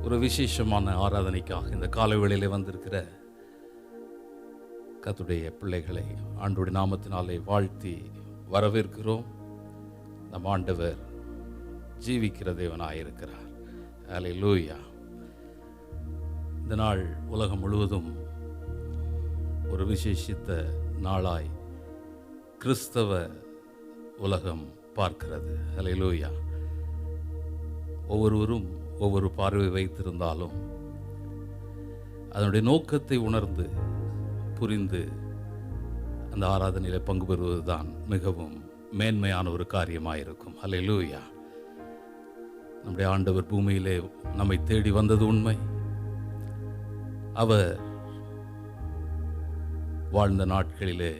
ஒரு விசேஷமான ஆராதனைக்காக இந்த காலை வேளையிலே வந்திருக்கிற கர்த்தருடைய பிள்ளைகளை ஆண்டவருடைய நாமத்தினாலே வாழ்த்தி வரவேற்கிறோம். நம் ஆண்டவர் ஜீவிக்கிற தேவனாயிருக்கிறார். அல்லேலூயா. இந்த நாள் உலகம் முழுவதும் ஒரு விசேஷித்த நாளாய் கிறிஸ்தவ உலகம் பார்க்கிறது. அல்லேலூயா. ஒவ்வொருவரும் ஒவ்வொரு பார்வை வைத்திருந்தாலும் அதனுடைய நோக்கத்தை உணர்ந்து புரிந்து அந்த ஆராதனையில் பங்கு பெறுவதுதான் மிகவும் மேன்மையான ஒரு காரியமாயிருக்கும். அல்லேலூயா. நம்முடைய ஆண்டவர் பூமியிலே நம்மை தேடி வந்தது உண்மை. அவர் வாழ்ந்த நாட்களிலே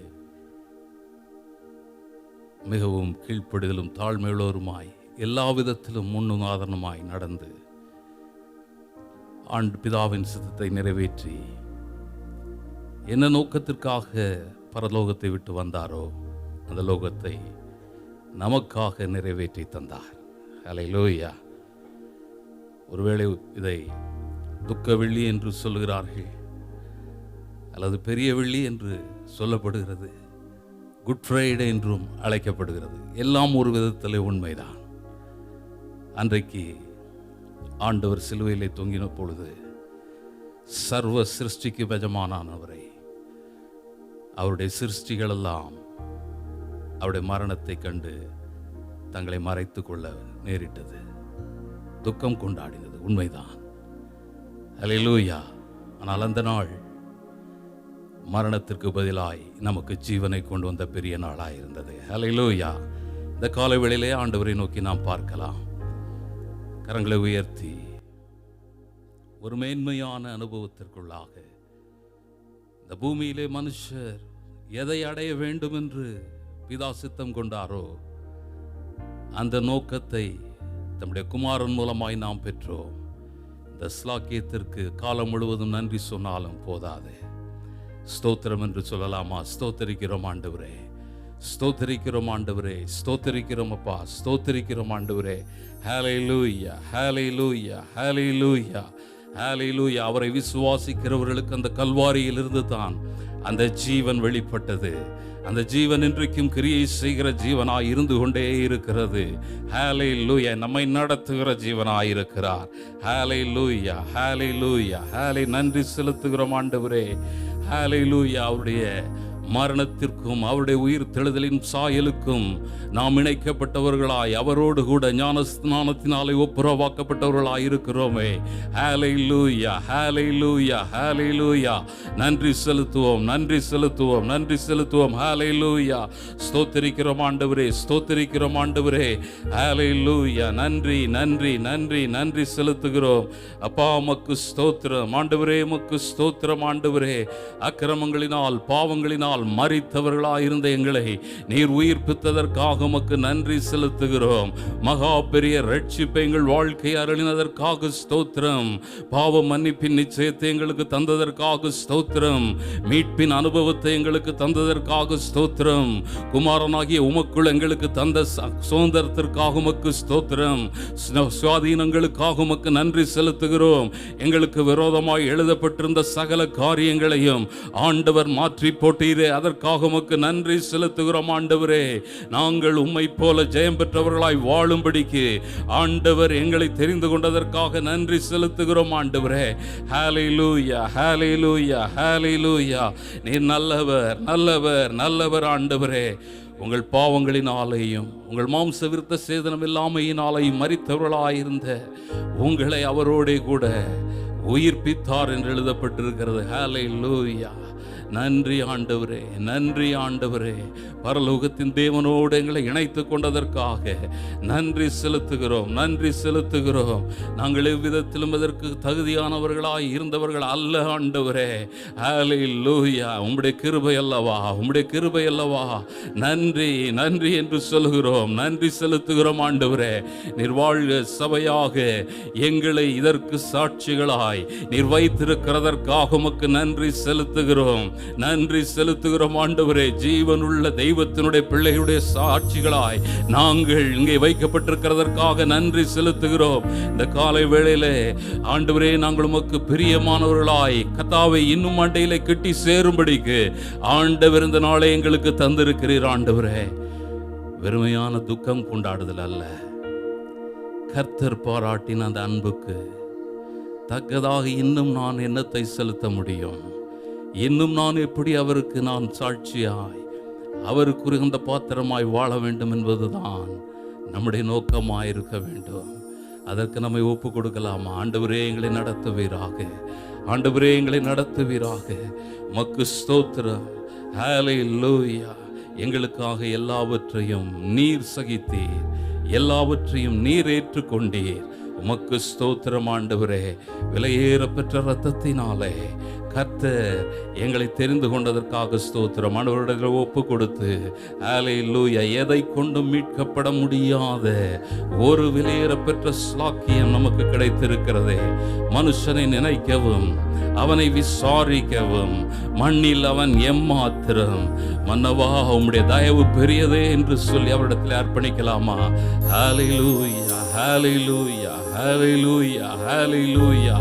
மிகவும் கீழ்ப்படுதலும் தாழ்மையுள்ளவருமாய் எல்லா விதத்திலும் முன்னுதாரணமாய் நடந்து பிதாவின் சித்தத்தை நிறைவேற்றி என்ன நோக்கத்திற்காக பரலோகத்தை விட்டு வந்தாரோ அந்த லோகத்தை நமக்காக நிறைவேற்றி தந்தார். அல்லேலூயா. ஒருவேளை இதை துக்க வெள்ளி என்று சொல்கிறார்கள், அல்லது பெரிய வெள்ளி என்று சொல்லப்படுகிறது, குட் ஃப்ரைடே என்றும் அழைக்கப்படுகிறது. எல்லாம் ஒரு விதத்திலே உண்மைதான். அன்றைக்கு ஆண்டவர் சிலுவையிலே தொங்கின பொழுது சர்வ சிருஷ்டிக்கு எஜமானவரை அவருடைய சிருஷ்டிகளெல்லாம் அவருடைய மரணத்தை கண்டு தங்களை மறைத்து கொள்ள நேரிட்டது, துக்கம் கொண்டாடினது. உண்மைதான். அல்லேலூயா. ஆனால் அந்த நாள் மரணத்திற்கு பதிலாய் நமக்கு ஜீவனை கொண்டு வந்த பெரிய நாளாக இருந்தது. அல்லேலூயா. இந்த காலை வேளையிலே ஆண்டவரை நோக்கி நாம் பார்க்கலாம். கரங்களை உயர்த்தி ஒரு மேன்மையான அனுபவத்திற்குள்ளாக இந்த பூமியிலே மனுஷர் எதை அடைய வேண்டும் என்று பிதா சித்தம் கொண்டாரோ அந்த நோக்கத்தை தம்முடைய குமாரன் மூலமாய் நாம் பெற்றோம். இந்த ஸ்லாக்கியத்திற்கு காலம் முழுவதும் நன்றி சொன்னாலும் போதாது. ஸ்தோத்திரம் என்று சொல்லலாமா? ஸ்தோத்தரிக்கிறோம் ஆண்டவரே, ஸ்தோத்தரிக்கிறோம் ஆண்டவரே, ஸ்தோத்தரிக்கிறோம் அப்பா, ஸ்தோத்தரிக்கிறோம் ஆண்டவரே. ஹல்லேலூயா, ஹல்லேலூயா, ஹல்லேலூயா, ஹல்லேலூயா. அவரை விசுவாசிக்கிறவர்களுக்கு அந்த கல்வாரியில் இருந்து தான் அந்த ஜீவன் வெளிப்பட்டது. அந்த ஜீவன் இன்றைக்கும் கிரியை செய்கிற ஜீவனாய் இருந்து கொண்டே இருக்கிறது. ஹல்லேலூயா. நம்மை நடத்துகிற ஜீவனாய் இருக்கிறார். ஹல்லேலூயா, ஹல்லேலூயா, ஹல்லே. நன்றி செலுத்துகிறோம் ஆண்டவரே. ஹல்லேலூயா. அவருடைய மரணத்திற்கும் அவருடைய உயிர் தெழுதலின் சாயலுக்கும் நாம் இணைக்கப்பட்டவர்களாய் அவரோடு கூட ஞானஸ்நானத்தினாலே ஒப்புரவாக்கப்பட்டவர்களாய் இருக்கிறோமே. ஹல்லேலூயா, ஹல்லேலூயா, ஹல்லேலூயா. நன்றி செலுத்துவோம், நன்றி செலுத்துவோம், நன்றி செலுத்துவோம். ஹல்லேலூயா. ஸ்தோத்திரிக்கிறோம் ஆண்டவரே, ஸ்தோத்திரிக்கிறோம் ஆண்டவரே. ஹல்லேலூயா. நன்றி, நன்றி, நன்றி, நன்றி செலுத்துகிறோம் அப்பா. உமக்கு ஸ்தோத்திரம் ஆண்டவரே, உமக்கு ஸ்தோத்திரம் ஆண்டவரே. அக்கிரமங்களினால் பாவங்களினால் மரித்தவர்களாயிருந்த எங்களை நீர் உயிர்ப்பித்ததற்காக உமக்கு நன்றி செலுத்துகிறோம். மகா பெரிய ரட்சிப்பை எங்கள் வாழ்க்கை அருளினதற்காக ஸ்தோத்திரம். பாவ மன்னிப்பின் நிச்சயத்தை எங்களுக்கு தந்ததற்காக ஸ்தோத்திரம். மீட்பின் அனுபவத்தை எங்களுக்கு தந்ததற்காக ஸ்தோத்திரம். குமாரனாகிய உமக்குள் எங்களுக்கு தந்த சுதந்திரத்திற்காக உமக்கு ஸ்தோத்திரம். சுவாதீனங்களுக்காக உமக்கு நன்றி செலுத்துகிறோம். எங்களுக்கு விரோதமாய் எழுதப்பட்டிருந்த சகல காரியங்களையும் ஆண்டவர் மாற்றி போட்டீரே, அதற்காக உமக்கு நன்றி செலுத்துகிறோம் ஆண்டவரே. நாங்கள் உம்மை போல ஜெயம் பெற்றவர்களாய் வாழும்படிக்கு ஆண்டவர் எங்களை தெரிந்து கொண்டதற்காக நன்றி செலுத்துகிறோம் ஆண்டவரே. ஹல்லேலூயா, ஹல்லேலூயா, ஹல்லேலூயா. நீர் நல்லவர், நல்லவர், நல்லவர் ஆண்டவரே. உங்கள் பாவங்களினாலேயும் உங்கள் மாம்ச விருத்த சேதனம் இல்லாமையினாலேயும் மரித்தவர்களாயிருந்த உங்களை அவரோடே கூட உயிர்ப்பித்தார் என்று எழுதப்பட்டிருக்கிறது. ஹல்லேலூயா. நன்றி ஆண்டவரே, நன்றி ஆண்டவரே. பரலோகத்தின் தேவனோடு எங்களை இணைத்து கொண்டதற்காக நன்றி செலுத்துகிறோம், நன்றி செலுத்துகிறோம். நாங்கள் எவ்விதத்திலும் அதற்கு தகுதியானவர்களாய் இருந்தவர்கள் அல்ல ஆண்டவரே. ஹல்லேலூயா. உம்முடைய கிருபை அல்லவா, உம்முடைய கிருபை அல்லவா. நன்றி, நன்றி என்று சொல்கிறோம், நன்றி செலுத்துகிறோம் ஆண்டவரே. நீர் வாழ்க சபையாக எங்களை இதற்கு சாட்சிகளாய் நீர் வைத்திருக்கிறதற்காக உமக்கு நன்றி செலுத்துகிறோம். நன்றி செலுத்துகிறோம் ஆண்டவரே. ஜீவனுள்ள தெய்வத்தினுடைய பிள்ளைகளுடைய சாட்சிகளாய் நாங்கள் இங்கே வைக்கப்பட்டிருக்கிறதற்காக நன்றி செலுத்துகிறோம். இந்த காலை வேளையிலே ஆண்டவரே, நாங்கள் உமக்கு பிரியமானவர்களாய் கர்த்தாவை இன்னும் மண்டையிலே கிட்டி சேரும்படிக்கு ஆண்டவர் இந்த நாளை எங்களுக்கு தந்திருக்கிறீர். ஆண்டவரே, வெறுமையான துக்கம் கொண்டாடுதல் அல்ல, கர்த்தர் பாராட்டின அந்த அன்புக்கு தக்கதாக இன்னும் நான் என்னத்தை செலுத்த முடியும்? இன்னும் நான் எப்படி அவருக்கு நான் சாட்சியாய் அவருக்கு அந்த பாத்திரமாய் வாழ வேண்டும் என்பதுதான் நம்முடைய நோக்கமாயிருக்க வேண்டும். அதற்கு நம்மை ஒப்பு கொடுக்கலாமா? ஆண்டவரே, எங்களை நடத்துவீராக. ஆண்டவரே, எங்களை நடத்துவீராக. மக்கு ஸ்தோத்திரம். ஹல்லேலூயா. எங்களுக்காக எல்லாவற்றையும் நீர் சகித்தீர், எல்லாவற்றையும் நீர் ஏற்றுக்கொண்டீர். உமக்கு ஸ்தோத்திரம் ஆண்டவரே. விலையேற பெற்ற இரத்தத்தினாலே கர்த்தர் எங்களை தெரிந்து கொண்டதற்காக ஸ்தோத்திரம். ஆண்டவரிடத்தில் ஒப்பு கொடுத்து ஹல்லேலூயா. எதை கொண்டும் மீட்கப்பட முடியாத ஒரு விலையேற பெற்ற ஸ்லாக்கியம் நமக்கு கிடைத்திருக்கிறதே. மனுஷனை நினைக்கவும் அவனை விசாரிக்கவும் மண்ணில் அவன் எம்மாத்திரம். மன்னவா, உம்முடைய தயவு பெரியதே என்று சொல்லி அவரிடத்தில் அர்ப்பணிக்கலாமா? ஹல்லேலூயா, ஹல்லேலூயா, ஹல்லேலூயா, ஹல்லேலூயா.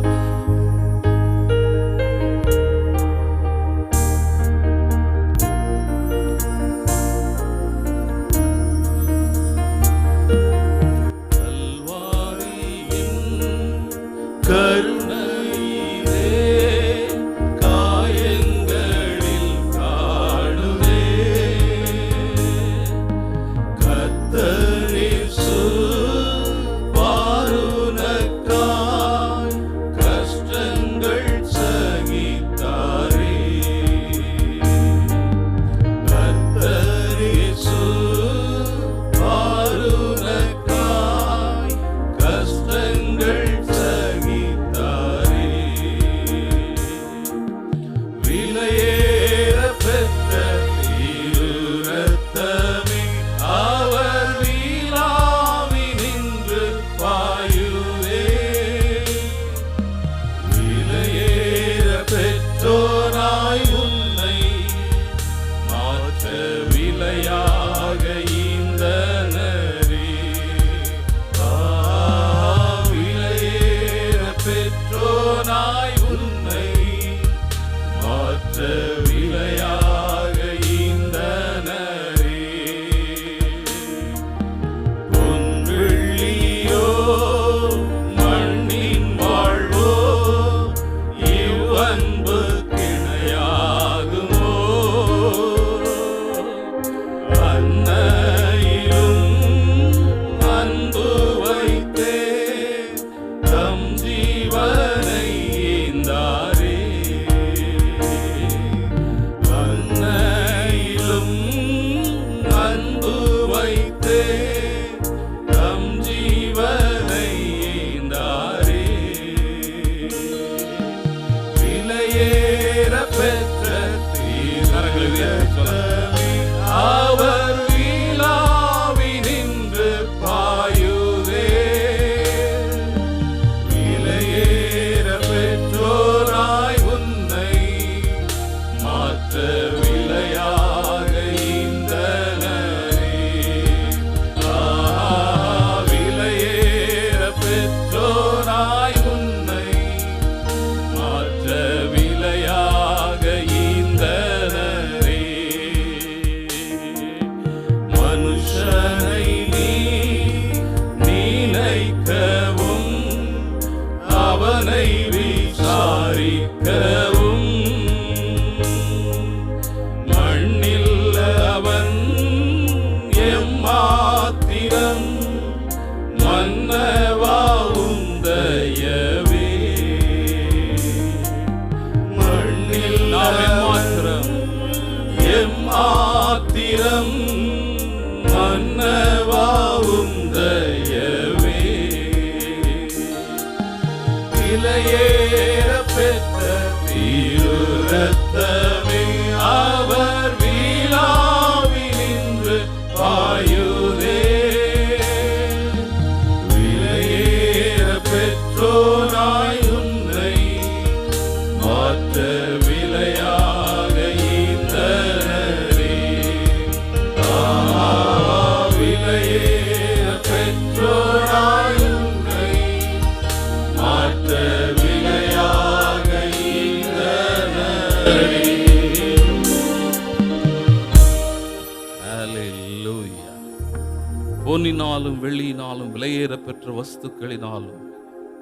பொன்னினாலும் வெள்ளியினாலும் விலையேற பெற்ற வஸ்துக்களினாலும்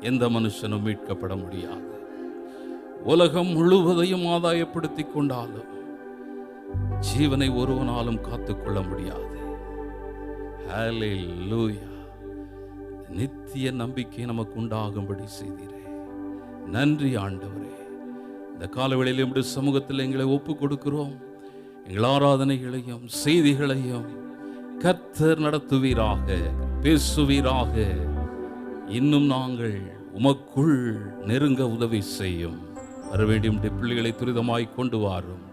எந்த மனுஷனும் மீட்கப்பட முடியாது. உலகம் முழுவதையும் ஆதாயப்படுத்தி கொண்டாலும் ஜீவனை ஒருவனாலும் காத்துக்கொள்ள முடியாது. ஹல்லேலூயா. நித்திய நம்பிக்கை நமக்கு உண்டாகும்படி செய்தீரே, நன்றி ஆண்டவரே. இந்த காலவேளையில் நம்முடைய சமூகத்தில் எங்களை ஒப்பு கொடுக்கிறோம். எங்கள் ஆராதனைகளையும் செய்திகளையும் கர்த்தர் நடத்துவீராக, பேசுவீராக. இன்னும் நாங்கள் உமக்குள் நெருங்க உதவி செய்யும். வரவேண்டிய பிள்ளைகளை துரிதமாய் கொண்டு வாரும்.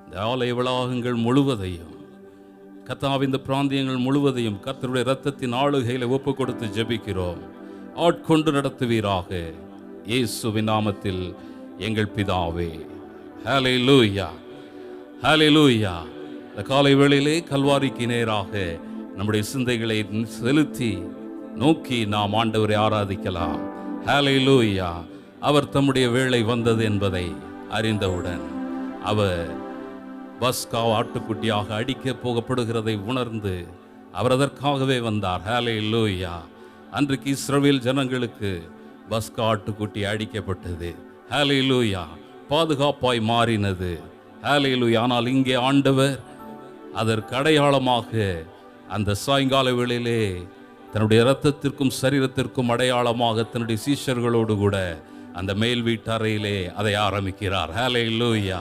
இந்த ஆலய வளாகங்கள் முழுவதையும், கர்த்தாவே, இந்த பிராந்தியங்கள் முழுவதையும் கர்த்தருடைய இரத்தத்தின் ஆளுகையில ஒப்பு கொடுத்து ஜெபிக்கிறோம். ஆட்கொண்டு நடத்துவீராக, இயேசுவின் நாமத்தில் எங்கள் பிதாவே. ஹல்லேலூயா, ஹல்லேலூயா. இந்த காலை வேளையிலே கல்வாரிக்கு நேராக நம்முடைய சிந்தைகளை செலுத்தி நோக்கி நாம் ஆண்டவரை ஆராதிக்கலாம். ஹல்லேலூயா. அவர் தம்முடைய வேளை வந்தது என்பதை அறிந்தவுடன் அவர் பஸ்கா ஆட்டுக்குட்டியாக அடிக்க போகப்படுகிறதை உணர்ந்து அவர் அதற்காகவே வந்தார். ஹல்லேலூயா. அன்றைக்கு இஸ்ரவேல் ஜனங்களுக்கு பஸ்கா ஆட்டுக்குட்டி அடிக்கப்பட்டது. ஹல்லேலூயா. பாதுகாப்பாய் மாறினது. ஹல்லேலூயா. ஆனால் இங்கே ஆண்டவர் அதற்கு அடையாளமாக அந்த சாயங்கால வேளையிலே தன்னுடைய இரத்தத்திற்கும் சரீரத்திற்கும் அடையாளமாக தன்னுடைய சீஷர்களோடு கூட அந்த மேல் வீட்டறையிலே அதை ஆரம்பிக்கிறார். ஹல்லேலூயா.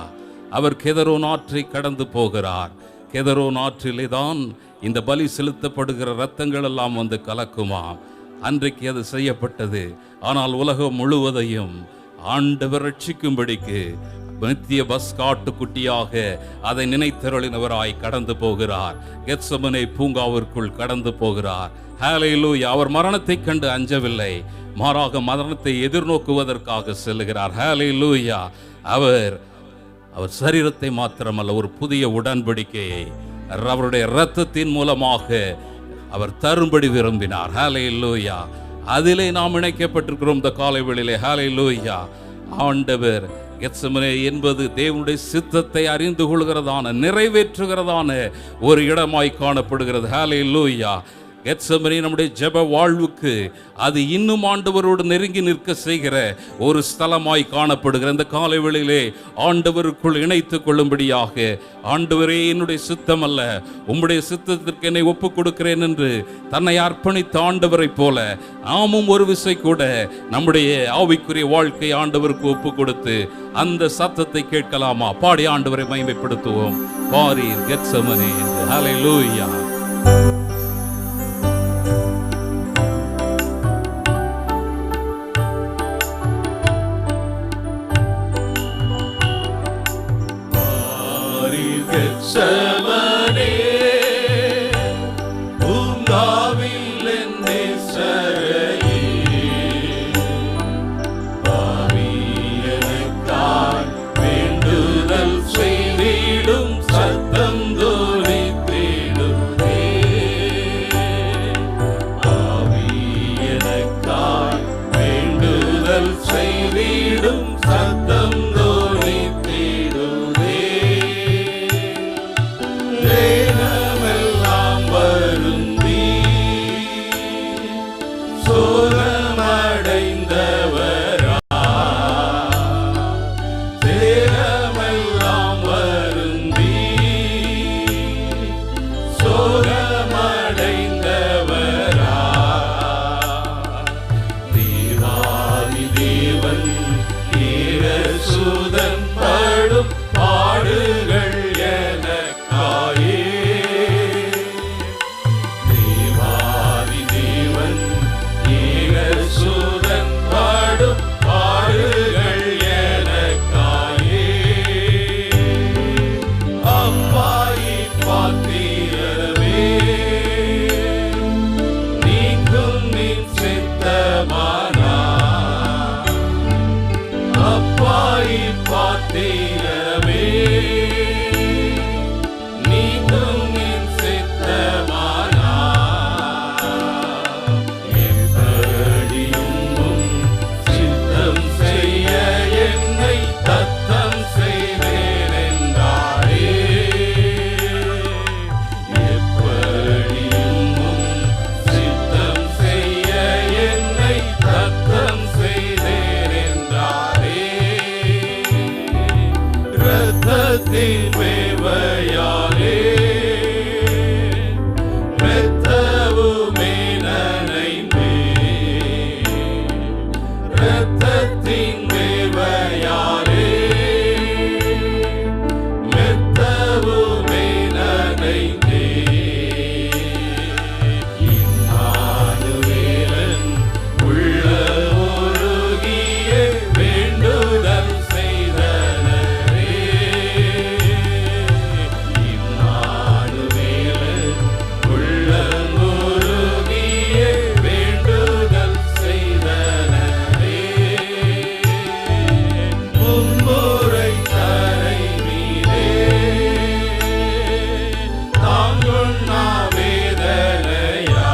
அவர் கெதரோன் ஆற்றை கடந்து போகிறார். கெதரோன் ஆற்றிலே தான் இந்த பலி செலுத்தப்படுகிற இரத்தங்கள் எல்லாம் வந்து கலக்குமாம். அன்றைக்கு அது செய்யப்பட்டது. ஆனால் உலகம் முழுவதையும் ஆண்டவர் ரட்சிக்கும்படிக்கு நித்திய பஸ்கா ஆட்டுக்குட்டியாக அதை நினைத்தருளினவராய் கடந்து போகிறார். கெத்செமனே பூங்காவிற்குள் கடந்து போகிறார். ஹல்லேலூயா. அவர் மரணத்தை கண்டு அஞ்சவில்லை, மாறாக மரணத்தை எதிர்நோக்குவதற்காக செல்லுகிறார். ஹல்லேலூயா. அவர் சரீரத்தை மாத்திரமல்ல, ஒரு புதிய உடன்படிக்கையை அவருடைய இரத்தத்தின் மூலமாக அவர் தரும்படி விரும்பினார். ஹல்லேலூயா. அதிலே நாம் இணைக்கப்பட்டிருக்கிறோம் இந்த காலை வேளையிலே. ஹல்லேலூயா. ஆண்டவர் கெத்செமனே என்பது தேவனுடைய சித்தத்தை அறிந்து கொள்கிறதான, நிறைவேற்றுகிறதான ஒரு இடமாய் காணப்படுகிறது. ஹல்லேலூயா. கெத்செமனே நம்முடைய ஜெப வாழ்வுக்கு அது இன்னும் ஆண்டவரோடு நெருங்கி நிற்க செய்கிற ஒரு ஸ்தலமாய் காணப்படுகிற இந்த காலை வேளையிலே ஆண்டவருக்குள் இணைத்துக் கொள்ளும்படியாக, ஆண்டவரே, என்னுடைய சித்தம் அல்ல உம்முடைய சித்தத்திற்கு என்னை ஒப்புக் கொடுக்கிறேன் என்று தன்னை அர்ப்பணித்த ஆண்டவரை போல நாமும் ஒரு விசை கூட நம்முடைய ஆவிக்குரிய வாழ்க்கை ஆண்டவருக்கு ஒப்பு கொடுத்து அந்த சத்தத்தை கேட்கலாமா? பாடி ஆண்டவரை மகிமைப்படுத்துவோம். பாரீர் கெத்செமனே என்று. ஹல்லேலூயா. கெத்செமனே பூங்காவில் என் நேசரையே, பாவியனுக்காய் வேண்டுதல் செய்திடும் சத்தம் தொனித்திடுதே. பாவியனுக்காய் வேண்டுதல் செய்திடும் சத்தம் தொனித்திடுதே. வேவையாலே இரத்தவுமே நனைந்தே, இரத்தத்தின் வேவையாலே மெத்தவுமே நனைந்தே. இம்மானுவேலன் உள்ள உருகிய வேண்டுதல் செய்தனரே. இம்மானுவேலன் உள்ள உருகிய வேண்டுதல் செய்தனரே. மும்முறை தரை மீதே தாங்குண்ணா வேதனையா,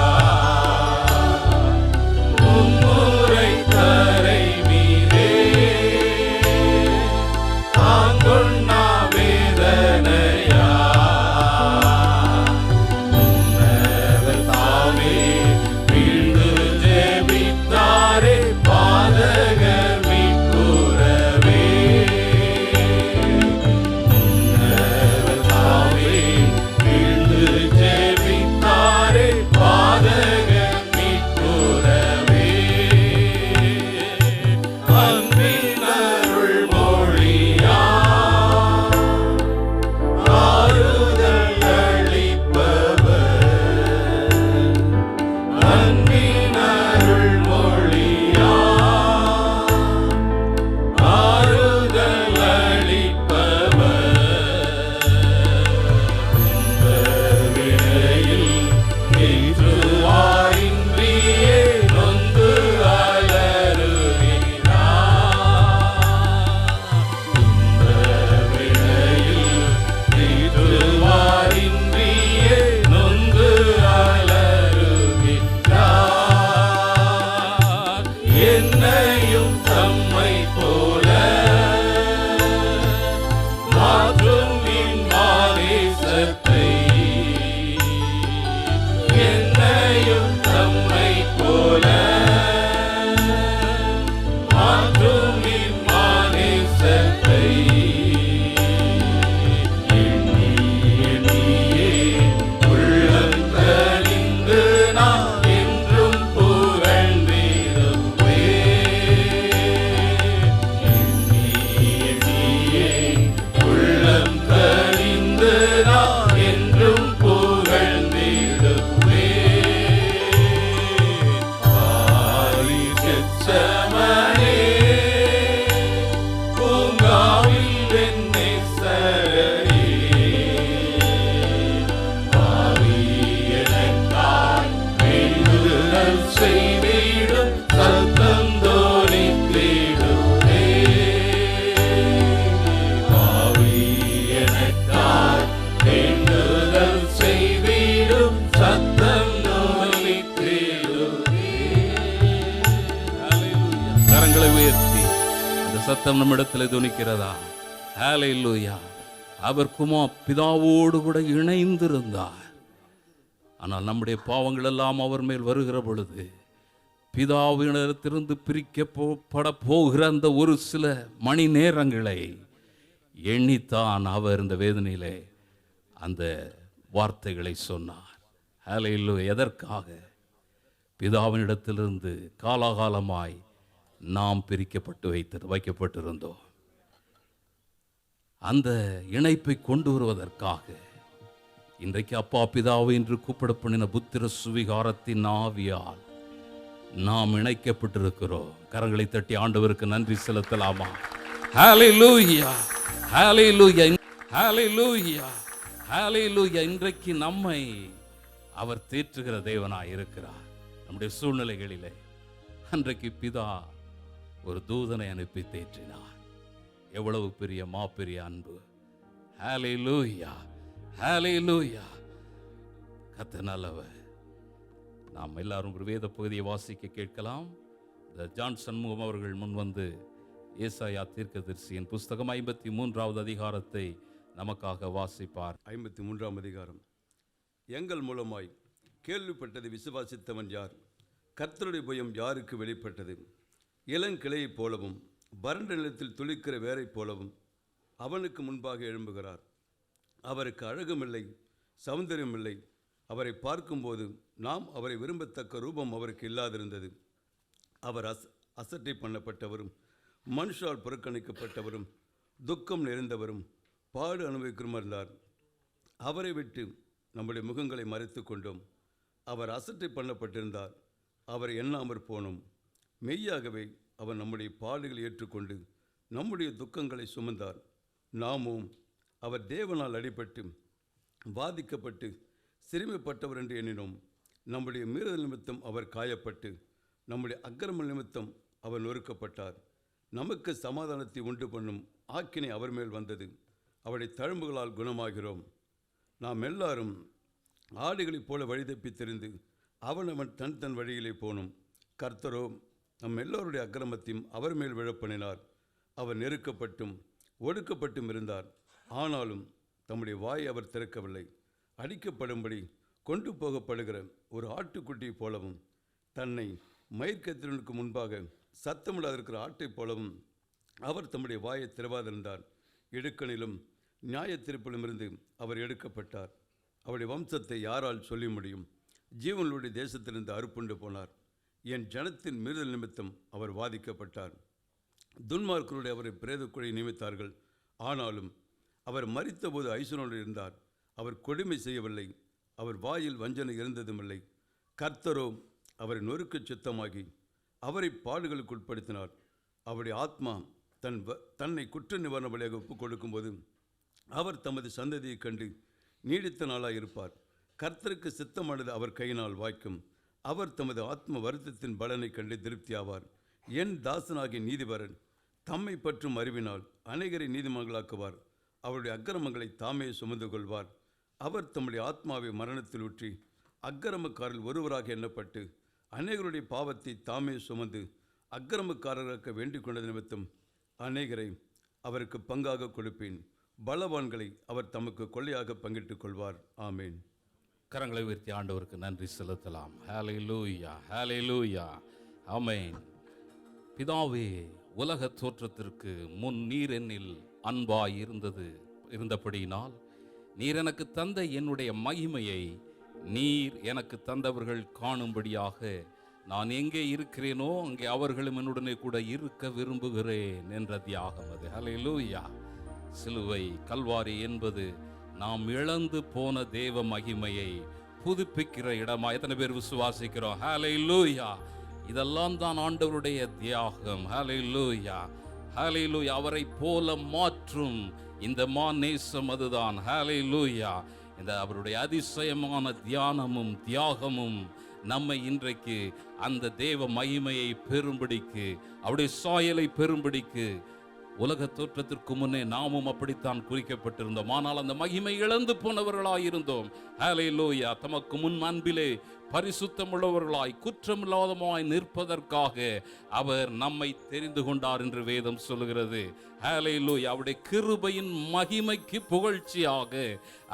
மும்முறை தரை மீதே தாங்குண்ணா வேதனையா. முன்னவர் தாமே வீழ்ந்து ஜெபித்தாரே பாதகர் மீட்புறவே. முன்னவர் தாமே வீழ்ந்து ஜெபித்தாரே பாதகர் மீட்புறவே. அன்பின் அருள் மொழியா ஆறுதல் அளிப்பவர், அன்பின் அருள் மொழியா ஆறுதல் அளிப்பவர். வினையில் ஏற்றுவாரின்றியே நொந்து அலறுகிறார். வினையில் ஏற்றுவாரின்றியே நொந்து அலறுகிறார். என்னையும் தம்மை போல மாற்றும் இம்மாதேசத்தை, என்னையும் தம்மை போல மாற்றும் இம்மாதேசத்தை. எண்ணி எண்ணியே உள்ளம் கனிந்து நான் என்றும் புகழ்ந்திடுவேன். எண்ணி எண்ணியே உள்ளம் கனிந்து நான் என்றும் புகழ்ந்திடுவேன். பாரி கெத்செமனே பூங்காவில் என் நேசரையே, பாவி எனக்காய் வேண்டுதல் செய்திடும் சத்தம் தொனித்திடுமே. பாவி எனக்காய் வேண்டுதல் செய்திடும் சத்தம் தொனித்திடுமே. கரங்களை உயர்த்தி அந்த சத்தம் நம்மிடத்தில் துணிக்கிறதா? ஹalleluya. அவர் பிதாவோடு கூட இணைந்திருந்தார். ஆனால் நம்முடைய பாவங்கள் எல்லாம் அவர் மேல் வருகிற பொழுது பிதாவினிடத்திலிருந்து பிரிக்கப்பட போகிற அந்த ஒரு சில மணி நேரங்களை எண்ணித்தான் அவர் இந்த வேதனையிலே அந்த வார்த்தைகளை சொன்னார். ஹalleluya. எதற்காக? பிதாவினிடத்திலிருந்து காலாகாலமாய் நாம் பிரிக்கப்பட்டு வைக்கப்பட்டிருந்தோம். அந்த இணைப்பை கொண்டு வருவதற்காக இன்றைக்கு அப்பா பிதாவை என்று கூப்பிடப்படின புத்திர சுவிகாரத்தின் ஆவியால் நாம் இணைக்கப்பட்டிருக்கிறோம். கரங்களை தட்டி ஆண்டவருக்கு நன்றி செலுத்தலாமா? ஹalleluya, ஹalleluya, ஹalleluya, ஹalleluya. இன்றைக்கு நம்மை அவர் தேற்றுகிற தேவனாய் இருக்கிறார். நம்முடைய சூழ்நிலைகளிலே அன்றைக்கு பிதா ஒரு தூதனை அனுப்பி தேற்றினார். எவ்வளவு பெரிய மாபெரிய அன்பு! ஹalleluya, ஹalleluya. கர்த்தர் நல்லவர். நாம் எல்லாரும் ஒரு வேத பகுதியை வாசிக்க கேட்கலாம். ஜான் சண்முகம் அவர்கள் முன் வந்து ஏசாயா தீர்க்கதரிசியின் புஸ்தகம் 53வது அதிகாரத்தை நமக்காக வாசிப்பார். 53ஆம் அதிகாரம். எங்கள் மூலமாய் கேள்விப்பட்டதை விசுவாசித்தவன் யார்? கர்த்தருடைய பயம் யாருக்கு வெளிப்பட்டது? இளங்கிளையைப் போலவும் வறண்ட நிலத்தில் துளிக்கிற வேரைப் போலவும் அவனுக்கு முன்பாக எழும்புகிறார். அவருக்கு அழகுமில்லை, சௌந்தரியமில்லை. அவரை பார்க்கும்போது நாம் அவரை விரும்பத்தக்க ரூபம் அவருக்கு இல்லாதிருந்தது. அவர் அசட்டை பண்ணப்பட்டவரும், மனுஷால் புறக்கணிக்கப்பட்டவரும், துக்கம் நிறைந்தவரும், பாடு அனுபவிக்கிறவரும் இருந்தார். அவரை விட்டு நம்முடைய முகங்களை மறைத்து கொண்டோம். அவர் அசட்டை பண்ணப்பட்டிருந்தார், அவரை எண்ணாமற் போனோம். மெய்யாகவே அவர் நம்முடைய பாடுகளை ஏற்றுக்கொண்டு நம்முடைய துக்கங்களை சுமந்தார். நாமும் அவர் தேவனால் அடிபட்டு பாதிக்கப்பட்டு சிறுமைப்பட்டவர் என்று எண்ணினோம். நம்முடைய மீறுதல் நிமித்தம் அவர் காயப்பட்டு நம்முடைய அக்கிரம நிமித்தம் அவர் நொறுக்கப்பட்டார். நமக்கு சமாதானத்தை உண்டு பண்ணும் ஆக்கினை அவர் மேல் வந்தது. அவருடைய தழும்புகளால் குணமாகிறோம். நாம் எல்லாரும் ஆடுகளைப் போல வழி தப்பி தெரிந்து அவன் தன் வழியிலே போனோம். கர்த்தரோ நம் எல்லோருடைய அக்கிரமத்தையும் அவர் மேல் விழப்பண்ணினார். அவர் நெருக்கப்பட்டும் ஒடுக்கப்பட்டும் இருந்தார். ஆனாலும் தம்முடைய வாயை அவர் திறக்கவில்லை. அடிக்கப்படும்படி கொண்டு போகப்படுகிற ஒரு ஆட்டுக்குட்டியை போலவும், தன்னை மயிர்கத்திரனுக்கு முன்பாக சத்தமிடாதிருக்கிற ஆட்டை போலவும் அவர் தம்முடைய வாயை திறவாதிருந்தார். இடுக்கணிலும் நியாய தீர்ப்பிலும் இருந்து அவர் எடுக்கப்பட்டார். அவருடைய வம்சத்தை யாரால் சொல்ல முடியும்? ஜீவனுடைய தேசத்திலிருந்து அறுப்புண்டு போனார். என் ஜனத்தின் மீறுதல் நிமித்தம் அவர் வாதிக்கப்பட்டார். துன்மார்க்கருடைய அவரை பிரேதக்குழி நியமித்தார்கள். ஆனாலும் அவர் மரித்தபோது ஐசுவனோடு இருந்தார். அவர் கொடுமை செய்யவில்லை, அவர் வாயில் வஞ்சனை இருந்ததுமில்லை. கர்த்தரோ அவரை நொறுக்கச் சுத்தமாகி அவரை பாடுகளுக்கு உட்படுத்தினார். அவருடைய ஆத்மா தன்னை குற்ற நிவாரண பலியாக ஒப்புக் கொடுக்கும்போது அவர் தமது சந்ததியை கண்டு நீடித்த நாளாக இருப்பார். கர்த்தருக்கு சித்தமானது அவர் கையினால் வாய்க்கும். அவர் தமது ஆத்ம வருத்தத்தின் பலனை கண்டு திருப்தியாவார். என் தாசனாகிய நீதிபரன் தம்மை பற்றும் அறிவினால் அநேகரை நீதிமன்களாக்குவார். அவருடைய அக்கிரமங்களை தாமே சுமந்து கொள்வார். அவர் தம்முடைய ஆத்மாவை மரணத்தில் ஊற்றி அக்கிரமக்காரில் ஒருவராக எண்ணப்பட்டு அநேகருடைய பாவத்தை தாமே சுமந்து அக்கிரமக்காரராக்க வேண்டிக் கொண்டது நிமித்தம் அநேகரை அவருக்கு பங்காக கொடுப்பேன். பலவான்களை அவர் தமக்கு கொள்ளையாக பங்கிட்டுக் கொள்வார். ஆமேன். கரங்களை உயர்த்தி ஆண்டவருக்கு நன்றி செலுத்தலாம். ஹல்லேலூயா, ஹல்லேலூயா, ஆமென். பிதாவே, உலக தோற்றத்திற்கு முன் நீர் என்னில் அன்பாய் இருந்தபடியினால் நீர் எனக்கு தந்த என்னுடைய மகிமையை நீர் எனக்கு தந்தவர்கள் காணும்படியாக நான் எங்கே இருக்கிறேனோ அங்கே அவர்களும் என்னுடனே கூட இருக்க விரும்புகிறேன் என்ற தியாகம் அது. ஹல்லேலூயா. சிலுவை கல்வாரி என்பது நாம் இழந்து போன தேவ மகிமையை புதுப்பிக்கிற இடமா? எத்தனை பேர் விசுவாசிக்கிறோம்? ஹல்லேலூயா. இதெல்லாம் தான் ஆண்டவருடைய தியாகம். ஹல்லேலூயா, ஹல்லேலூயா. அவரை போல மாற்றும் இந்த நேசம் அதுதான். ஹல்லேலூயா. இந்த அவருடைய அதிசயமான தியானமும் தியாகமும் நம்மை இன்றைக்கு அந்த தேவ மகிமையை பெறும்படிக்கு, அவருடைய சாயலை பெறும்படிக்கு, உலக தோற்றத்திற்கு முன்னே நாமும் அப்படித்தான் குறிக்கப்பட்டிருந்தோம். ஆனால் அந்த மகிமை இழந்து போனவர்களாயிருந்தோம். ஹல்லேலூயா. தமக்கு முன் அன்பிலே பரிசுத்தமுள்ளவர்களாய் குற்றமில்லாதமாய் நிற்பதற்காக அவர் நம்மை தெரிந்து கொண்டார் என்று வேதம் சொல்லுகிறது. ஹல்லேலூயா. அவருடைய கிருபையின் மகிமைக்கு புகழ்ச்சியாக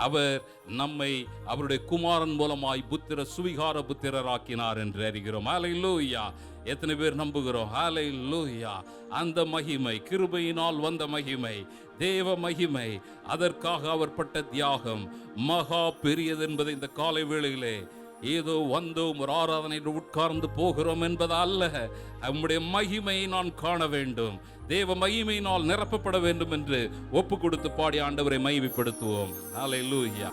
அவர் நம்மை அவருடைய குமாரன் மூலமாய் சுவிகார புத்திரராக்கினார் என்று அறிகிறோம். ஹல்லேலூயா. எத்தனை பேர் நம்புகிறோம்? ஹல்லேலூயா. அந்த மகிமை, கிருபையினால் வந்த மகிமை, தேவ மகிமை, அதற்காக அவர் பட்ட தியாகம் மகா பெரியது என்பதை இந்த காலை வேளையிலே ஏதோ வந்தோம் ஒரு ஆராதனையில் உட்கார்ந்து போகிறோம் என்பது அல்ல. நம்முடைய மகிமையை நான் காண வேண்டும், தேவ மகிமையினால் நிரப்பப்பட வேண்டும் என்று ஒப்பு கொடுத்து பாடி ஆண்டவரை மகிமைப்படுத்துவோம். ஹல்லேலூயா.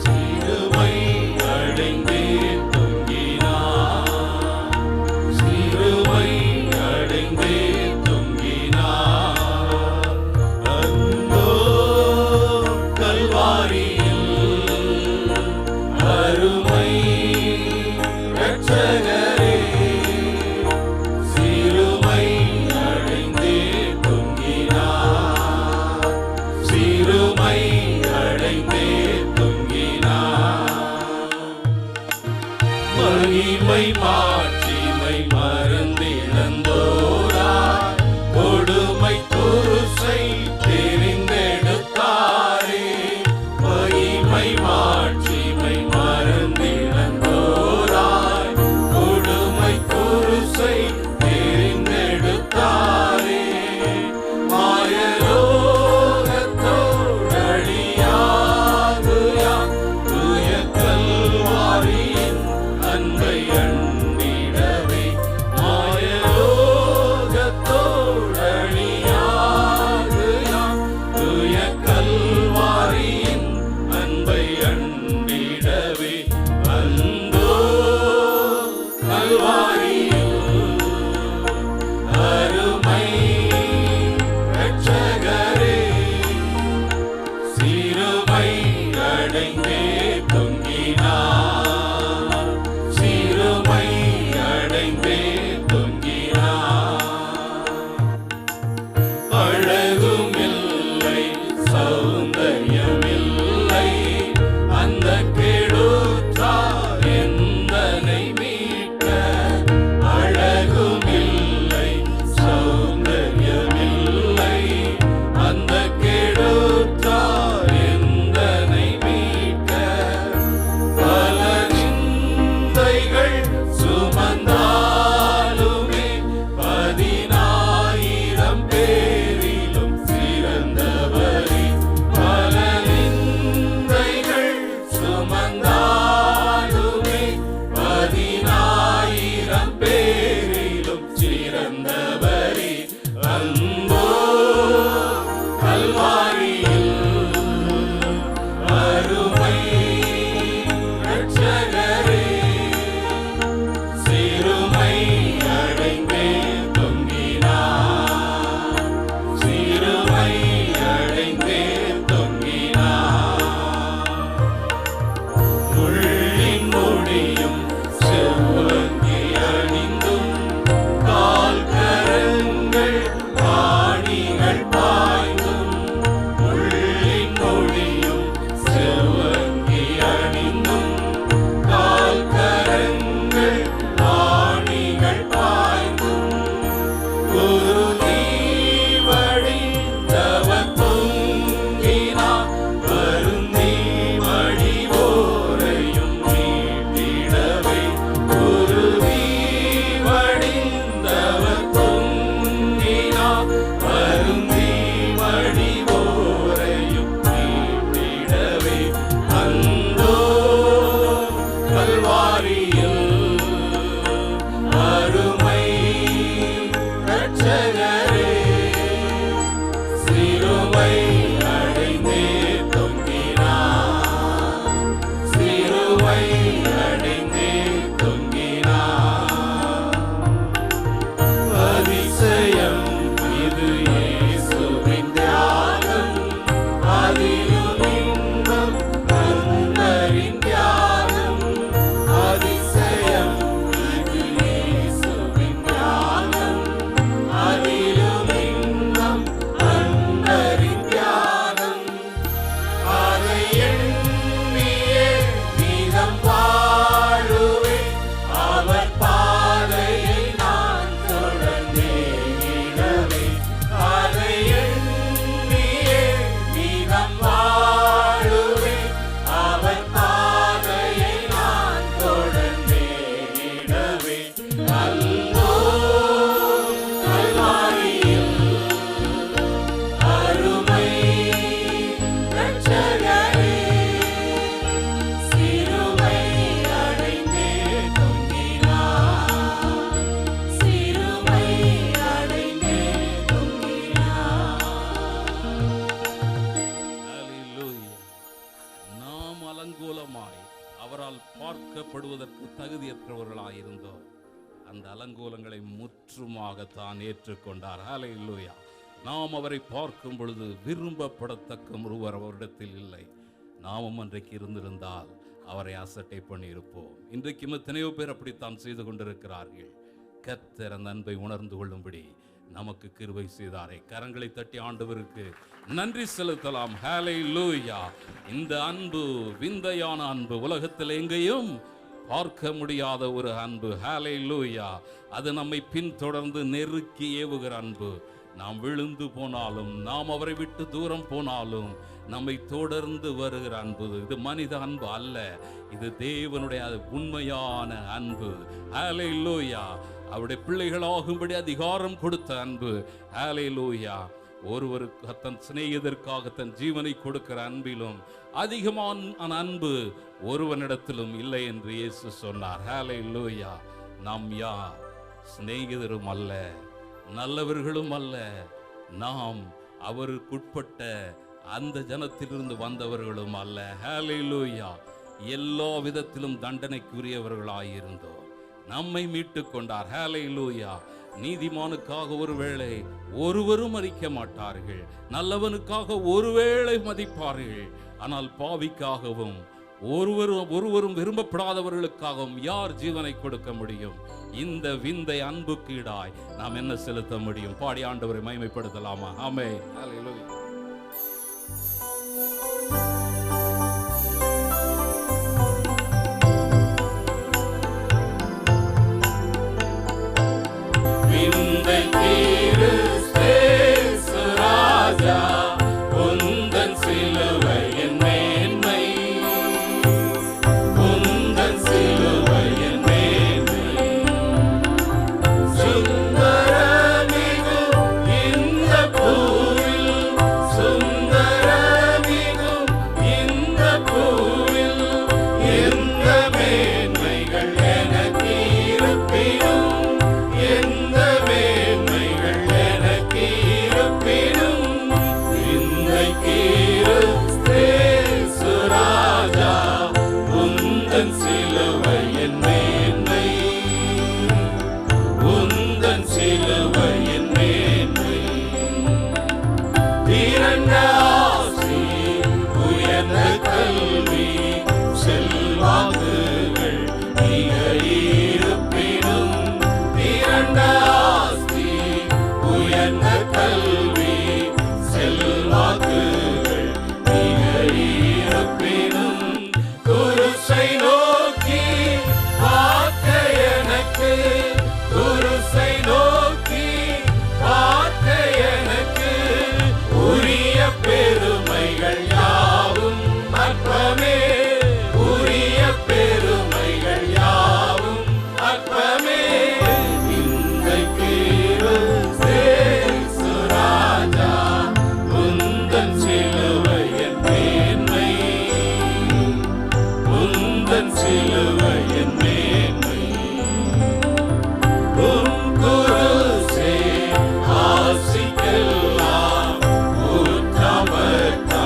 சிலுவை அடைந்தே தொங்கி மகிமை மாட்சிமை மறந்திழந்தோராய் கொடுமை குருசை தெரிந்தெடுத்தாரே. மகிமை மாட்சிமை மறந்திழந்தோராய் கொடுமை குருசை தெரிந்தெடுத்தாரே. மாயலோகத்தோடழியாது யாம் தூய கல்வாரியின் அன்பை அண்டிடவே. மாயலோகத்தோடழியாது யாம் தூய கல்வாரியின் அன்பை அண்டிடவே. அந்தோ கல்வாரியில் அருமை இரட்சகரே, சிறுமை அடைந்தே தொங்கினார். சிறுமை அடைந்தே தொங்கினார். அழகுமில்லை சௌந்தர்யமில்லை அந்த கெடுத்தார் எந்தனை மீட்க. அழகுமில்லை சௌந்தர்யமில்லை அந்த கெடுத்தார் எந்தனை மீட்க. பல நிந்தைகள் சுமந்தாலுமே 10,000 பேரிலும் சிறந்தவரே. பல நிந்தைகள் சுமந்தாலுமே 10,000 பேரிலும் சிறந்தவரே. அந்தோ கல்வாரியில் அருமை இரட்சகரே, சிறுமை அடைந்தே தொங்கினார். சிறுமை அடைந்தே தொங்கினார். முள்ளின் முடியும் செவ்வங்கி அணிந்தும் கால் கரங்கள் ஆணிகள் பாய்ந்தும். முள்ளின் முடியும் செவ்வங்கி அணிந்தும் கால் கரங்கள் ஆணிகள் பாய்ந்தும். குருதி வழிந்தவர் தொங்கினார். வருந்தி வழிவோரையும் மீட்டிடவே. குருதி வழிந்தவர் தொங்கினார். வருந்தி வழிவோரையும் மீட்டிடவே. அந்தோ கல்வாரியில் அருமை இரட்சகரே, சிறுமை அடைந்தே தொங்கினார். சிறுமை அடைந்தே தொங்கினார். அதிசயம் இது இயேசுவின் தியாகம். அதிலும் இன்பம் அன்பரின் தியாகம். அதிசயம் இது இயேசுவின் தியாகம். அதிலும் இன்பம் அன்பரின் தியாகம். அதை எண்ணியே நீதம் வாழுவேன். அவர் பாதையை நான் தொடர்ந்தேனிடவே. அதை எண்ணியே நீதம் வாழுவேன். அவர் பாதையை நான் தொடர்ந்தேனிடவே. அல்லோ கல்வாரியில் அருமை இரட்சகரே, சிறுமை அடைந்தே தொங்கினார். சிறுமை அடைந்தே தொங்கினார். ஹல்லேலூயா. நாம் அலங்கோலமாய் அவரால் பார்க்கப்படுவதற்கு தகுதியற்றவர்களாயிருந்தோம். அந்த அலங்கோலங்களை முற்றுமாக தான் ஏற்றுக்கொண்டார். ஹல்லேலூயா. நாம் அவரை பார்க்கும் பொழுது விரும்பப்படத்தக்க ஒருவர் அவரிடத்தில் இல்லை. நாமும் அன்றைக்கு இருந்திருந்தால் அவரை அசட்டை பண்ணியிருப்போம். இன்றைக்கும் எத்தனையோ பேர் அப்படித்தான் செய்து கொண்டிருக்கிறார்கள். கர்த்தர் அந்த அன்பை உணர்ந்து கொள்ளும்படி நமக்கு கிருபை செய்தாரே. கரங்களை தட்டி ஆண்டவருக்கு நன்றி செலுத்தலாம். ஹல்லேலூயா. இந்த அன்பு விந்தையான அன்பு உலகத்தில் எங்கேயும் பார்க்க முடியாத ஒரு அன்பு. ஹல்லேலூயா. அது நம்மை பின்தொடர்ந்து நெருக்கி ஏவுகிற அன்பு. நாம் விழுந்து போனாலும், நாம் அவரை விட்டு தூரம் போனாலும், நம்மை தொடர்ந்து வருகிற அன்பு. இது மனித அன்பு அல்ல, இது தேவனுடைய உண்மையான அன்பு. ஹல்லேலூயா. அவருடைய பிள்ளைகளாகும்படி அதிகாரம் கொடுத்த அன்பு. ஹல்லேலூயா. ஒருவருக்கு தன் சிநேகிதற்காக தன் ஜீவனை கொடுக்கிற அன்பிலும் அதிகமான அன்பு ஒருவனிடத்திலும் இல்லை என்று இயேசு சொன்னார். ஹல்லேலூயா. நாம் யார்? சிநேகிதரும் அல்ல, நல்லவர்களும் அல்ல. நாம் அவருக்குட்பட்ட அந்த ஜனத்திலிருந்து வந்தவர்களும் அல்ல. ஹல்லேலூயா. எல்லா விதத்திலும் தண்டனைக்குரியவர்களாயிருந்தோம். நம்மை மீட்டு கொண்டார். ஹல்லேலூயா. நீதிமானுக்காக ஒருவேளை ஒருவரும் மதிக்க மாட்டார்கள், நல்லவனுக்காக ஒருவேளை மதிப்பார்கள். ஆனால் பாவிக்காகவும் ஒருவரும் விரும்பப்படாதவர்களுக்காகவும் யார் ஜீவனை கொடுக்க முடியும்? இந்த விந்தை அன்புக்கு ஈடாய் நாம் என்ன செலுத்த முடியும்? பாடி ஆண்டவரை மகிமைப்படுத்தலாமா? ஆமென். ஹல்லேலூயா. விந்தை கிறிஸ்து ராஜா, உந்தன் சிலுவையின் மேன்மை, உந்தன் சிலுவையின் மேன்மை, சுந்தரமிகு இந்த பூவில், சுந்தரமிகு இந்த பூவில், எந்த மேன்மைகள் எனக்கு இருப்பினும், எந்த மேன்மைகள் எனக்கு இருப்பினும், விந்தை கிறிஸ்து ராஜா, உந்தன் சிலுவையின் மேன்மை, உந்தன் சிலுவையின் மேன்மை, திரண்ட ஆசி, உயர்ந்த கல்வி, செல்வாக்குகள் மிக இருப்பினும், திரண்ட ஆஸ்தி, உயர்ந்த கல்வி, செல்வாக்குகள் மிக இருப்பினும், குருசை நோக்கி பார்க்க எனக்கு, குருசை நோக்கி பார்க்க எனக்கு, உரிய பெருமைகள் யாவும் அற்பமே, உரிய பெருமைகள் யாவும் அற்பமே, விந்தை கிறிஸ்து ராஜா, உந்தன் சிலுவையின் மேன்மை, உந்தன் சிலுவையின் மேன்மை, உம் குருசே ஆசிக்கெல்லாம் ஊற்றமற்றா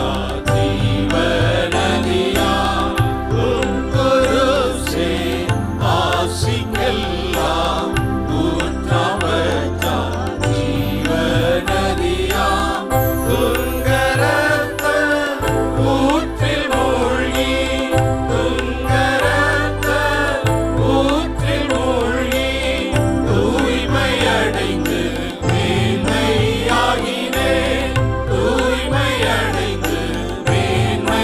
ஜீவநதியாம், உம் குருசே ஆசிக்கெல்லாம் ஊற்றமற்றா ஜீவநதியாம், துங்கரத்த ஊற்றில் மூழ்கி, துங்கரத்த ஊற்றில் மூழ்கி, தூய்மையடைந்து மேன்மையாகினேன், தூய்மையடைந்து மேன்மையாகினேன்,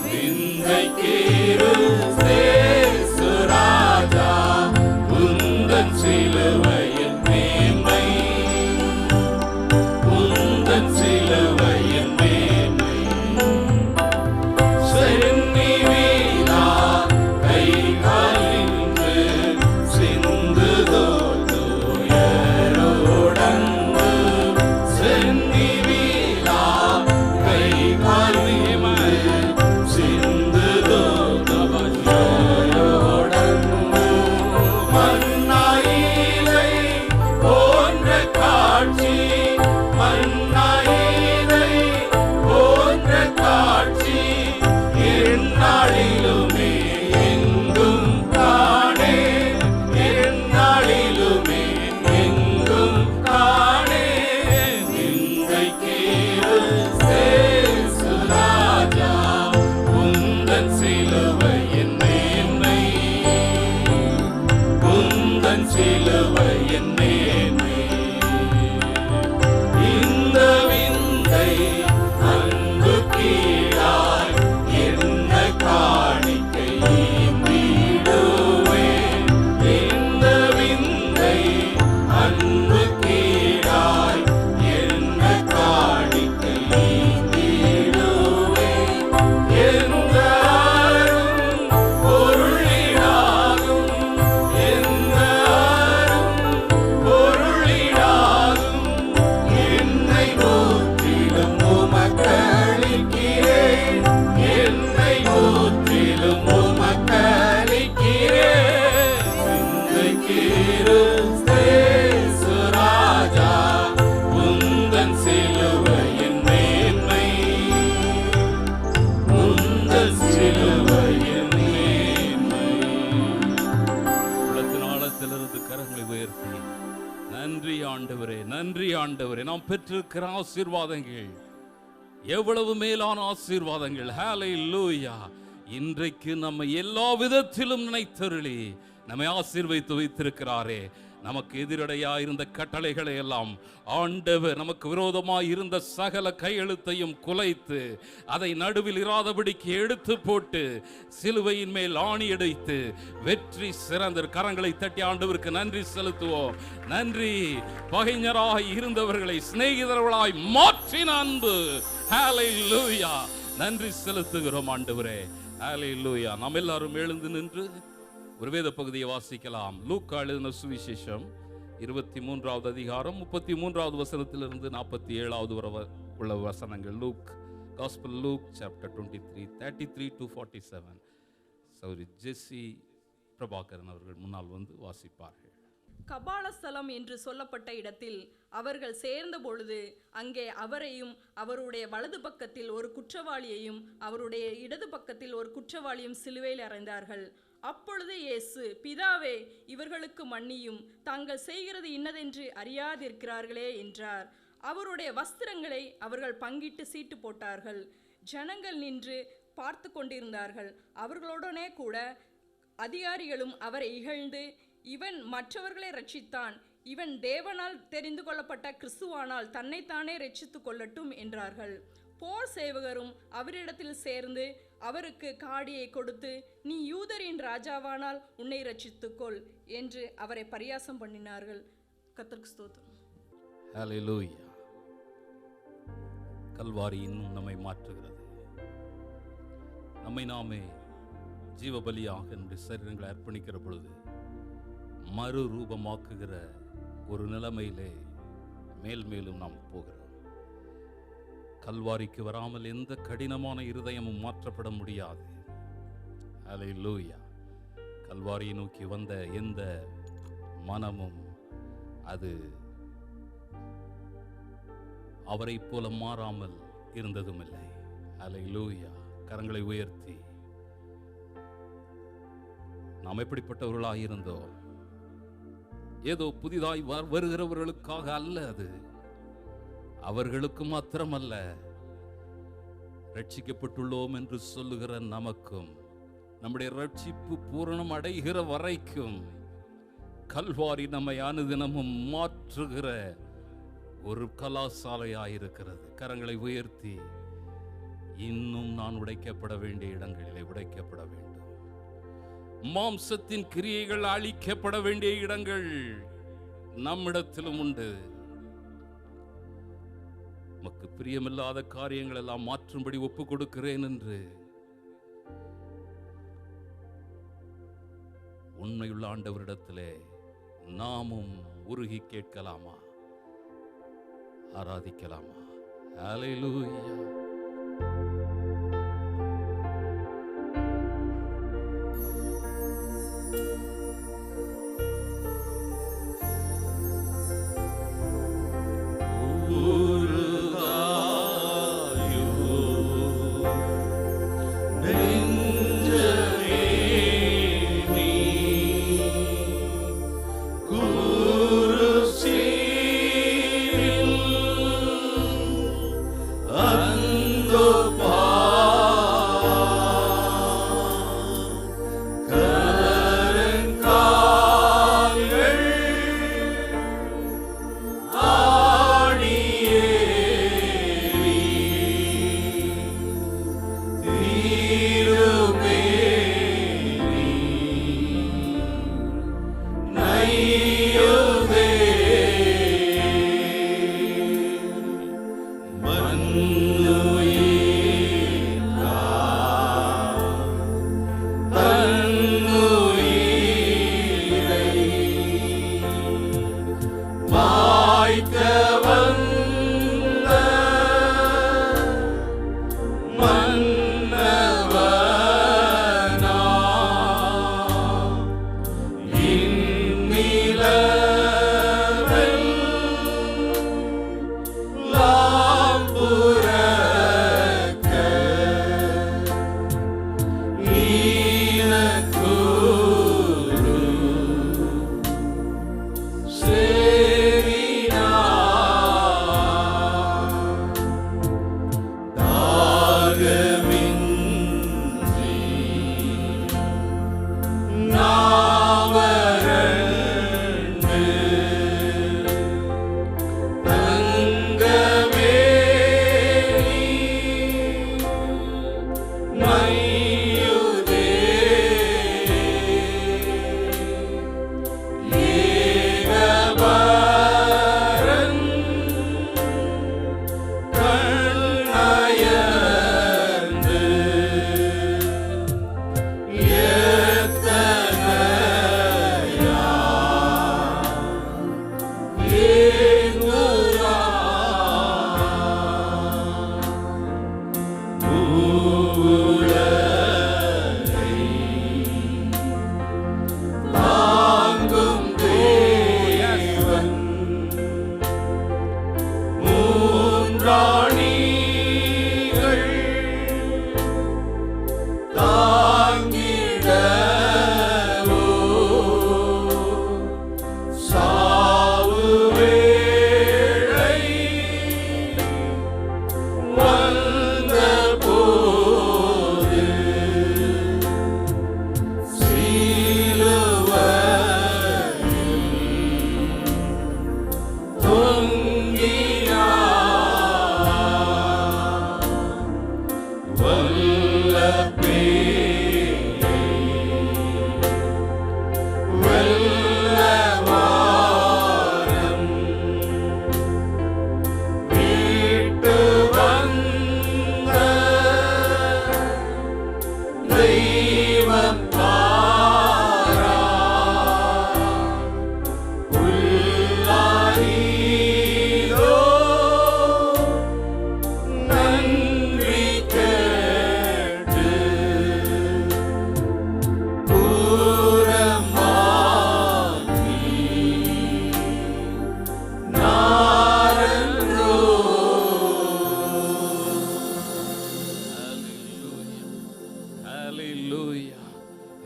விந்தை கிறிஸ்து ராஜா, உந்தன் சிலுவையின் மேன்மை, உந்தன் சிலுவையின் மேன்மை, சென்னி வீணா கை காலின்று சிந்துதோர் துயரோடங்கு, சென்னி வீணா கை காலின்று சிந்துதோர் துயரோடங்கு, மன்னாயிலை போன்ற காட்சி, மன்னாயிலை போன்ற காட்சி, எந்நாளிலுமே எங்கும் காணே, எந்நாளிலுமே எங்கும் காணே, விந்தை கிறிஸ்து ராஜா, உந்தன் சிலுவையின் மேன்மை, உந்தன் சிலுவையின் மேன்மை, இந்த விந்தை அன்பு கீழாய் என்ன காணிக்கை நன்றி ஆண்டவரே. நாம் பெற்றிருக்கிற ஆசீர்வாதங்கள் எவ்வளவு மேலான ஆசீர்வாதங்கள். ஹல்லேலூயா. இன்றைக்கு நம்ம எல்லா விதத்திலும் நினைத்தருளி நம்மை ஆசீர்வதித்து வைத்திருக்கிறாரே. நமக்கு எதிரடையா இருந்த கட்டளைகளை எல்லாம் ஆண்டவர், நமக்கு விரோதமாய் இருந்த சகல கையெழுத்தையும் குலைத்து அதை நடுவில் இராதபடிக்கு எடுத்து போட்டு சிலுவையின் மேல் ஆணி அடித்து வெற்றி சிறந்த கரங்களை தட்டி ஆண்டவருக்கு நன்றி செலுத்துவோம். நன்றி. பகைஞராய் இருந்தவர்களை சிநேகிதர்களாய் மாற்றின அன்பு. ஹல்லேலூயா. நன்றி செலுத்துகிறோம் ஆண்டவரே. ஹல்லேலூயா. நாம் எல்லாரும் எழுந்து நின்று ஒரு வேத பகுதியை வாசிக்கலாம். லூக்கா எழுதின சுவிசேஷம் 23வது அதிகாரம் 33வது வசனத்திலிருந்து 47வது வரை உள்ள வசனங்கள். Gospel Luke chapter 23 33 to 47. சௌரி ஜெசி பிரபாகரன் அவர்கள் முன்னால் வந்து வாசிப்பார்கள். கபாலஸ்தலம் என்று சொல்லப்பட்ட இடத்தில் அவர்கள் சேர்ந்த பொழுது அங்கே அவரையும் அவருடைய வலது பக்கத்தில் ஒரு குற்றவாளியையும் அவருடைய இடது பக்கத்தில் ஒரு குற்றவாளியும் சிலுவையில் அறைந்தார்கள். அப்பொழுது இயேசு, பிதாவே, இவர்களுக்கு மன்னியும், தாங்கள் செய்கிறது இன்னதென்று அறியாதிருக்கிறார்களே என்றார். அவருடைய வஸ்திரங்களை அவர்கள் பங்கிட்டு சீட்டு போட்டார்கள். ஜனங்கள் நின்று பார்த்து கொண்டிருந்தார்கள். அவர்களுடனே கூட அதிகாரிகளும் அவரை இகழ்ந்து, இவன் மற்றவர்களை ரட்சித்தான், இவன் தேவனால் தெரிந்து கொள்ளப்பட்ட கிறிஸ்துவானால் தன்னைத்தானே ரட்சித்து கொள்ளட்டும் என்றார்கள். போர் சேவகரும் அவரிடத்தில் சேர்ந்து அவருக்கு காடியை கொடுத்து, நீ யூதரின் ராஜாவானால் உன்னை ரட்சித்துக்கொள் என்று அவரை பரியாசம் பண்ணினார்கள். கர்த்தருக்கு ஸ்தோத்திரம். ஹல்லேலூயா. கல்வாரி இன்னும் நம்மை மாற்றுகிறது. நம்மை நாமே ஜீவபலியாக நம்முடைய சரீரங்களை அர்ப்பணிக்கிற பொழுது மறுரூபமாக்குகிற ஒரு நிலைமையிலே மேலும் நாம் போகிறோம். கல்வாரிக்கு வராமல் எந்த கடினமான இருதயமும் மாற்றப்பட முடியாது. ஹல்லேலூயா. கல்வாரியை நோக்கி வந்த எந்த மனமும் அது அவரை போல மாறாமல் இருந்ததும் இல்லை. ஹல்லேலூயா. கரங்களை உயர்த்தி நாம் எப்படிப்பட்டவர்களாக இருந்தோம்? ஏதோ புதிதாய் வருகிறவர்களுக்காக அல்ல, அது அவர்களுக்கு மாத்திரமல்ல, ரட்சிக்கப்பட்டுள்ளோம் என்று சொல்லுகிற நமக்கும் நம்முடைய ரட்சிப்பு பூரணம் அடைகிற வரைக்கும் கல்வாரி நம்மை அனுதினமும் மாற்றுகிற ஒரு கலாசாலையாயிருக்கிறது. கரங்களை உயர்த்தி, இன்னும் நான் உடைக்கப்பட வேண்டிய இடங்களிலே உடைக்கப்பட வேண்டும். மாம்சத்தின் கிரியைகள் அழிக்கப்பட வேண்டிய இடங்கள் நம்மிடத்திலும் உண்டு. உமக்கு பிரியமில்லாத காரியங்கள் எல்லாம் மாற்றும்படி ஒப்பு கொடுக்கிறேன் என்று உண்மையுள்ள ஆண்டவரிடத்திலே நாமும் உருகி கேட்கலாமா? ஆராதிக்கலாமா? ஹல்லேலூயா. அந்த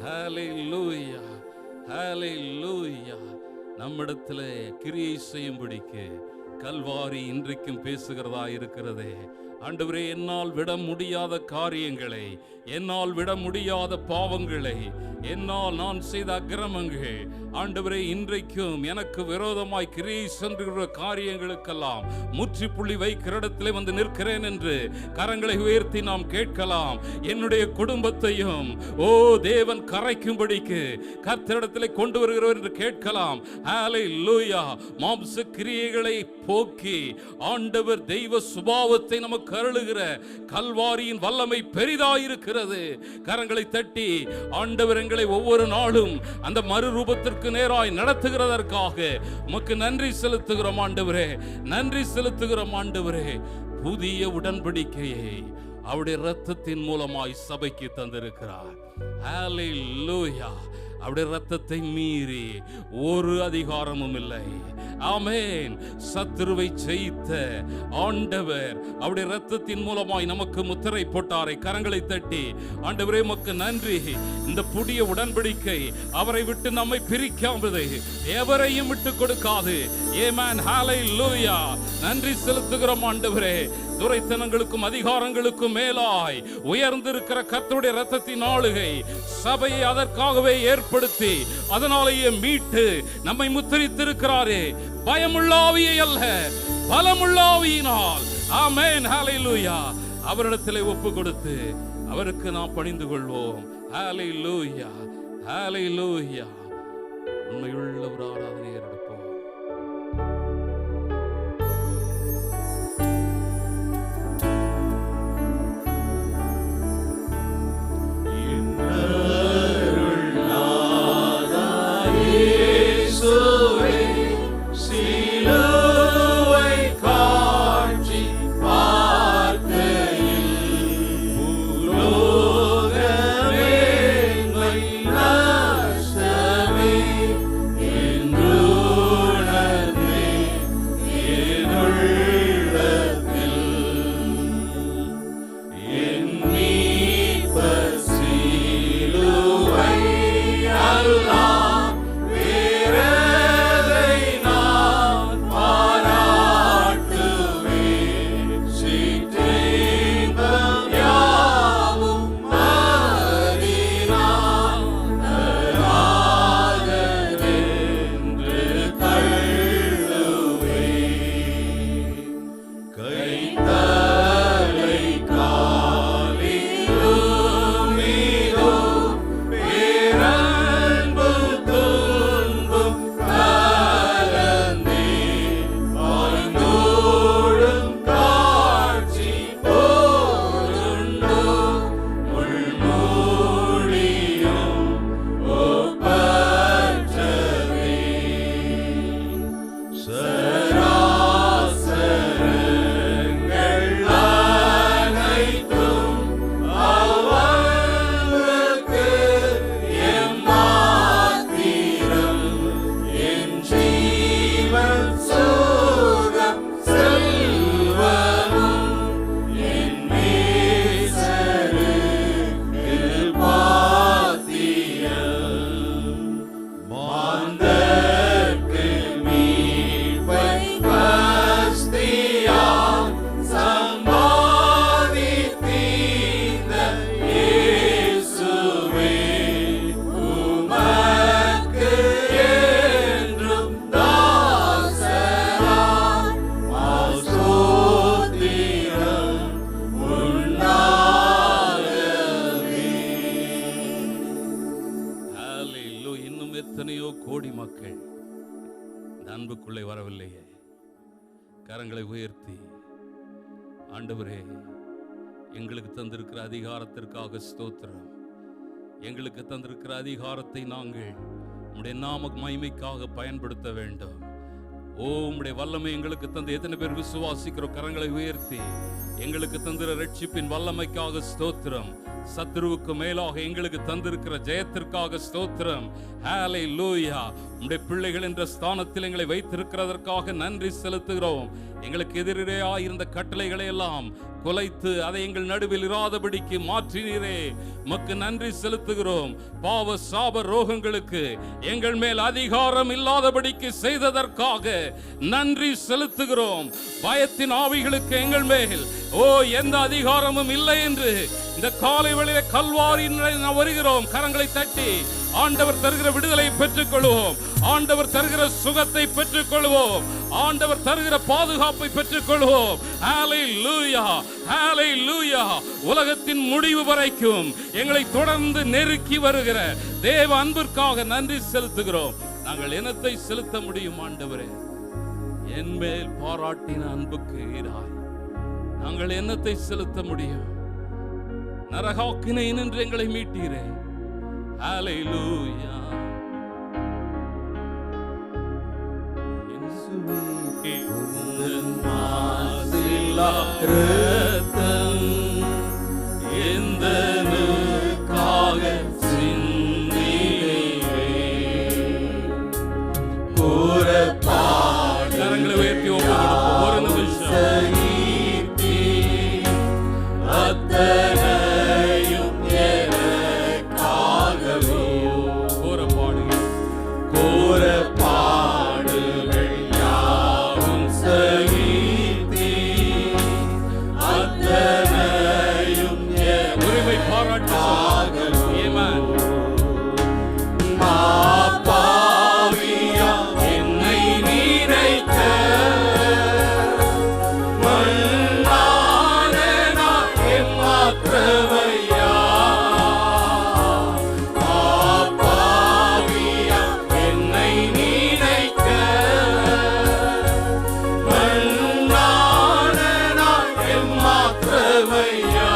ஹalleluya, ஹalleluya. நம்மிடத்தில் கிரியை செய்யும்படிக்கு கல்வாரி இன்றைக்கும் பேசுகிறதா இருக்கிறதே. ஆண்டவரே, என்னால் விட முடியாத காரியங்களை, என்னால் விட முடியாத பாவங்களை, என்னால் நான் செய்த அக்கிரமங்கள், ஆண்டவரே, இன்றைக்கும் எனக்கு விரோதமாய் கிரியை சென்ற காரியங்களுக்கெல்லாம் முற்றுப்புள்ளி வைக்கிற இடத்திலே வந்து நிற்கிறேன் என்று கரங்களை உயர்த்தி நாம் கேட்கலாம். என்னுடைய குடும்பத்தையும் தேவன் கரைக்கும்படிக்கு கர்த்தரிடத்திலே கொண்டு வருகிறவர் என்று கேட்கலாம். ஹalleluya. மாம்ச கிரியைகளை போக்கி ஆண்டவர் தெய்வ சுபாவத்தை நமக்கு அருளுகிற கல்வாரியின் வல்லமை பெரிதாயிருக்கிறது. கரங்களை தட்டி ஆண்டவர் எங்களை ஒவ்வொரு நாளும் அந்த மறுரூபத்திற்கு நேராய் நடத்துகிறதற்காக உமக்கு நன்றி செலுத்துகிறோம் ஆண்டவரே, நன்றி செலுத்துகிறோம் ஆண்டவரே. புதிய உடன்படிக்கையை அவருடைய இரத்தத்தின் மூலமாய் சபைக்கு தந்திருக்கிறார். ஹalleluya. அவருடைய இரத்தத்தை மீறி ஒரு அதிகாரமும் இல்லை. ஆமென். சத்துருவை ஜெயித்த ஆண்டவர் அவருடைய இரத்தத்தின் மூலமாய் நமக்கு முத்திரை போட்டாரை. கரங்களை தட்டி ஆண்டவரே உமக்கு நன்றி. இந்த புதிய உடன்படிக்கை அவரை விட்டு நம்மை பிரிக்காதது, எவரையும் விட்டு கொடுக்காது. ஆமென். ஹalleluya. நன்றி செலுத்துகிறோம் ஆண்டவரே. துரைத்தனங்களுக்கும் அதிகாரங்களுக்கும் மேலாய் உயர்ந்திருக்கிற கர்த்தருடைய இரத்தத்தின் ஆளுகை சபையை அதற்காகவே ஏற்படுத்தி அதனாலேயே மீட்டு நம்மை முத்திரித்திருக்கிறாரே. பயமுள்ள ஆவியை அல்ல, பலமுள்ள ஆவியினால். ஆமென். ஹalleluya. அவரிடத்திலே ஒப்பு கொடுத்து அவருக்கு நாம் பணிந்து கொள்வோம். ஹalleluya, ஹalleluya. உண்மையுள்ள ஒரு ஆராதனை எடுப்போம். அன்புக்குள்ளே வரவில்லையே. கரங்களை உயர்த்தி ஆண்டவரே, எங்களுக்கு தந்திருக்கிற அதிகாரத்திற்காக ஸ்தோத்திரம். எங்களுக்கு தந்திருக்கிற அதிகாரத்தை நாங்கள் உம்முடைய நாம மகிமைக்காக பயன்படுத்த வேண்டும். உம்முடைய வல்லமை எங்களுக்கு தந்து எத்தனை பேர் விசுவாசிக்கிறோம்? கரங்களை உயர்த்தி எங்களுக்கு தந்திர ரட்சிப்பின் வல்லமைக்காக ஸ்தோத்திரம். சத்துருவுக்கு மேலாக எங்களுக்கு தந்திருக்கிற ஜெயத்திற்காக ஸ்தோத்திரம். ஹல்லேலூயா. உம்முடைய பிள்ளைகள் என்ற ஸ்தானத்தில் எங்களை வைத்திருக்கிறதற்காக நன்றி செலுத்துகிறோம். எங்களுக்கு எதிராக இருந்த கட்டளைகளை எல்லாம் குலைத்து அதை எங்கள் நடுவில் இராதபடிக்கு மாற்றினீரே, உமக்கு நன்றி செலுத்துகிறோம். பாவ சாப ரோகங்களுக்கு எங்கள் மேல் அதிகாரம் இல்லாதபடிக்கு செய்ததற்காக நன்றி செலுத்துகிறோம். பயத்தின் ஆவிகளுக்கு எங்கள் மேல் எந்த அதிகாரமும் இல்லை என்று இந்த காலை வேளையிலே கல்வாரியிலே வருகிறோம். கரங்களை தட்டி ஆண்டவர் தருகிற விடுதலை பெற்றுக் கொள்வோம். ஆண்டவர் தருகிற சுகத்தை பெற்றுக் கொள்வோம். ஆண்டவர் தருகிற பாதுகாப்பை பெற்றுக் கொள்வோம். ஹல்லேலூயா, ஹல்லேலூயா. உலகத்தின் முடிவு வரைக்கும் எங்களை தொடர்ந்து நெருக்கி வருகிற தேவ அன்பிற்காக நன்றி செலுத்துகிறோம். நாங்கள் என்னத்தை செலுத்த முடியும் ஆண்டவரே? என் மேல் பாராட்டின அன்புக்கு ஈடாய் நாங்கள் என்னத்தை செலுத்த முடியும்? நரகாக்கினை நின்று எங்களை மீட்டீரே. ஹல்லேலூயா. இரத்தம் எந்தனுக்காக சிந்தினீரே. கரங்களை உயர்த்தி ஒரு நிமிஷம் அத்தனையும் எனக்காகவே கோர பாடுகள் யாவும் சகித்தீ. அத்தனையும் உரிமை பாராட்டாகவே பாவியா என்னை நினைக்க மாத்திரமையா. பாவியா என்னை நினைக்க மண்ணான மாத்திரமையா.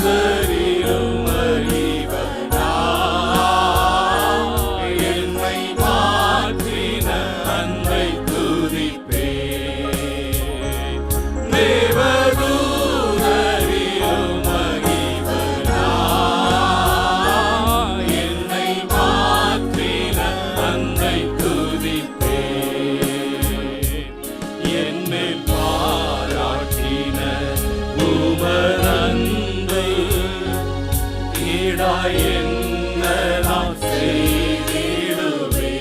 தேவதூதரிலும் அறிவனா என்னை மாற்றின அன்பை துதிப்பே. தேவதூதரிலும் அறிவனா என்னை மாற்றின அன்பை துதிப்பே. என்னில் பாராட்டின உமதன்பை ஈடாய் என்ன நான் செய்திடுவே.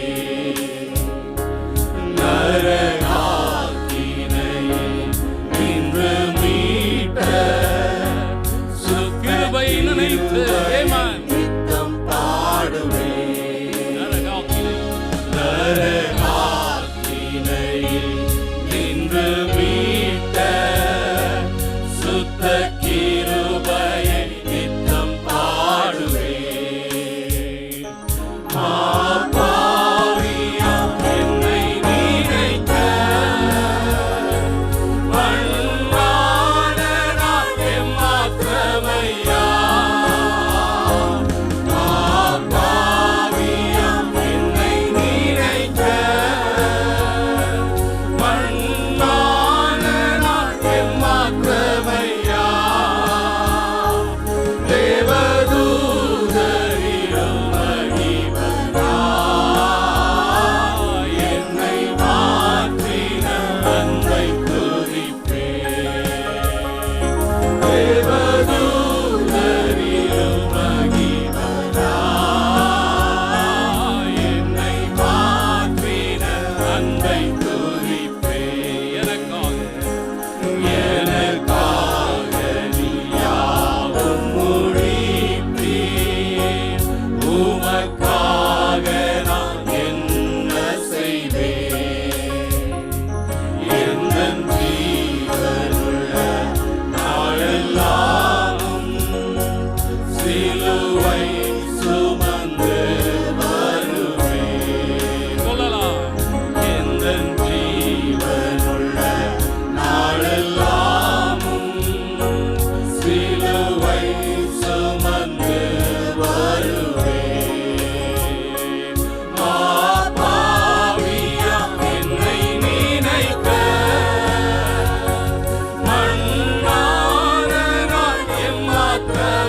நரகாக்கினையை நின்று மீட்ட கிருபை நினைத்து நித்தம் பாடுவே. நரகாக்கினையில் நின்று மீட்ட சுத்த கிருபையை நித்தம் பாடுவே. பாவியா என்னை நினைக்க மண்ணான மாத்திரமையா.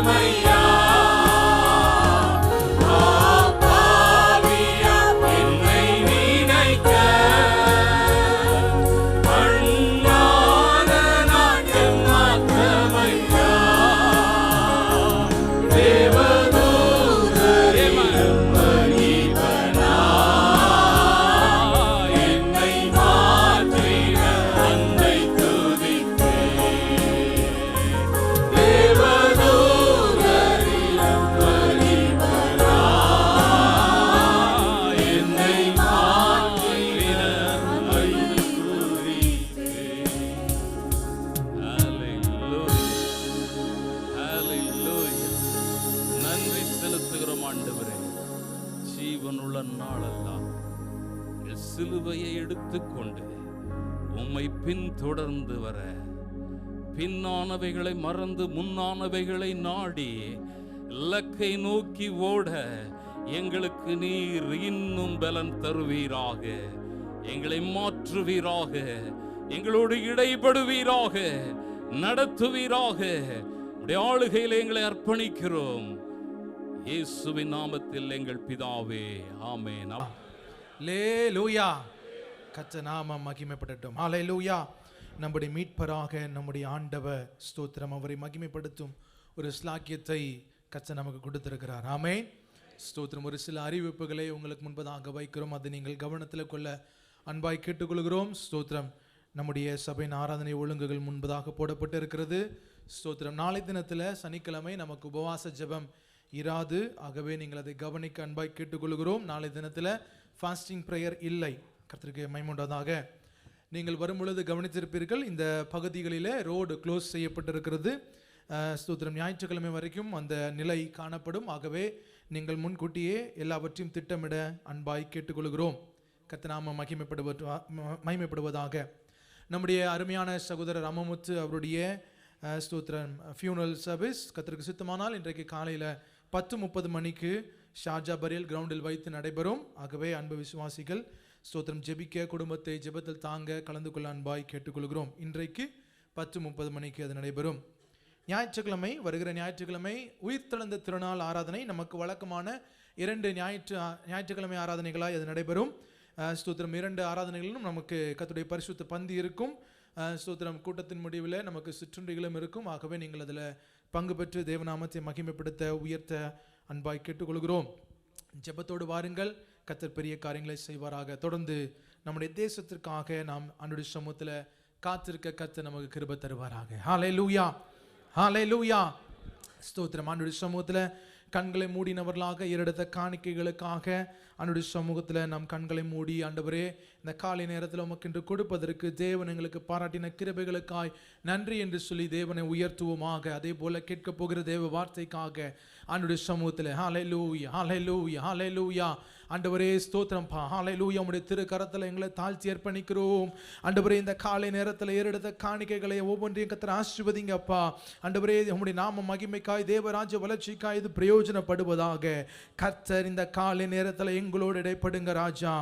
மாற்றமையா பாவியா என்னை நினைக்க அண்ணான நான் மாற்றமையா தேவதூதரே மகிபனா என்னை மாற்றின அன்னை துதிப்பேன் தேவதூதரே மகிபனா என்னை மாற்றின அன்னை துதிப்பேன். Hallelujah. நன்றி செலுத்துகிறோம் ஆண்டவரே. ஜீவனுள்ள நாளெல்லாம் எங்கள் சிலுவையை எடுத்துக்கொண்டு உம்மை பின்தொடர்ந்து வர, பின்னானவைகளை மறந்து முன்னானவைகளை நாடி இலக்கை நோக்கி ஓட எங்களுக்கு நீர் இன்னும் பலன் தருவீராக. எங்களை மாற்றுவீராக, எங்களோடு இடைபடுவீராக, நடத்துவீராக. உம்முடைய ஆளுகையில் எங்களை அர்ப்பணிக்கிறோம். இயேசுவின் நாமத்தில் எங்கள் பிதாவே, ஆமென். அல்லேலூயா. கர்த்தர் நாமம் மகிமைப்படட்டும். அல்லேலூயா. நம்முடைய மீட்பராக நம்முடைய ஆண்டவர் ஸ்தோத்திரம், அவரை மகிமைப்படுத்தும் ஒரு ஸ்லாக்கியத்தை கர்த்தர் நமக்கு கொடுத்திருக்கிறார். ஆமென். ஸ்தோத்திரம். ஒரு சில அறிவிப்புகளை உங்களுக்கு முன்பதாக வைக்கிறோம், அதை நீங்கள் கவனத்தில் கொள்ள அன்பாய் கேட்டுக்கொள்கிறோம். ஸ்தோத்திரம். நம்முடைய சபையின் ஆராதனை ஒழுங்குகள் முன்பதாக போடப்பட்டு இருக்கிறது. ஸ்தோத்திரம். நாளை தினத்தில் சனிக்கிழமை நமக்கு உபவாச ஜெபம் இராது. ஆகவே நீங்கள் அதை கவனிக்க அன்பாய் கேட்டுக்கொள்கிறோம். நாளை தினத்தில் ஃபாஸ்டிங் ப்ரேயர் இல்லை. கர்த்தருக்கு மகிமை உண்டாதாக. நீங்கள் வரும் பொழுது கவனித்திருப்பீர்கள், இந்த பகுதிகளில் ரோடு க்ளோஸ் செய்யப்பட்டிருக்கிறது. ஸ்தோத்திரம். ஞாயிற்றுக்கிழமை வரைக்கும் அந்த நிலை காணப்படும். ஆகவே நீங்கள் முன்கூட்டியே எல்லாவற்றையும் திட்டமிட அன்பாய் கேட்டுக்கொள்கிறோம். கர்த்தர் நாமம் மகிமைப்படுவதாக. நம்முடைய அருமையான சகோதரர் அமமுத்து அவருடைய ஸ்தோத்திரம் ஃபியூனரல் சர்வீஸ் கர்த்தருக்கு சித்தமானால் இன்றைக்கு காலையில் 10:30 மணிக்கு ஷார்ஜா பரியல் கிரவுண்டில் வைத்து நடைபெறும். ஆகவே அன்பு விசுவாசிகள் ஸ்தோத்திரம் ஜெபிக்க, குடும்பத்தை ஜெபத்தில் தாங்க கலந்து கொள்ள அன்பாய் கேட்டுக்கொள்கிறோம். இன்றைக்கு 10:30 மணிக்கு அது நடைபெறும். ஞாயிற்றுக்கிழமை, வருகிற ஞாயிற்றுக்கிழமை உயிர்த்தெழுந்த திருநாள் ஆராதனை நமக்கு வழக்கமான 2 ஞாயிற்றுக்கிழமை ஆராதனைகளாய் அது நடைபெறும். ஸ்தோத்திரம். 2 ஆராதனைகளிலும் நமக்கு கர்த்தருடைய பரிசுத்த பந்தி இருக்கும். ஸ்தோத்திரம். கூட்டத்தின் முடிவில் நமக்கு சிற்றுண்டிகளும் இருக்கும். ஆகவே நீங்கள் அதில் பங்கு பெற்று தேவநாமத்தை மகிமைப்படுத்த உயர்த்த அன்பாய் கேட்டுக்கொள்கிறோம். ஜெபத்தோடு வாருங்கள், கர்த்தர் பெரிய காரியங்களை செய்வாராக. தொடர்ந்து நம்முடைய தேசத்திற்காக நாம் ஆண்டவருடைய சமூகத்தில் காத்திருக்க கர்த்தர் நமக்கு கிருபை தருவாராக. ஹல்லேலூயா, ஹல்லேலூயா. ஸ்தோத்திரம். ஆண்டவருடைய சமூகத்தில் கண்களை மூடினவர்களாக ஏறெடுத்த காணிக்கைகளுக்காக ஆண்டவருடைய சமூகத்தில் நாம் கண்களை மூடி, ஆண்டவரே இந்த காலை நேரத்தில் உமக்கு இன்று கொடுப்பதற்கு தேவன் எங்களுக்கு பாராட்டின கிருபைகளுக்காய் நன்றி என்று சொல்லி தேவனை உயர்த்துவோமாக. அதே போல கேட்க போகிற தேவ வார்த்தைக்காக ஆண்டவருடைய சமூகத்தில் ஹல்லேலூயா, ஹல்லேலூயா, ஹல்லேலூயா. ஆண்டவரே ஸ்தோத்திரம்ப்பா. ஹல்லேலூயா. உம்முடைய திருக்கரத்தில் எங்களை தாழ்த்தி அர்ப்பணிக்கிறோம். ஆண்டவரே இந்த காலை நேரத்தில் ஏறெடுத்த காணிக்கைகளை ஒவ்வொன்றையும் கர்த்தர் ஆசீர்வதிங்கப்பா. ஆண்டவரே உம்முடைய நாம மகிமைக்காய் தேவராஜ்ய வளர்ச்சிக்காய் இது பிரயோஜனப்படுவதாக. கர்த்தர் இந்த காலை நேரத்தில் எங்களோடு இடைப்படுங்க ராஜா.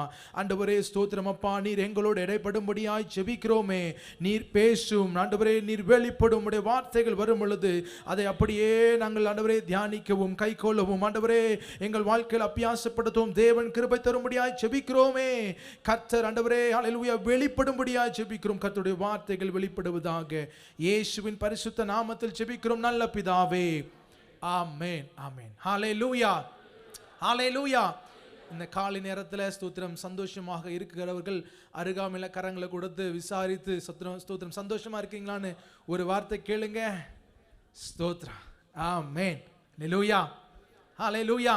ஆண்டவரே ஸ்தோத்திரம் அப்பா. நீர் எங்களோடு இடைப்படும்படியாய் ஜெபிக்கிறோமே. நீர் பேசும் ஆண்டவரே, நீர் வெளிப்படும் உம்முடைய வார்த்தைகள் வரும் பொழுது அதை அப்படியே நாங்கள் ஆண்டவரே தியானிக்கவும் கைக்கொள்ளவும் ஆண்டவரே எங்கள் வாழ்க்கையில் அபியாசப்படுத்தும். தேவன் கிருபை தரும்படியாய் ஜெபிக்கிறோமே. கர்த்தர் ஆண்டவரே ஹல்லேலூயா வெளிப்படும்படியாய் ஜெபிக்கிறோம். கர்த்தருடைய வார்த்தைகள் வெளிப்படுவதாக. இயேசுவின் பரிசுத்த நாமத்தில் ஜெபிக்கிறோம் நல்ல பிதாவே. ஆமென், ஆமென். ஹல்லேலூயா, ஹல்லேலூயா. இந்த காலை நேரத்தில் ஸ்தோத்திரம் சந்தோஷமாக இருக்கிறவர்கள் அருகாமையில் கரங்களை கொடுத்து விசாரித்து ஸ்தோத்திரம் சந்தோஷமா இருக்கீங்களான்னு ஒரு வார்த்தை கேளுங்க. ஸ்தோத்திரம். ஆமென். ஹல்லேலூயா, ஹல்லேலூயா.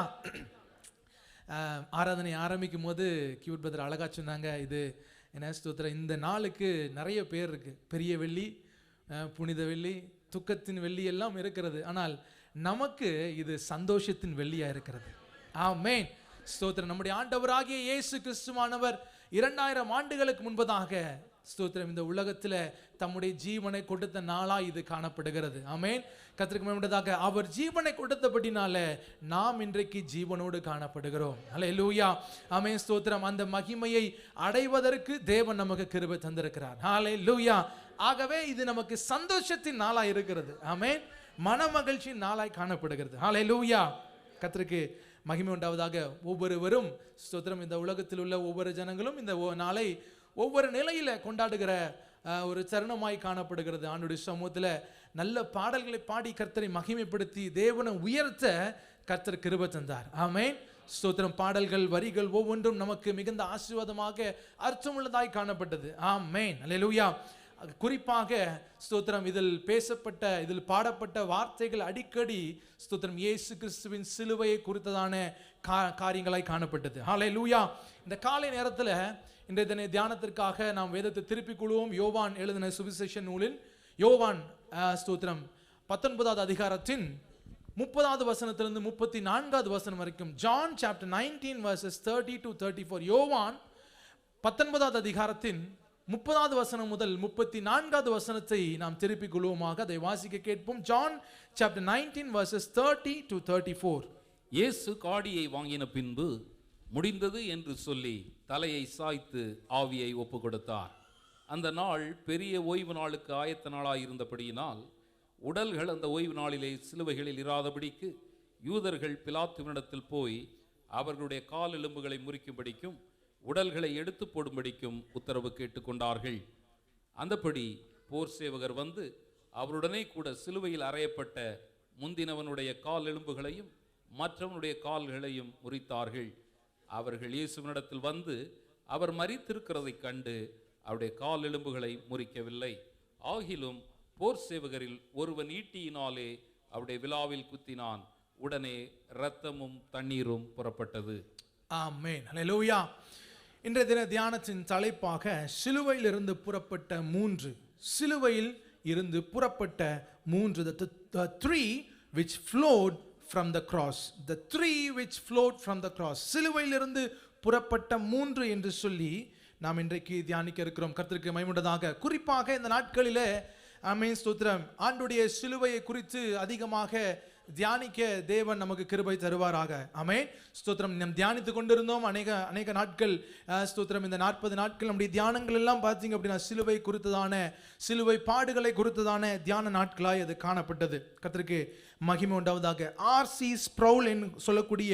ஆராதனை ஆரம்பிக்கும் போது கியூட் பிரதர் அழகா சொன்னாங்க, இது என்ன ஸ்தோத்திரம், இந்த நாளுக்கு நிறைய பேர் இருக்கு. பெரிய வெள்ளி, புனித வெள்ளி, துக்கத்தின் வெள்ளி எல்லாம் இருக்கிறது. ஆனால் நமக்கு இது சந்தோஷத்தின் வெள்ளியா இருக்கிறது. ஆமென். ஸ்தோத்திரம். நம்முடைய ஆண்டவராகிய இயேசு கிறிஸ்துவானவர் 2000 ஆண்டுகளுக்கு முன்பதாக ஸ்தோத்திரம் இந்த உலகத்தில் தம்முடைய ஜீவனை கொடுத்த நாளா இது காணப்படுகிறது. ஆமென். கர்த்தருக்கு மகிமையாக அவர் ஜீவனை கொடுத்தபடினால நாம் இன்றைக்கு ஜீவனோடு காணப்படுகிறோம். ஹல்லேலூயா, ஆமென். ஸ்தோத்திரம். அந்த மகிமையை அடைவதற்கு தேவன் நமக்கு கிருபை தந்திருக்கிறார். ஹல்லேலூயா. ஆகவே இது நமக்கு சந்தோஷத்தின் நாளா இருக்கிறது. ஆமென். மனமகிழ்ச்சியின் நாளாய் காணப்படுகிறது. ஹல்லேலூயா. கர்த்தருக்கு மகிமை உண்டாவதாக. ஒவ்வொருவரும் ஸ்தோத்திரம், இந்த உலகத்தில் உள்ள ஒவ்வொரு ஜனங்களும் இந்த நாளை ஒவ்வொரு நிலையில கொண்டாடுகிற ஒரு தருணமாய் காணப்படுகிறது. ஆண்டுடைய சமூகத்தில் நல்ல பாடல்களை பாடி கர்த்தரை மகிமைப்படுத்தி தேவனை உயர்த்த கர்த்தர் கிருபை தந்தார். ஆமென். ஸ்தோத்திரம். பாடல்கள் வரிகள் ஒவ்வொன்றும் நமக்கு மிகுந்த ஆசீர்வாதமாக அர்த்தமுள்ளதாய் காணப்பட்டது. ஆமென். அல்லேலூயா. குறிப்பாக ஸ்தோத்திரம், இதில் பாடப்பட்ட வார்த்தைகள் அடிக்கடி ஸ்தோத்திரம் இயேசு கிறிஸ்துவின் சிலுவையை குறித்ததான காரியங்களாய் காணப்பட்டது. ஹல்லேலூயா. இந்த காலை நேரத்தில் இன்றைய தின தியானத்திற்காக நாம் வேதத்தை திருப்பிக் கொள்வோம். யோவான் எழுதின சுவிசேஷ நூலில் யோவான் ஸ்தோத்திரம் 19வது அதிகாரத்தின் 30வது வசனத்திலிருந்து 34வது வசனம் வரைக்கும். John chapter 19 verses 30 to 34. யோவான் 19வது அதிகாரத்தின் 30வது வசனம் முதல் 34வது வசனத்தை நாம் திருப்பிக் கொள்வோமாக. அதை வாசிக்க கேட்போம். John chapter 19 verses 30 to 34. இயேசு காடியை வாங்கின பின்பு முடிந்தது என்று சொல்லி தலையை சாய்த்து ஆவியை ஒப்பு கொடுத்தார். அந்த நாள் பெரிய ஓய்வு நாளுக்கு ஆயத்த நாளாயிருந்தபடியினால் உடல்கள் அந்த ஓய்வு நாளிலே சிலுவைகளில் இராதபடிக்கு யூதர்கள் பிலாத்துவினிடத்தில் போய் அவர்களுடைய கால் எலும்புகளை முறிக்கும்படிக்கும் உடல்களை எடுத்து போடும்படிக்கும் உத்தரவு கேட்டுக்கொண்டார்கள். அந்தபடி போர் சேவகர் வந்து அவருடனே கூட சிலுவையில் அறையப்பட்ட முந்தினவனுடைய கால் எலும்புகளையும் மற்றவனுடைய கால்களையும் முறித்தார்கள். அவர்கள் இயேசுவினிடத்தில் வந்து அவர் மரித்திருக்கிறதைக் கண்டு அவருடைய கால் எலும்புகளை முறிக்கவில்லை. ஆகிலும் போர் சேவகரில் ஒருவன் ஈட்டியினாலே அவருடைய விலாவில் குத்தினான். உடனே இரத்தமும் தண்ணீரும் புறப்பட்டது. ஆமென். ஹல்லேலூயா. இன்றைய தின தியானத்தின் தலைப்பாக சிலுவையில் இருந்து புறப்பட்ட 3. சிலுவையில் இருந்து புறப்பட்ட 3. The three which flowed from the cross. The three which flowed from the cross. சிலுவையில் இருந்து புறப்பட்ட 3 என்று சொல்லி நாம் இன்றைக்கு தியானிக்க இருக்கிறோம். கர்த்தருக்கு மகிமை உண்டாவதாக. குறிப்பாக இந்த நாட்களிலே ஆமென் ஸ்தோத்திரம், ஆண்டுடைய சிலுவையை குறித்து அதிகமாக தியானிக்க தேவன் நமக்கு கிருபை தருவாராக. ஆமென் ஸ்தோத்திரம். நாம் தியானித்து கொண்டிருந்தோம் அநேக நாட்கள். ஸ்தோத்திரம். இந்த 40 நாட்கள் நம்முடைய தியானங்கள் எல்லாம் பார்த்தீங்க அப்படின்னா சிலுவை குறித்ததான, சிலுவை பாடுகளை குறித்ததான தியான நாட்களாய் அது காணப்பட்டது. கர்த்தருக்கு மகிமை உண்டாவதாக. R.C. ஸ்ப்ரவுல் என்று சொல்லக்கூடிய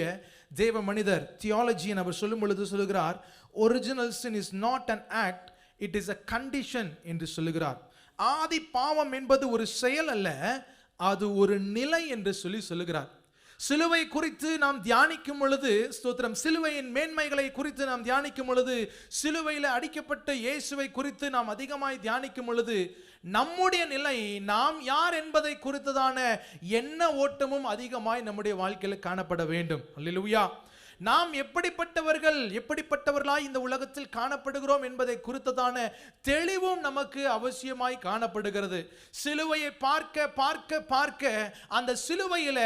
தேவ மனிதர், தியாலஜியன், அவர் சொல்லும் பொழுது சொல்லுகிறார், original sin is not an act, it is a condition என்று சொல்லுகிறார். ஆதி பாவம் என்பது ஒரு செயல் அல்ல, அது ஒரு நிலை என்று சொல்லுகிறார். சிலுவை குறித்து நாம் தியானிக்கும் பொழுது ஸ்தோத்திரம், சிலுவையின் மேன்மைகளை குறித்து நாம் தியானிக்கும் பொழுது, சிலுவையில் அடிக்கப்பட்ட இயேசுவை குறித்து நாம் அதிகமாய் தியானிக்கும் பொழுது, நம்முடைய நிலை, நாம் யார் என்பதை குறித்ததான எண்ண ஓட்டமும் அதிகமாய் நம்முடைய வாழ்க்கையில் காணப்பட வேண்டும். அல்லேலூயா. நாம் எப்படிப்பட்டவர்களாய் இந்த உலகத்தில் காணப்படுகிறோம் என்பதை குறித்ததான தெளிவும் நமக்கு அவசியமாய் காணப்படுகிறது. சிலுவையை பார்க்க அந்த சிலுவையில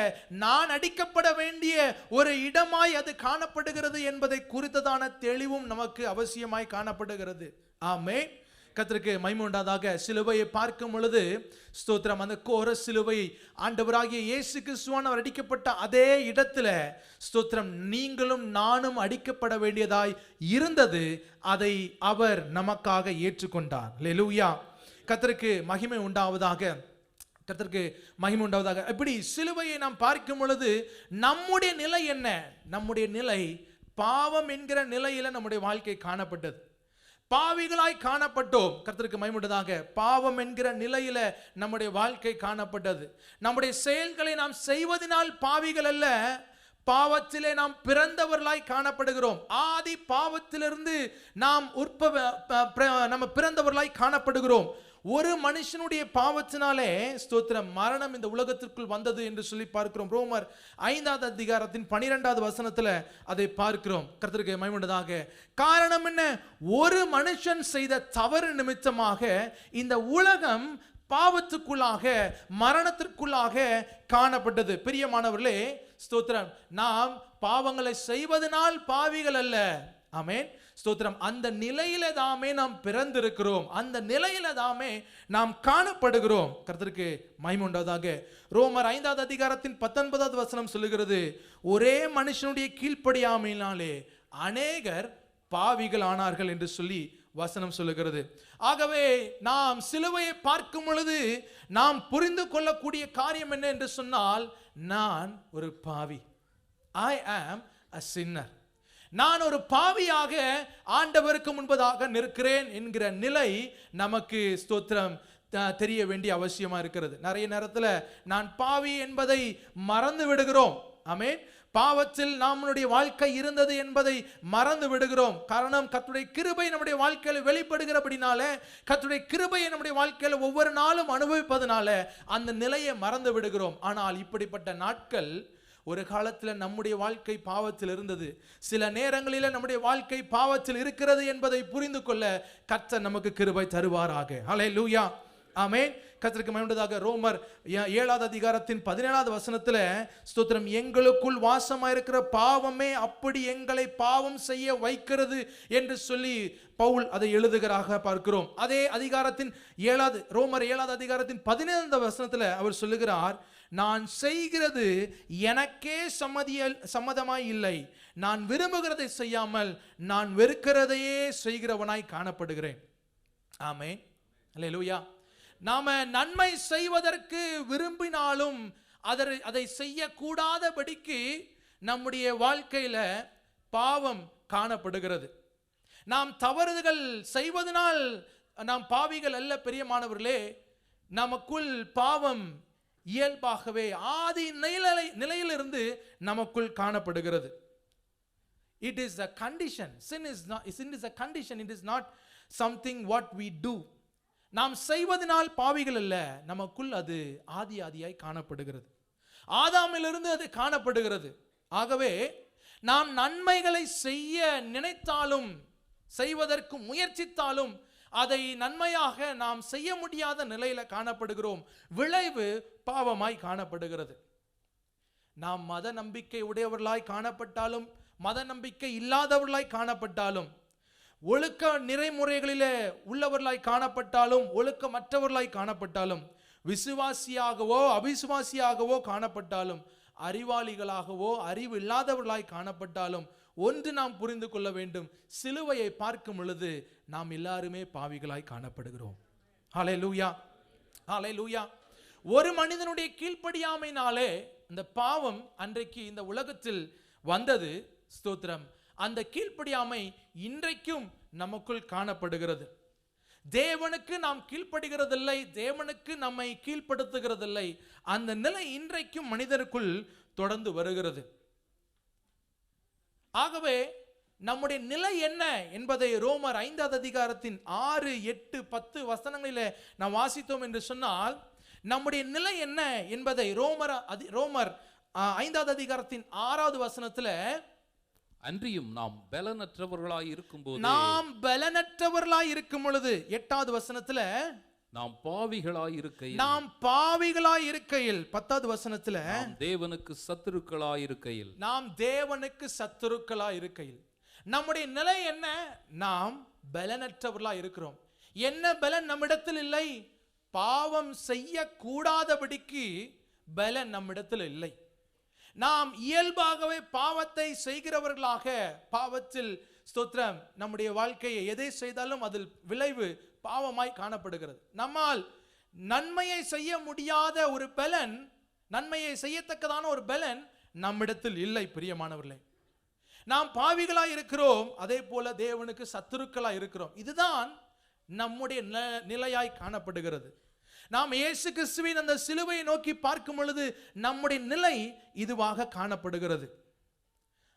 நான் அடிக்கப்பட வேண்டிய ஒரு இடமாய் அது காணப்படுகிறது என்பதை குறித்ததான தெளிவும் நமக்கு அவசியமாய் காணப்படுகிறது. ஆமென். கர்த்தருக்கு மகிமை உண்டாவதாக. சிலுவையை பார்க்கும் பொழுது ஸ்தோத்திரம், அந்த கோர சிலுவை ஆண்டவராகிய இயேசு கிறிஸ்துவானவர் அடிக்கப்பட்ட அதே இடத்துல ஸ்தோத்திரம் நீங்களும் நானும் அடிக்கப்பட வேண்டியதாய் இருந்தது. அதை அவர் நமக்காக ஏற்றுக்கொண்டார். அல்லேலூயா. கர்த்தருக்கு மகிமை உண்டாவதாக. கர்த்தருக்கு மகிமை உண்டாவதாக. இப்படி சிலுவையை நாம் பார்க்கும் பொழுது நம்முடைய நிலை என்ன? நம்முடைய நிலை பாவம் என்கிற நிலையில நம்முடைய வாழ்க்கை காணப்பட்டது. பாவிகளாய் காணப்பட்டோம். கர்த்தருக்கு மகிமை உண்டாவதாக. பாவம் என்கிற நிலையில நம்முடைய வாழ்க்கை காணப்பட்டது. நம்முடைய செயல்களை நாம் செய்வதனால் பாவிகள் அல்ல, பாவத்திலே நாம் பிறந்தவர்களாய் காணப்படுகிறோம். ஆதி பாவத்திலிருந்து நாம் நம்ம பிறந்தவர்களாய் காணப்படுகிறோம். ஒரு மனுஷனுடைய பாவத்தினாலே ஸ்தோத்திரம் மரணம் இந்த உலகத்திற்குள் வந்தது என்று சொல்லி பார்க்கிறோம். ரோமர் 5வது அதிகாரத்தின் 12வது வசனத்துல அதை பார்க்கிறோம். கர்த்தருக்கு மகிமை உண்டாவதாக. காரணம் என்ன? ஒரு மனுஷன் செய்த தவறு நிமித்தமாக இந்த உலகம் பாவத்துக்குள்ளாக, மரணத்திற்குள்ளாக காணப்பட்டது. பிரியமானவர்களே ஸ்தோத்திரம், நாம் பாவங்களை செய்வதனால் பாவிகள் அல்ல. ஆமென் ஸ்தோத்திரம். அந்த நிலையில தாமே நாம் பிறந்திருக்கிறோம், அந்த நிலையில தாமே நாம் காணப்படுகிறோம். கர்த்தருக்கு மகிமை உண்டாவதாக. ரோமர் 5வது அதிகாரத்தின் 19வது வசனம் சொல்லுகிறது, ஒரே மனுஷனுடைய கீழ்ப்படியாமையினாலே அநேகர் பாவிகள் ஆனார்கள் என்று சொல்லி வசனம் சொல்லுகிறது. ஆகவே நாம் சிலுவையை பார்க்கும் பொழுது நாம் புரிந்து கொள்ளக்கூடிய காரியம் என்ன என்று சொன்னால், நான் ஒரு பாவி. I am a sinner. நான் ஒரு பாவியாக ஆண்டவருக்கு முன்பதாக நிற்கிறேன் என்கிற நிலை நமக்கு ஸ்தோத்திரம் தெரிய வேண்டிய அவசியமா இருக்கிறது. நிறைய நேரத்தில் நான் பாவி என்பதை மறந்து விடுகிறோம். ஆமென். பாவத்தில் நம்முடைய வாழ்க்கை இருந்தது என்பதை மறந்து விடுகிறோம். காரணம், கர்த்தருடைய கிருபை நம்முடைய வாழ்க்கையில் வெளிப்படுகிறபடினால, கர்த்தருடைய கிருபையை நம்முடைய வாழ்க்கையில் ஒவ்வொரு நாளும் அனுபவிப்பதனால அந்த நிலையை மறந்து விடுகிறோம். ஆனால் இப்படிப்பட்ட நாட்கள் ஒரு காலத்தில் நம்முடைய வாழ்க்கை பாவத்தில் இருந்தது. சில நேரங்களில் நம்முடைய வாழ்க்கை பாவத்தில் இருக்கிறது என்பதை புரிந்து கொள்ள கர்த்தர் நமக்கு கிருபை தருவாராக. ஹல்லேலூயா, ஆமென். கர்த்தருக்கு மகிமையுண்டாக. ரோமர் 7வது அதிகாரத்தின் 17வது வசனத்தில் ஸ்தோத்திரம், எங்களுக்குள் வாசமாயிருக்கிற பாவமே அப்படி எங்களை பாவம் செய்ய வைக்கிறது என்று சொல்லி பவுல் அதை எழுதுகிறாக பார்க்கிறோம். அதே அதிகாரத்தின் ரோமர் 7வது அதிகாரத்தின் 15வது வசனத்தில் அவர் சொல்லுகிறார், நான் செய்கிறது எனக்கே சம்மதமாய் இல்லை, நான் விரும்புகிறதை செய்யாமல் நான் வெறுக்கிறதையே செய்கிறவனாய் காணப்படுகிறேன். ஆமென், அல்லேலூயா. நாம நன்மை செய்வதற்கு விரும்பினாலும் அதை செய்யக்கூடாதபடிக்கு நம்முடைய வாழ்க்கையில பாவம் காணப்படுகிறது. நாம் தவறுகள் செய்வதனால் நாம் பாவிகள் அல்ல பிரியமானவர்களே. நமக்குள் பாவம் இயல்பாகவே ஆதி நிலையிலிருந்து நமக்குள் காணப்படுகிறது. It is a condition. Sin is a condition. It is not something what we do. நாம் செய்வதனால் பாவிகள் அல்ல, நமக்குள் அது ஆதியாய் காணப்படுகிறது. ஆதாமிலிருந்து அது காணப்படுகிறது. ஆகவே நாம் நன்மைகளை செய்ய நினைத்தாலும் செய்வதற்கு முயற்சித்தாலும் அதை நன்மையாக நாம் செய்ய முடியாத நிலையில காணப்படுகிறோம். விளைவு பாவமாய் காணப்படுகிறது. நாம் மத நம்பிக்கை உடையவர்களாய் காணப்பட்டாலும் மத நம்பிக்கை இல்லாதவர்களாய் காணப்பட்டாலும், ஒழுக்க நிறைமுறைகளிலே உள்ளவர்களாய் காணப்பட்டாலும் ஒழுக்கமற்றவர்களாய் காணப்பட்டாலும், விசுவாசியாகவோ அவிசுவாசியாகவோ காணப்பட்டாலும், அறிவாளிகளாகவோ அறிவு இல்லாதவர்களாய் காணப்பட்டாலும், ஒன்று நாம் புரிந்து கொள்ள வேண்டும், சிலுவையை பார்க்கும் பொழுது நாம் எல்லாருமே பாவிகளாய் காணப்படுகிறோம். ஹல்லேலூயா, ஹல்லேலூயா. ஒரு மனிதனுடைய கீழ்ப்படியாமையினாலே இந்த பாவம் அன்றைக்கு இந்த உலகத்தில் வந்தது. ஸ்தோத்திரம். அந்த கீழ்ப்படியாமை இன்றைக்கும் நமக்குள் காணப்படுகிறது. தேவனுக்கு நாம் கீழ்ப்படுகிறதில்லை, தேவனுக்கு நம்மை கீழ்ப்படுத்துகிறதில்லை. அந்த நிலை இன்றைக்கும் மனிதருக்குள் தொடர்ந்து வருகிறது. ஆகவே நம்முடைய நிலை என்ன என்பதை ரோமர் 5வது அதிகாரத்தின் 6, 8, 10 வசனங்களிலே நாம் வாசித்தோம் என்று சொன்னால், நம்முடைய நிலை என்ன என்பதை ரோமர் 5வது அதிகாரத்தின் 6வது வசனத்தில், அன்றியும் நாம் பலனற்றவர்களாய் இருக்கும்போது, நாம் பலனற்றவர்களாய் இருக்கும் பொழுது 8வது வசனத்தில், நாம் பாவிகளாய் இருக்கையில், நாம் பாவிகளாய் இருக்கையில் 10வது வசனத்தில், தேவனுக்கு சத்துருக்களாய் இருக்கையில், நாம் தேவனுக்கு சத்துருக்களாய் இருக்கையில். நம்முடைய நிலை என்ன? நாம் பலனற்றவர்களாய் இருக்கிறோம். என்ன பலன் நம்மிடத்தில் இல்லை? பாவம் செய்யக்கூடாதபடிக்கு பலன் நம்மிடத்தில் இல்லை. நாம் இயல்பாகவே பாவத்தை செய்கிறவர்களாக, பாவத்தில் ஸ்தோத்திரம் நம்முடைய வாழ்க்கையை எதை செய்தாலும் அதில் விளைவு பாவமாய் காணப்படுகிறது. நம்மால் நன்மையை செய்ய முடியாத ஒரு பலன், நன்மையை செய்யத்தக்கதான ஒரு பலன் நம்மிடத்தில் இல்லை. பிரியமானவர்களே, நாம் பாவிகளாய் இருக்கிறோம், அதே போல தேவனுக்கு சத்துருக்களாய் இருக்கிறோம். இதுதான் நம்முடைய நிலையாய் காணப்படுகிறது. நாம் இயேசு கிறிஸ்துவின் அந்த சிலுவையை நோக்கி பார்க்கும் பொழுது நம்முடைய நிலை இதுவாக காணப்படுகிறது.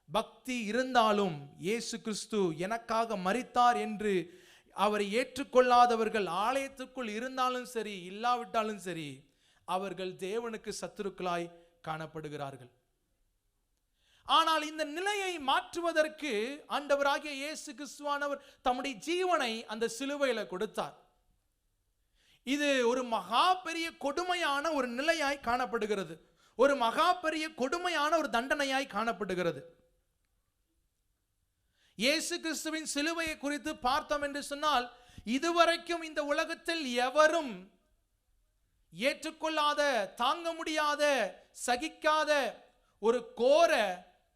பக்தி இருந்தாலும் இயேசு கிறிஸ்து எனக்காக மரித்தார் என்று அவரை ஏற்றுக்கொள்ளாதவர்கள் ஆலயத்துக்குள் இருந்தாலும் சரி இல்லாவிட்டாலும் சரி, அவர்கள் தேவனுக்கு சத்துருக்களாய் காணப்படுகிறார்கள். ஆனால் இந்த நிலையை மாற்றுவதற்கு ஆண்டவராகிய இயேசு கிறிஸ்துவானவர் தம்முடைய ஜீவனை அந்த சிலுவையில கொடுத்தார். இது ஒரு மகா பெரிய கொடுமையான ஒரு நிலையாய் காணப்படுகிறது. ஒரு மகா பெரிய கொடுமையான ஒரு தண்டனையாய் காணப்படுகிறது. இயேசு கிறிஸ்துவின் சிலுவையை குறித்து பார்த்தோம் என்று சொன்னால், இதுவரைக்கும் இந்த உலகத்தில் எவரும் ஏற்றுக்கொள்ளாத, தாங்க முடியாத, சகிக்காத ஒரு கோர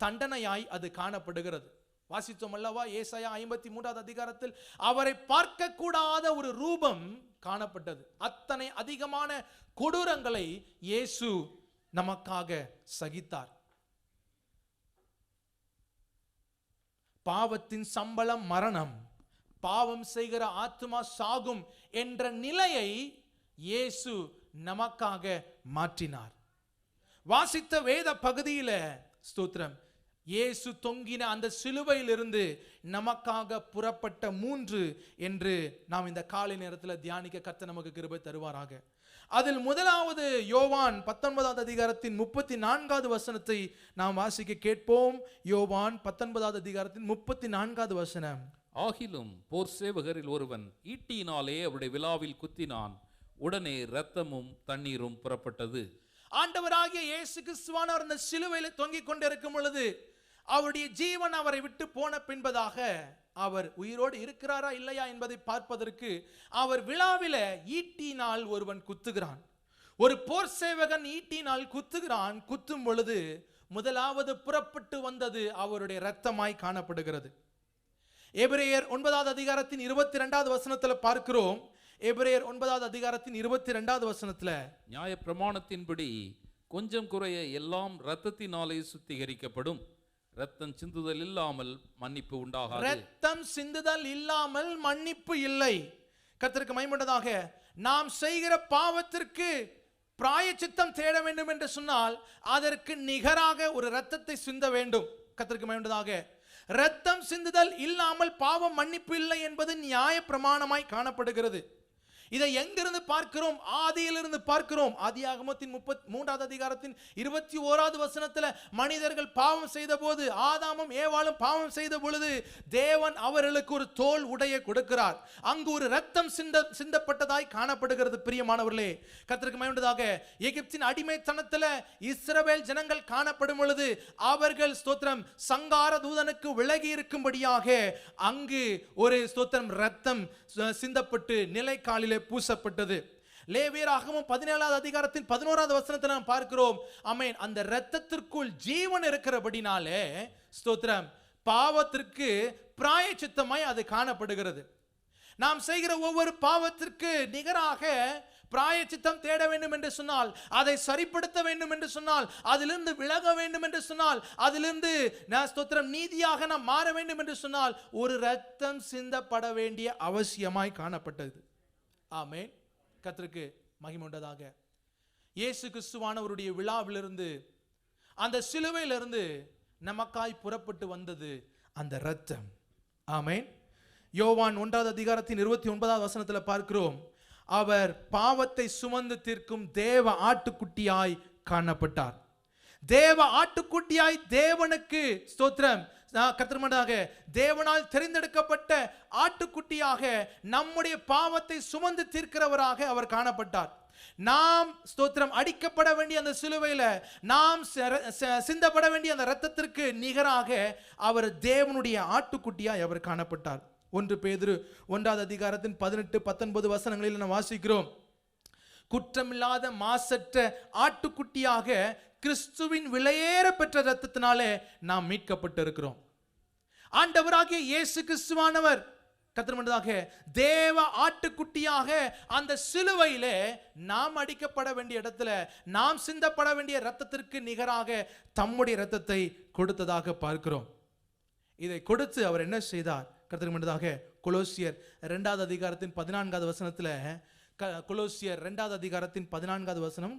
தண்டனையாய் அது காணப்படுகிறது. வாசித்தோம் அல்லவா? ஏசாயா 53வது அதிகாரத்தில் அவரை பார்க்க கூடாத ஒரு ரூபம் காணப்பட்டது. அத்தனை அதிகமான கொடூரங்களை இயேசு நமக்காக சகித்தார். பாவத்தின் சம்பளம் மரணம், பாவம் செய்கிற ஆத்துமா சாகும் என்ற நிலையை இயேசு நமக்காக மாற்றினார். வாசித்த வேத பகுதியில ஸ்தோத்திரம், இயேசு தொங்கின அந்த சிலுவையிலிருந்து நமக்காக புறப்பட்ட 3 என்று நாம் இந்த காலை நேரத்தில் தியானிக்க கர்த்தர் நமக்கு கிருபை தருவாராக. அதில் முதலாவது யோவான் 19வது அதிகாரத்தின் 34வது வசனத்தை நாம் வாசிக்க கேட்போம். யோவான் 19வது அதிகாரத்தின் 34வது வசனம். ஆகிலும் போர் சேவகரில் ஒருவன் ஈட்டியினாலே அவருடைய விலாவில் குத்தினான், உடனே இரத்தமும் தண்ணீரும் புறப்பட்டது. ஆண்டவராகிய இயேசு கிறிஸ்துவானவர் அந்த சிலுவையில் தொங்கிக் கொண்டிருக்கும் பொழுது அவருடைய ஜீவன் அவரை விட்டு போன பின்பதாக அவர் உயிரோடு இருக்கிறாரா இல்லையா என்பதை பார்ப்பதற்கு அவர் விழாவில ஈட்டினால் ஒருவன் குத்துகிறான். ஒரு போர் சேவகன் ஈட்டினால் குத்துகிறான். குத்தும் பொழுது முதலாவது புறப்பட்டு வந்தது அவருடைய இரத்தமாய் காணப்படுகிறது. எபிரேயர் 9வது அதிகாரத்தின் 22வது வசனத்துல பார்க்கிறோம். எபிரேயர் 9வது அதிகாரத்தின் 22வது வசனத்துல, நியாய பிரமாணத்தின்படி கொஞ்சம் குறைய எல்லாம் இரத்தத்தினாலே சுத்திகரிக்கப்படும், இரத்தம் சிந்துதல் இல்லாமல் மன்னிப்பு உண்டாகாது. இரத்தம் சிந்துதல் இல்லாமல் மன்னிப்பு இல்லை. கர்த்தருக்கு மகிமையுண்டாக. நாம் செய்கிற பாவத்திற்கு பிராயச்சித்தம் தேட வேண்டும் என்று சொன்னால் அதற்கு நிகராக ஒரு இரத்தத்தை சிந்த வேண்டும். கர்த்தருக்கு மகிமையுண்டாக. இரத்தம் சிந்துதல் இல்லாமல் பாவம் மன்னிப்பு இல்லை என்பது நியாய பிரமாணமாய் காணப்படுகிறது. இதை எங்கிருந்து பார்க்கிறோம்? ஆதியிலிருந்து பார்க்கிறோம். ஆதியாகமத்தின் 33வது அதிகாரத்தின் 21வது வசனத்துல மனிதர்கள் பாவம் செய்த போது, ஆதாமும் ஏவாளும் பாவம் செய்த பொழுது தேவன் அவர்களுக்கு ஒரு தோல் உடைய கொடுக்கிறார். அங்கு ஒரு இரத்தம் சிந்தப்பட்டதாய் காணப்படுகிறது. பிரியமானவர்களே, கர்த்தருக்கு மகிமையுண்டாக. எகிப்தின் அடிமைத்தனத்துல இஸ்ரவேல் ஜனங்கள் காணப்படும் பொழுது அவர்கள் ஸ்தோத்திரம் சங்கார தூதனுக்கு விலகி இருக்கும்படியாக அங்கு ஒரு ஸ்தோத்திரம் இரத்தம் சிந்தப்பட்டு நிலைக்காலிலே பூசப்பட்டது. லேவியராகமம் 17வது அதிகாரத்தின் 11வது வசனத்தை நாம் பார்க்கிறோம். ஆமென். அந்த இரத்தத்திற்குள் ஜீவன் இருக்கிறபடினாலே ஸ்தோத்திரம் பாவத்திற்கு பிராயச்சித்தமாய் அது காணப்படுகிறது. நாம் செய்கிற ஒவ்வொரு பாவத்திற்கு நிகராக பிராயச்சித்தம் தேட வேண்டும் என்று சொன்னால், அதை சரிப்படுத்த வேண்டும் என்று சொன்னால், அதிலிருந்து விலக வேண்டும் என்று சொன்னால், அதிலிருந்து ஸ்தோத்திரம் நீதியாக நாம் மாற வேண்டும் என்று சொன்னால் ஒரு இரத்தம் சிந்தப்பட வேண்டிய அவசியமாய் காணப்பட்டது. ஆமென். கர்த்தருக்கு மகிமை உண்டதாக. இயேசு கிறிஸ்துவானவருடைய விழாவிலிருந்து, அந்த சிலுவையிலிருந்து நமக்காய் புறப்பட்டு வந்தது அந்த இரத்தம். ஆமென். யோவான் 1வது அதிகாரத்தின் 29வது வசனத்தில் பார்க்கிறோம், அவர் பாவத்தை சுமந்து தீர்க்கும் தேவ ஆட்டுக்குட்டியாய் காணப்பட்டார். தேவ ஆட்டுக்குட்டியாய் தேவனுக்கு ஸ்தோத்திரம் கர்த்தருமாக தேவனால் தெரிந்தெடுக்கப்பட்ட ஆட்டுக்குட்டியாக நம்முடைய பாவத்தை சுமந்து தீர்க்கிறவராக அவர் காணப்பட்டார். நாம் ஸ்தோத்திரம் அடிக்கப்பட வேண்டிய அந்த சிலுவையில நாம் சிந்தப்பட வேண்டிய அந்த இரத்தத்திற்கு நிகராக அவர் தேவனுடைய ஆட்டுக்குட்டியாய் அவர் காணப்பட்டார். 1 பேதுரு 1வது அதிகாரத்தின் 18-19 வசனங்களில் நாம் வாசிக்கிறோம், குற்றமில்லாத மாசற்ற ஆட்டுக்குட்டியாக கிறிஸ்துவின் விலையேற பெற்ற இரத்தத்தினாலே நாம் மீட்கப்பட்டிருக்கிறோம். ஆண்டவராகிய இயேசு கிறிஸ்துவானவர் கர்த்தருமாக தேவ ஆட்டுக்குட்டியாக அந்த சிலுவையிலே நாம் அடிக்கப்பட வேண்டிய இடத்துல நாம் சிந்தப்பட வேண்டிய இரத்தத்திற்கு நிகராக தம்முடைய இரத்தத்தை கொடுத்ததாக பார்க்கிறோம். இதை கொடுத்து அவர் என்ன செய்தார்? கர்த்தருமாக கொலோசியர் 2வது அதிகாரத்தின் 14வது வசனத்துல, கொலோசியர் 2வது அதிகாரத்தின் 14வது வசனம்,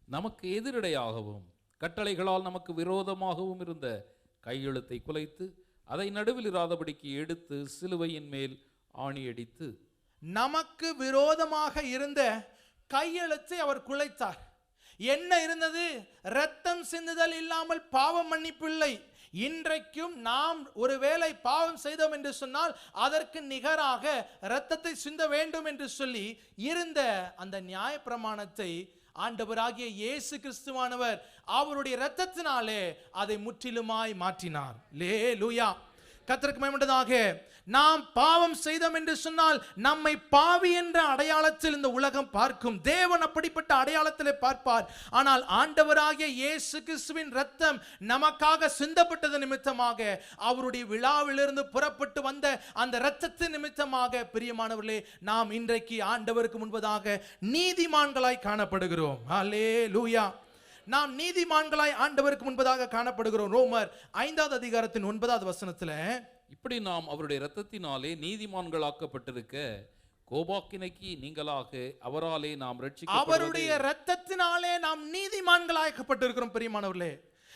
நமக்கு எதிரடையாகவும் கட்டளைகளால் நமக்கு விரோதமாகவும் இருந்த கையெழுத்தை குலைத்து அதை நடுவில் இராதபடிக்கு எடுத்து சிலுவையின் மேல் ஆணியடித்து. நமக்கு விரோதமாக இருந்த கையெழுத்தை அவர் குலைத்தார். என்ன இருந்தது? இரத்தம் சிந்துதல் இல்லாமல் பாவம் மன்னிப்பு இல்லை. இன்றைக்கும் நாம் ஒருவேளை பாவம் செய்தோம் என்று சொன்னால் அதற்கு நிகராக இரத்தத்தை சிந்த வேண்டும் என்று சொல்லி இருந்த அந்த நியாய பிரமாணத்தை ஆண்டவராகிய இயேசு கிறிஸ்துவானவர் அவருடைய இரத்தத்தினாலே அதை முற்றிலுமாய் மாற்றினார். அல்லேலூயா. கர்த்தருக்கு மகிமையுண்டாதாக. நாம் பாவம் செய்தோம் என்று சொன்னால் நம்மை பாவி என்ற அடையாளத்தில் இந்த உலகம் பார்க்கும். தேவன் அப்படிப்பட்ட அடையாளத்திலே பார்ப்பார். ஆனால் ஆண்டவராகிய இயேசு கிறிஸ்துவின் இரத்தம் நமக்காக சிந்தப்பட்டது நிமித்தமாக, அவருடைய விழாவிலிருந்து புறப்பட்டு வந்த அந்த இரத்தத்தின் நிமித்தமாக, பிரியமானவர்களே, நாம் இன்றைக்கு ஆண்டவருக்கு முன்பதாக நீதிமான்களாய் காணப்படுகிறோம். ஹல்லேலூயா. நாம் நீதிமான்களாய் ஆண்டவருக்கு முன்பதாக காணப்படுகிறோம். ரோமர் 5வது அதிகாரத்தின் 9வது வசனத்துல, இப்படி நாம் அவருடைய இரத்தத்தினாலே நீதிமான்களாக்கப்பட்டிருக்க கோபாக்கினைக்கு நீங்களாக அவராலே நாம் ரட்சிக்கப்படுவது. அவருடைய இரத்தத்தினாலே நாம் நீதிமான்களாக்கப்பட்டிருக்கிறோம். பிரியமானவர்களே,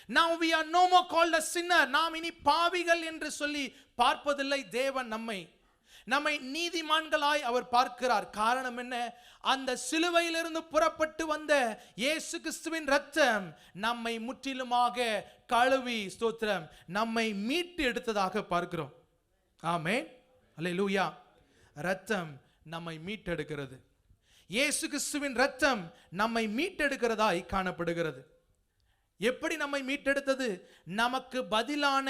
now we are no more called a sinner. நாம் இனி பாவிகள் என்று சொல்லி பார்ப்பதில்லை. தேவன் நம்மை நீதிமான்களாய் அவர் பார்க்கிறார். காரணம் என்ன? அந்த சிலுவையிலிருந்து புறப்பட்டு வந்த இயேசு கிறிஸ்துவின் இரத்தம் நம்மை முற்றிலுமாக கழுவி, ஸ்தோத்திரம், நம்மை மீட்டு எடுத்ததாக பார்க்கிறோம். ஆமென், அல்லேலூயா. இரத்தம் நம்மை மீட்டெடுக்கிறது. இயேசு கிறிஸ்துவின் இரத்தம் நம்மை மீட்டெடுக்கிறதாய் காணப்படுகிறது. எப்படி நம்மை மீட்டெடுத்தது? நமக்கு பதிலான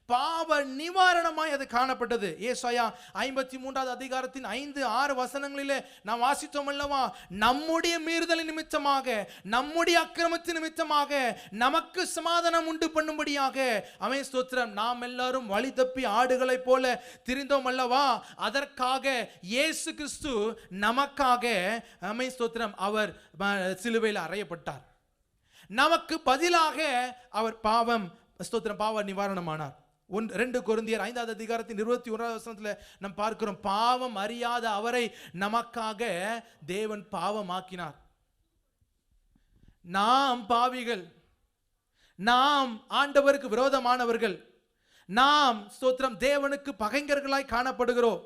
பாவ நிவாரணமாய் அது காணப்பட்டது. ஏசாயா 53வது அதிகாரத்தின் 5-6 வசனங்களிலே நாம் வாசித்தோம் அல்லவா? நம்முடைய மீறுதலின் நிமித்தமாக, நம்முடைய அக்கிரமத்தின் நிமித்தமாக நமக்கு சமாதானம் உண்டு பண்ணும்படியாக, ஆமென், ஸ்தோத்திரம், நாம் எல்லாரும் வழி தப்பி ஆடுகளைப் போல திரிந்தோம் அல்லவா? அதற்காக இயேசு கிறிஸ்து நமக்காக, ஆமென், ஸ்தோத்திரம், அவர் சிலுவையில் அறையப்பட்டார். நமக்கு பதிலாக அவர் பாவ நிவாரணமானார். 2 கொரிந்தியர் 5வது அதிகாரத்தின் 21வது வசனத்துல நாம் பார்க்கிறோம், பாவம் அறியாத அவரை நமக்காக தேவன் பாவமாக்கினார். நாம் பாவிகள், நாம் ஆண்டவருக்கு விரோதமானவர்கள், நாம், ஸ்தோத்திரம், தேவனுக்கு பகைஞர்களாய் காணப்படுகிறோம்.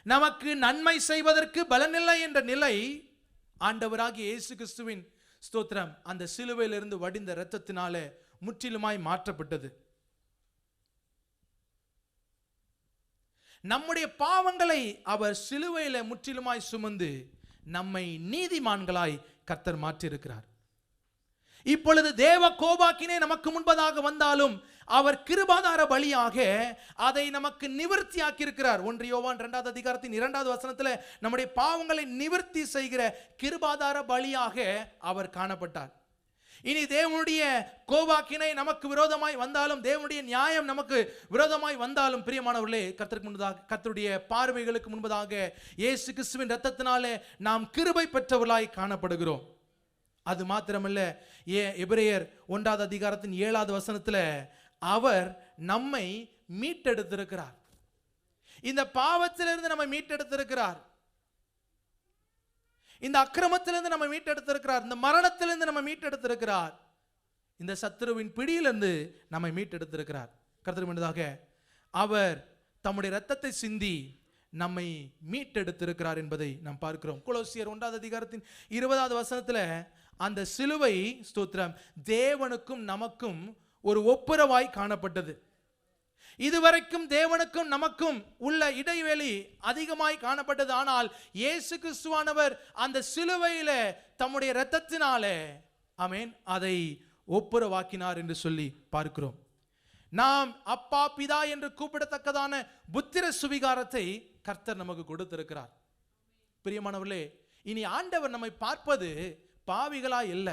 நமக்கு நன்மை செய்வதற்கு பலனில்லை என்ற நிலை ஆண்டவராகிய இயேசு கிறிஸ்துவின், ஸ்தோத்திரம், அந்த சிலுவையிலிருந்து வடிந்த இரத்தத்தினாலே முற்றிலுமாய் மாற்றப்பட்டது. நம்முடைய பாவங்களை அவர் சிலுவையில முற்றிலுமாய் சுமந்து நம்மை நீதிமான்களாய் கர்த்தர் மாற்றியிருக்கிறார். இப்பொழுது தேவ கோபாக்கினை நமக்கு முன்பதாக வந்தாலும் அவர் கிருபாதார பலியாக அதை நமக்கு நிவர்த்தியாக்கி இருக்கிறார். 1 யோவான் 2வது அதிகாரத்தின் 2வது வசனத்துல நம்முடைய பாவங்களை நிவர்த்தி செய்கிற கிருபாதார பலியாக அவர் காணப்பட்டார். இனி தேவனுடைய கோபாக்கினை நமக்கு விரோதமாய் வந்தாலும், தேவனுடைய நியாயம் நமக்கு விரோதமாய் வந்தாலும், பிரியமானவர்களே, கர்த்தருக்கு முன்பதாக, கர்த்தருடைய பார்வைகளுக்கு முன்பதாக இயேசு கிறிஸ்துவின் இரத்தத்தினாலே நாம் கிருபை பெற்றவர்களாய் காணப்படுகிறோம். அது மாத்திரமல்ல, எபிரேயர் 1வது அதிகாரத்தின் 7வது வசனத்துல அவர் நம்மை மீட்டெடுத்திருக்கிறார். இந்த பாவத்திலிருந்து நம்மை மீட்டெடுத்திருக்கிறார். இந்த அக்கிரமத்திலிருந்து நம்ம மீட்டெடுத்திருக்கிறார். இந்த மரணத்திலிருந்து நம்ம மீட்டெடுத்திருக்கிறார். இந்த சத்துருவின் பிடியிலிருந்து நம்மை மீட்டெடுத்திருக்கிறார். கர்த்தருக்கு முன்பதாக அவர் தம்முடைய இரத்தத்தை சிந்தி நம்மை மீட்டெடுத்திருக்கிறார் என்பதை நாம் பார்க்கிறோம். கொலோசியர் 1வது அதிகாரத்தின் 20வது வசனத்துல அந்த சிலுவை, ஸ்தோத்திரம், தேவனுக்கும் நமக்கும் ஒரு ஒப்புரவாய் காணப்பட்டது. இதுவரைக்கும் தேவனுக்கும் நமக்கும் உள்ள இடைவெளி அதிகமாய் காணப்பட்டது. ஆனால் இயேசு கிறிஸ்துவானவர் அந்த சிலுவையில தம்முடைய இரத்தத்தினாலே, ஆமென், அதை ஒப்புரவாக்கினார் என்று சொல்லி பார்க்கிறோம். நாம் அப்பா பிதா என்று கூப்பிடத்தக்கதான புத்திர சுவிகாரத்தை கர்த்தர் நமக்கு கொடுத்திருக்கிறார். பிரியமானவர்களே, இனி ஆண்டவர் நம்மை பார்ப்பது பாவிகளாய் இல்ல,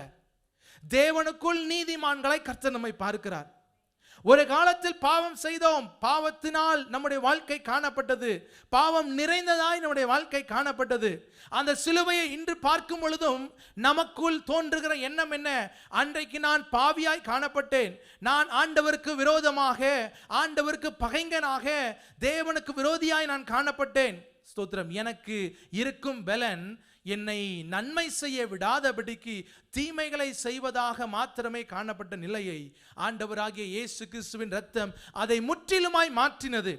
தேவனுக்குள் நீதிமான்களாய் கர்த்தர் நம்மை பார்க்கிறார். ஒரு காலத்தில் பாவம் செய்தோம், பாவத்தினால் நம்முடைய வாழ்க்கை காணப்பட்டது, பாவம் நிறைந்ததாய் நம்முடைய வாழ்க்கை காணப்பட்டது. அந்த சிலுவையை இன்று பார்க்கும் பொழுதும் நமக்குள் தோன்றுகிற எண்ணம் என்ன? அன்றைக்கு நான் பாவியாய் காணப்பட்டேன், நான் ஆண்டவருக்கு விரோதமாக, ஆண்டவருக்கு பகைஞனாக, தேவனுக்கு விரோதியாய் நான் காணப்பட்டேன். ஸ்தோத்திரம், எனக்கு இருக்கும் பலன் என்னை நன்மை செய்ய விடாதபடிக்கு தீமைகளை செய்வதாக மாத்திரமே காணப்பட்ட நிலையை ஆண்டவராகிய இயேசு கிறிஸ்துவின் இரத்தம் அதை முற்றிலுமாய் மாற்றினது.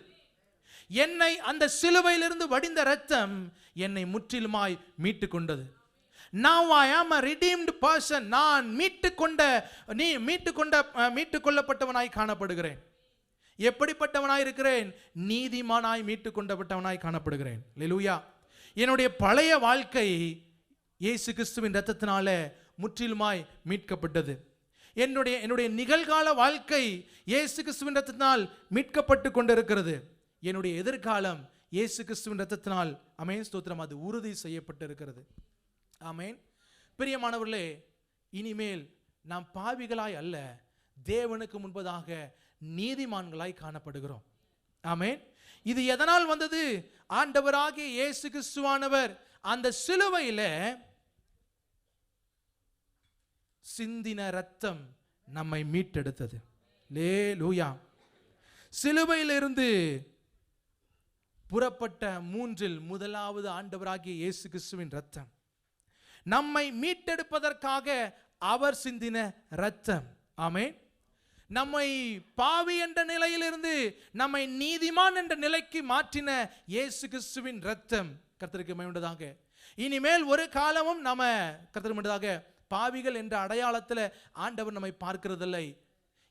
என்னை அந்த சிலுவையிலிருந்து வடிந்த இரத்தம் என்னை முற்றிலுமாய் மீட்டு கொண்டது. Now I am a redeemed person. நான் மீட்டுக்கொள்ளப்பட்டவனாய் காணப்படுகிறேன். எப்படிப்பட்டவனாய் இருக்கிறேன்? நீதிமானாய் மீட்டுக்கொள்ளப்பட்டவனாய் காணப்படுகிறேன். அல்லேலூயா. என்னுடைய பழைய வாழ்க்கை இயேசு கிறிஸ்துவின் இரத்தத்தினால முற்றிலுமாய் மீட்கப்பட்டது. என்னுடைய நிகழ்கால வாழ்க்கை இயேசு கிறிஸ்துவின் ரத்தத்தினால் மீட்கப்பட்டு கொண்டிருக்கிறது. என்னுடைய எதிர்காலம் இயேசு கிறிஸ்துவின் ரத்தத்தினால் ஆமென் ஸ்தோத்திரம் அது உறுதி செய்யப்பட்டிருக்கிறது. ஆமென். பிரியமானவர்களே, இனிமேல் நாம் பாவிகளாய் அல்ல, தேவனுக்கு முன்பதாக நீதிமான்களாய் காணப்படுகிறோம். ஆமென். இது எதனால் வந்தது? ஆண்டவராகிய இயேசு கிறிஸ்துவானவர் அந்த சிலுவையில சிந்தின ரத்தம் நம்மை மீட்டெடுத்தது. அல்லேலூயா. சிலுவையிலிருந்து புறப்பட்ட மூன்றில் முதலாவது ஆண்டவராகிய இயேசு கிறிஸ்துவின் ரத்தம் நம்மை மீட்டெடுப்பதற்காக அவர் சிந்தின ரத்தம். ஆமென். நம்மை பாவி என்ற நிலையிலிருந்து நம்மை நீதிமான் என்ற நிலைக்கு மாற்றின இயேசு கிறிஸ்துவின் ரத்தம் கர்த்தருக்கு மகிமை உண்டாக. இனிமேல் ஒரு காலமும் நாம கர்த்தருக்கு உண்டாக பாவிகள் என்ற அடையாளத்தில் ஆண்டவர் நம்மை பார்க்கிறதில்லை.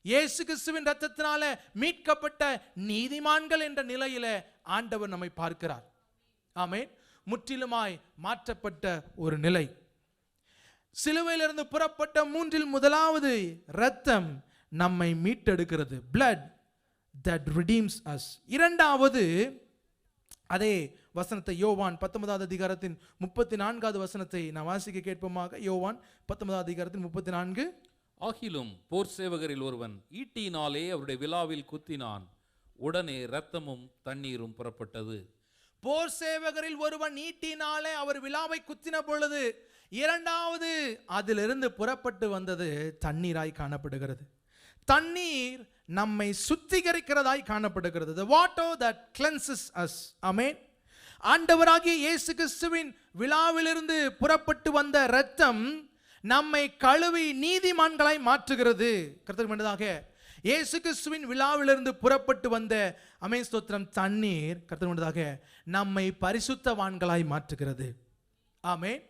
இயேசு கிறிஸ்துவின் ரத்தத்தினால மீட்கப்பட்ட நீதிமான்கள் என்ற நிலையில ஆண்டவர் நம்மை பார்க்கிறார். ஆமென். முற்றிலுமாய் மாற்றப்பட்ட ஒரு நிலை. சிலுவையிலிருந்து புறப்பட்ட மூன்றில் முதலாவது இரத்தம் நம்மை மீட்டெடுக்கிறது. blood that redeems us. இரண்டாவது அதே வசனத்தை யோவான் 19வது அதிகாரத்தின் 34வது வசனத்தை நான் வாசிக்க கேட்போமாக. யோவான் 19வது அதிகாரத்தின் 34. ஆகிலும் போர் சேவகரில் ஒருவன் ஈட்டியினாலே அவருடைய விலாவில் குத்தினான், உடனே இரத்தமும் தண்ணீரும் புறப்பட்டது. போர் சேவகரில் ஒருவன் ஈட்டினாலே அவர் விலாவை குத்தின பொழுது இரண்டாவது அதிலிருந்து புறப்பட்டு வந்தது தண்ணீராய் காணப்படுகிறது. தண்ணீர் நம்மை சுத்திகரிக்கிறதாய் காணப்படுகிறது. the water that cleanses us. ஆமென். ஆண்டவராகிய இயேசு கிறிஸ்துவின் விலாவிலிருந்து புறப்பட்டு வந்த இரத்தம் நம்மை கழுவி நீதிமான்களாய் மாற்றுகிறது. கர்த்தருக்கு மகிமையாக இயேசு கிறிஸ்துவின் விலாவிலிருந்து புறப்பட்டு வந்த ஆமென் ஸ்தோத்திரம் தண்ணீர் கர்த்தருக்கு மகிமையாக நம்மை பரிசுத்தவான்களாய் மாற்றுகிறது. ஆமென்.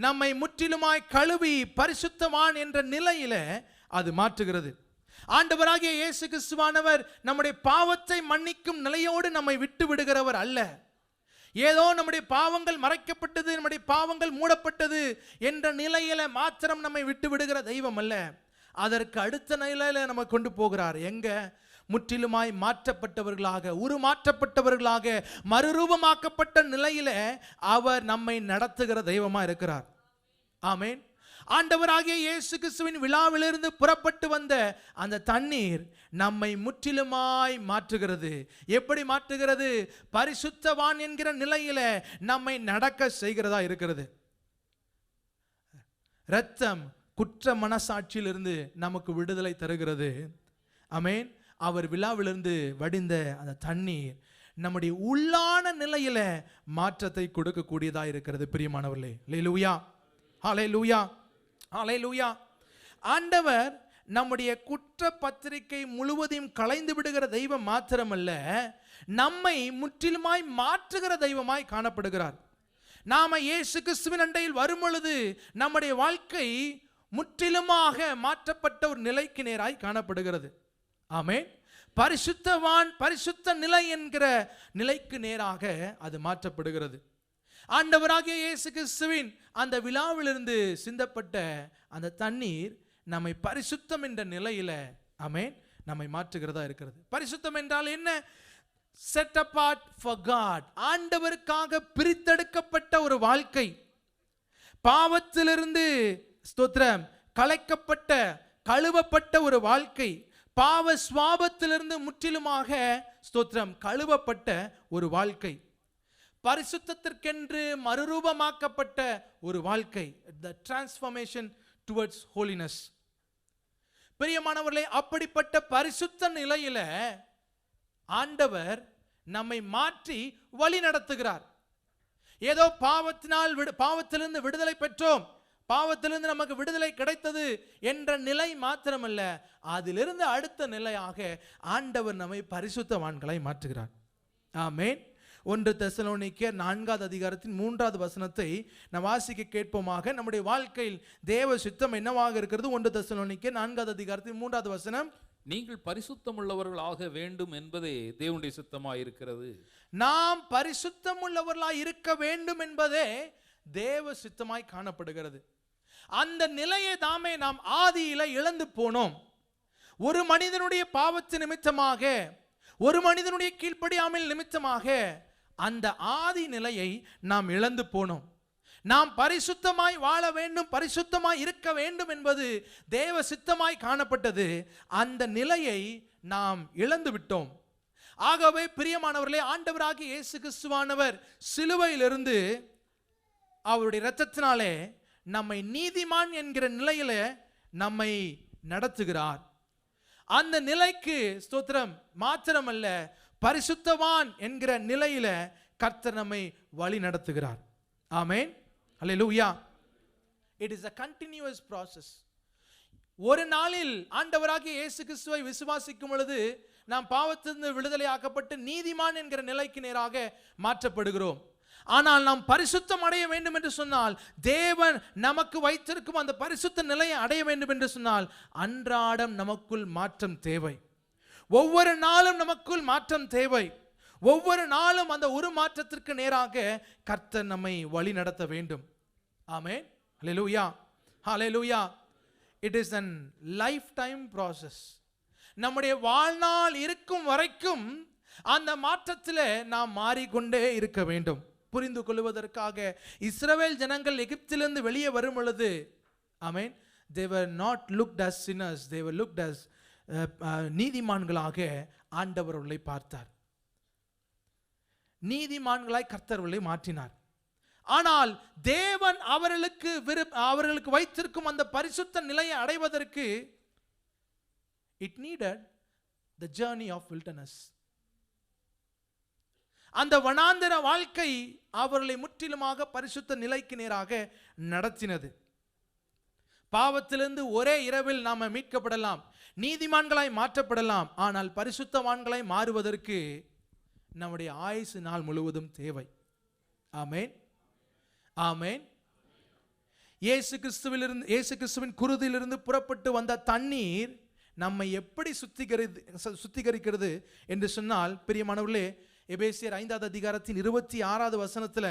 நம்மை முற்றிலுமாய் கழுவி பரிசுத்தவான் என்ற நிலையில அது மாற்றுகிறது. ஆண்டவராகிய இயேசு கிறிஸ்துவானவர் நம்முடைய பாவத்தை மன்னிக்கும் நிலையோடு நம்மை விட்டு விடுகிறவர் அல்ல. ஏதோ நம்முடைய பாவங்கள் மறைக்கப்பட்டது, நம்முடைய பாவங்கள் மூடப்பட்டது என்ற நிலையில மாத்திரம் நம்மை விட்டு விடுகிற தெய்வம் அல்ல. அதற்கு அடுத்த நிலையில நம்ம கொண்டு போகிறார். எங்க? முற்றிலுமாய் மாற்றப்பட்டவர்களாக, உருமாற்றப்பட்டவர்களாக, மறுரூபமாக்கப்பட்ட நிலையில அவர் நம்மை நடத்துகிற தெய்வமா இருக்கிறார். ஆமென். ஆண்டவராகிய இயேசு கிறிஸ்துவின் விலாவிலிருந்து புறப்பட்டு வந்த அந்த தண்ணீர் நம்மை முற்றிலுமாய் மாற்றுகிறது. எப்படி மாற்றுகிறது? பரிசுத்தவான் என்கிற நிலையில நம்மை நடக்க செய்கிறதா இருக்கிறது. இரத்தம் குற்ற மனசாட்சியிலிருந்து நமக்கு விடுதலை தருகிறது. ஆமென். அவர் விலாவிலிருந்து வடிந்த அந்த தண்ணீர் நம்முடைய உள்ளான நிலையில மாற்றத்தை கொடுக்கக்கூடியதா இருக்கிறது. பிரியமானவர்களே, அல்லேலூயா, ஹல்லேலூயா, ஹல்லேலூயா. ஆண்டவர் நம்முடைய குற்ற பத்திரிகை முழுவதையும் களைந்து விடுகிற தெய்வம் மாத்திரமல்ல, நம்மை முற்றிலுமாய் மாற்றுகிற தெய்வமாய் காணப்படுகிறார். நாம இயேசு கிறிஸ்துவின் அண்டையில் வரும் பொழுது நம்முடைய வாழ்க்கை முற்றிலுமாக மாற்றப்பட்ட ஒரு நிலைக்கு நேராய் காணப்படுகிறது. ஆமென். பரிசுத்தவான், பரிசுத்த நிலை என்கிற நிலைக்கு நேராக அது மாற்றப்படுகிறது. ஆண்டவராகிய இயேசு கிறிஸ்துவின் அந்த விலாவிலிருந்து சிந்தப்பட்ட அந்த தண்ணீர் நம்மை பரிசுத்தம் என்ற நிலையில ஆமென் நம்மை மாற்றுகிறதா இருக்கிறது. பரிசுத்தம் என்றால் என்ன? Set apart for God. ஆண்டவருக்காக பிரித்தெடுக்கப்பட்ட ஒரு வாழ்க்கை. பாவத்திலிருந்து ஸ்தோத்திரம் கலைக்கப்பட்ட, கழுவப்பட்ட ஒரு வாழ்க்கை. பாவ சுவாபத்திலிருந்து முற்றிலுமாக ஸ்தோத்திரம் கழுவப்பட்ட ஒரு வாழ்க்கை. பரிசுத்தத்திற்கென்று மறுரூபமாக்கப்பட்ட ஒரு வாழ்க்கை. the transformation towards holiness. பிரியமானவர்களே, அப்படிப்பட்ட பரிசுத்த நிலையில ஆண்டவர் நம்மை மாற்றி வழி நடத்துகிறார். ஏதோ பாவத்திலிருந்து விடுதலை பெற்றோம், பாவத்திலிருந்து நமக்கு விடுதலை கிடைத்தது என்ற நிலை மாத்திரமல்ல, அதிலிருந்து அடுத்த நிலையாக ஆண்டவர் நம்மை பரிசுத்தவான்களை மாற்றுகிறார். ஆமென். 1 தெசலோனிக்கேயர் 4வது அதிகாரத்தின் 3வது வசனத்தை நாம் வாசிக்க கேட்போமாக. நம்முடைய வாழ்க்கையில் தேவ சித்தம் என்னவாக இருக்கிறது? 1 தெசலோனிக்கேயர் 4வது அதிகாரத்தின் 3வது வசனம், நீங்கள் பரிசுத்தமுள்ளவர்களாக வேண்டும் என்பதே தேவனுடைய சித்தமாய் இருக்கிறது. நாம் பரிசுத்தமுள்ளவர்களாய் இருக்க வேண்டும் என்பதே தேவ சித்தமாய் காணப்படுகிறது. அந்த நிலையை தாமே நாம் ஆதியில இழந்து போனோம். ஒரு மனிதனுடைய பாவத்து நிமித்தமாக, ஒரு மனிதனுடைய கீழ்ப்படியாமல் நிமித்தமாக அந்த ஆதி நிலையை நாம் இழந்து போனோம். நாம் பரிசுத்தமாய் வாழ வேண்டும், பரிசுத்தமாய் இருக்க வேண்டும் என்பது தேவ சித்தமாய் காணப்பட்டது. அந்த நிலையை நாம் இழந்து விட்டோம். ஆகவே பிரியமானவர்களே, ஆண்டவராகிய இயேசு கிறிஸ்துவானவர் சிலுவையிலிருந்து அவருடைய இரத்தத்தினாலே நம்மை நீதிமான் என்கிற நிலையில நம்மை நடத்துகிறார். அந்த நிலைக்கு ஸ்தோத்திரம் மாத்திரமல்ல, பரிசுத்தவான் என்கிற நிலையில கர்த்தர் நம்மை வழி நடத்துகிறார். ஆமென், அல்லேலூயா. It is a continuous process. ஒரு நாளில் ஆண்டவராகிய இயேசு கிறிஸ்துவை விசுவாசிக்கும் பொழுது நாம் பாவத்திலிருந்து விடுதலை ஆக்கப்பட்டு நீதிமான் என்கிற நிலைக்கு நேராக மாற்றப்படுகிறோம். ஆனால் நாம் பரிசுத்தம் அடைய வேண்டும் என்று சொன்னால், தேவன் நமக்கு வைத்திருக்கும் அந்த பரிசுத்த நிலையை அடைய வேண்டும் என்று சொன்னால், அன்றாடம் நமக்குள் மாற்றம் தேவை. ஒவ்வொரு நாளும் நமக்குள் மாற்றம் தேவை. ஒவ்வொரு நாளும் அந்த ஒரு மாற்றத்திற்கு நேராக கர்த்தர் நம்மை வழி நடத்த வேண்டும். ஆமென், ஹல்லேலூயா, ஹல்லேலூயா. It is an lifetime process. நம்முடைய வாழ்நாள் இருக்கும் வரைக்கும் அந்த மாற்றத்தில் நாம் மாறிக்கொண்டே இருக்க வேண்டும். புரிந்து கொள்வதற்காக இஸ்ரவேல் ஜனங்கள் எகிப்திலிருந்து வெளியே வரும் பொழுது, ஆமென், they were not looked as sinners, they were looked as நீதிமான்களாக ஆண்டவர்களை பார்த்தார். நீதிமான்களாய் கர்த்தர்களை மாற்றினார். ஆனால் தேவன் அவர்களுக்கு வைத்திருக்கும் அந்த பரிசுத்த நிலையை அடைவதற்கு it needed the journey of wilderness. அந்த வனாந்தர வாழ்க்கை அவர்களை முற்றிலுமாக பரிசுத்த நிலைக்கு நேராக நடத்தினது. பாவத்திலிருந்து ஒரே இரவில் நாம மீட்கப்படலாம், நீதிமான்களாய் மாற்றப்படலாம். ஆனால் பரிசுத்தவான்களாய் மாறுவதற்கு நம்முடைய ஆயுசு நாள் முழுவதும் தேவை. ஆமென், ஆமென். இயேசு கிறிஸ்துவின் குருதியிலிருந்து புறப்பட்டு வந்த தண்ணீர் நம்மை எப்படி சுத்திகரிக்கிறது என்று சொன்னால், பிரியமானவர்களே, எபேசியர் 5வது அதிகாரத்தின் 26வது வசனத்தில்,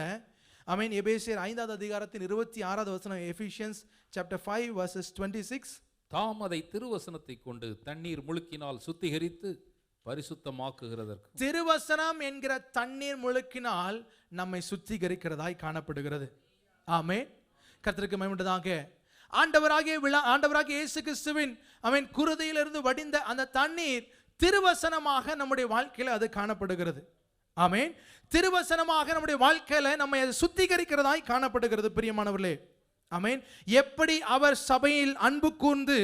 ஆமென், எபேசியர் 5வது அதிகாரத்தின் 26வது வசனம், எபிசியன்ஸ் chapter 5 verses 26. தாம் அதை திருவசனத்தை கொண்டு தண்ணீர் முழுக்கினால் சுத்திகரித்து பரிசுத்தமாக்குகிறதற்கு. திருவசனம் என்கிற தண்ணீர் முழுக்கினால் நம்மை சுத்திகரிக்கிறதாய் காணப்படுகிறது. ஆமென், கர்த்தருக்கு மகிமை உண்டாக. ஆண்டவராகிய இயேசு கிறிஸ்துவின் அவன் குருதியிலிருந்து வடிந்த அந்த தண்ணீர் திருவசனமாக நம்முடைய வாழ்க்கையில் அது காணப்படுகிறது. ஆமென், திருவசனமாக நம்முடைய வாழ்க்கையில நம்மை அது சுத்திகரிக்கிறதாய் காணப்படுகிறது. பிரியமானவர்களே, ஆமென். எப்படி அவர் சபையில் அன்பு கூர்ந்து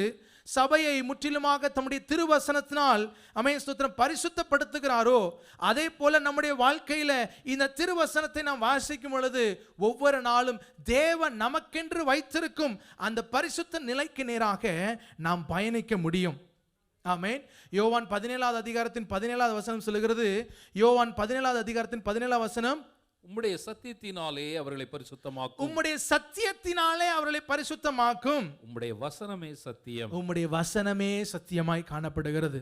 சபையை முற்றிலுமாக தம்முடைய திருவசனத்தினால் ஆமென் ஸ்தோத்திரம் பரிசுத்தப்படுத்துகிறாரோ, அதே போல நம்முடைய வாழ்க்கையில இந்த திருவசனத்தை நாம் வாசிக்கும் பொழுது ஒவ்வொரு நாளும் தேவன் நமக்கென்று வைத்திருக்கும் அந்த பரிசுத்த நிலைக்கு நேராக நாம் பயணிக்க முடியும். ஆமென். யோவான் 17வது அதிகாரத்தின் 17வது வசனம் சொல்லுகிறது. யோவான் 17வது அதிகாரத்தின் 17வது வசனம், உம்முடைய சத்தியத்தினாலே அவர்களை பரிசுத்தமாக்கும். உம்முடைய சத்தியத்தினாலே அவர்களை பரிசுத்தமாக்கும். உம்முடைய வசனமே சத்தியம். உம்முடைய வசனமே சத்தியமாய் காணப்படுகிறது.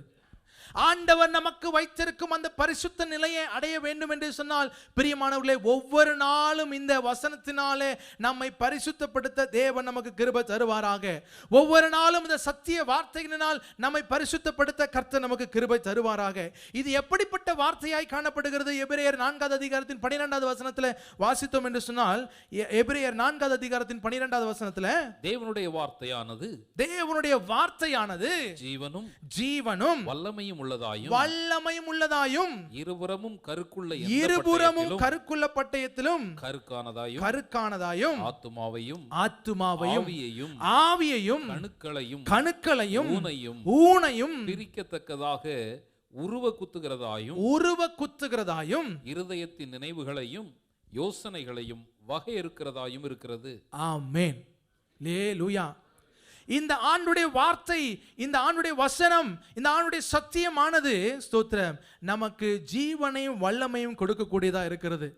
ஆண்டவர் நமக்கு வைத்திருக்கும் அந்த பரிசுத்த நிலையை அடைய வேண்டும் என்று சொன்னால், பிரியமானவர்களே, ஒவ்வொரு நாளும் இந்த வசனத்தினாலே நம்மை பரிசுத்தப்படுத்த தேவன் நமக்கு கிருபை தருவாராக. ஒவ்வொரு நாளும் இந்த சத்திய வார்த்தையினால் நம்மை பரிசுத்தப்படுத்த கர்த்தர் நமக்கு கிருபை தருவாராக. இது எப்படிப்பட்ட வார்த்தையாய் காணப்படுகிறது? எபிரேயர் 4வது அதிகாரத்தின் 12வது வசனத்தில் வாசித்தோம் என்று சொன்னால், எபிரேயர் 4வது அதிகாரத்தின் 12வது வசனத்தில், தேவனுடைய வார்த்தையானது ஜீவனும் வல்லமையும் உள்ளதாயும் இருபுறமும் கருக்குள்ள பட்டயத்திலும் கருக்கானதாயும் ஆத்துமாவையும் ஆவியையும் கணுக்களையும் ஊனையும் பிரிக்கத்தக்கதாக உருவ குத்துகிறதாயும் இருதயத்தின் நினைவுகளையும் யோசனைகளையும் வகையறுக்கிறதாயும் இருக்கிறது. ஆமென், அல்லேலூயா. இந்த ஆண்டுடைய வார்த்தை, இந்த ஆண்டுடைய வசனம், இந்த ஆண்டுடைய சத்தியமானது ஸ்தோத்திரம் நமக்கு ஜீவனையும் வல்லமையும் கொடுக்கக்கூடியதா இருக்கிறது.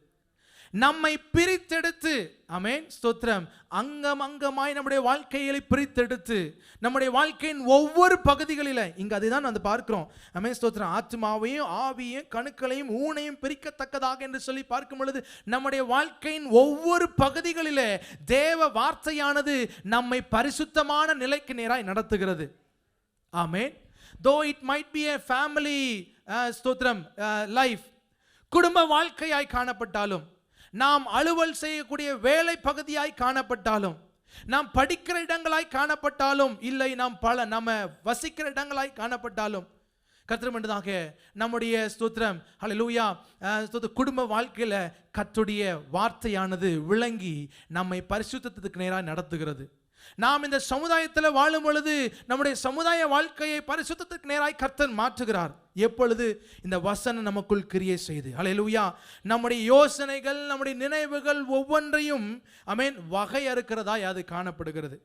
நம்மை பிரித்தெடுத்து, ஆமென் ஸ்தோத்திரம், அங்கம் அங்கமாய் நம்முடைய வாழ்க்கைகளை பிரித்தெடுத்து நம்முடைய வாழ்க்கையின் ஒவ்வொரு பகுதிகளில், இங்க அதுதான் நம்ம பார்க்கிறோம், ஆமென் ஸ்தோத்திரம், ஆத்மாவையும் ஆவியையும் கணுக்களையும் ஊனையும் பிரிக்கத்தக்கதாக என்று சொல்லி பார்க்கும் பொழுது நம்முடைய வாழ்க்கையின் ஒவ்வொரு பகுதிகளிலே தேவ வார்த்தையானது நம்மை பரிசுத்தமான நிலைக்கு நேராய் நடத்துகிறது. ஆமென். though it might be a family ஸ்தோத்திரம் life, குடும்ப வாழ்க்கையாய் காணப்பட்டாலும், நாம் அலுவல் செய்யக்கூடிய வேலை பகுதியாய் காணப்பட்டாலும், நாம் படிக்கிற இடங்களாய் காணப்பட்டாலும், இல்லை நாம் நம்ம வசிக்கிற இடங்களாய் காணப்பட்டாலும், கர்த்தருமென்றதாக நம்முடைய ஸ்தோத்திரம் ஹல்லேலூயா குடும்ப வாழ்க்கையில கர்த்தருடைய வார்த்தையானது விளங்கி நம்மை பரிசுத்தத்துக்கு நேராக நடத்துகிறது. நாம் இந்த சமுதாயத்தில் வாழும் பொழுது நம்முடைய சமுதாய வாழ்க்கையை பரிசுத்தத்துக்கு நேராய் கர்த்தர் மாற்றுகிறார். எப்பொழுது இந்த வசனம் நமக்குள் கிரியை செய்து, ஹல்லேலூயா, நம்முடைய யோசனைகள் நம்முடைய நினைவுகள் ஒவ்வொன்றையும் ஆமென் வகையறுக்கிறதாய் அது காணப்படுகிறது.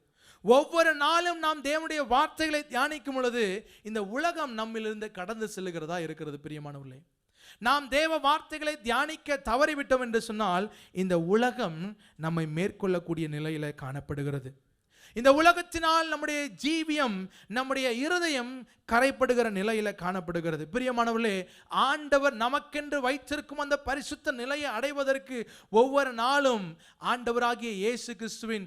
ஒவ்வொரு நாளும் நாம் தேவனுடைய வார்த்தைகளை தியானிக்கும் பொழுது இந்த உலகம் நம்மிலிருந்து கடந்து செல்லுகிறதா இருக்கிறது. பிரியமானவர்களே, நாம் தேவ வார்த்தைகளை தியானிக்க தவறிவிட்டோம் என்று சொன்னால் இந்த உலகம் நம்மை மேற்கொள்ளக்கூடிய நிலையில காணப்படுகிறது. இந்த உலகத்தினால் நம்முடைய ஜீவியம், நம்முடைய இருதயம் கரைப்படுகிற நிலையில காணப்படுகிறது. பிரியமானவர்களே, ஆண்டவர் நமக்கென்று வைத்திருக்கும் அந்த பரிசுத்த நிலையை அடைவதற்கு ஒவ்வொரு நாளும் ஆண்டவராகிய இயேசு கிறிஸ்துவின்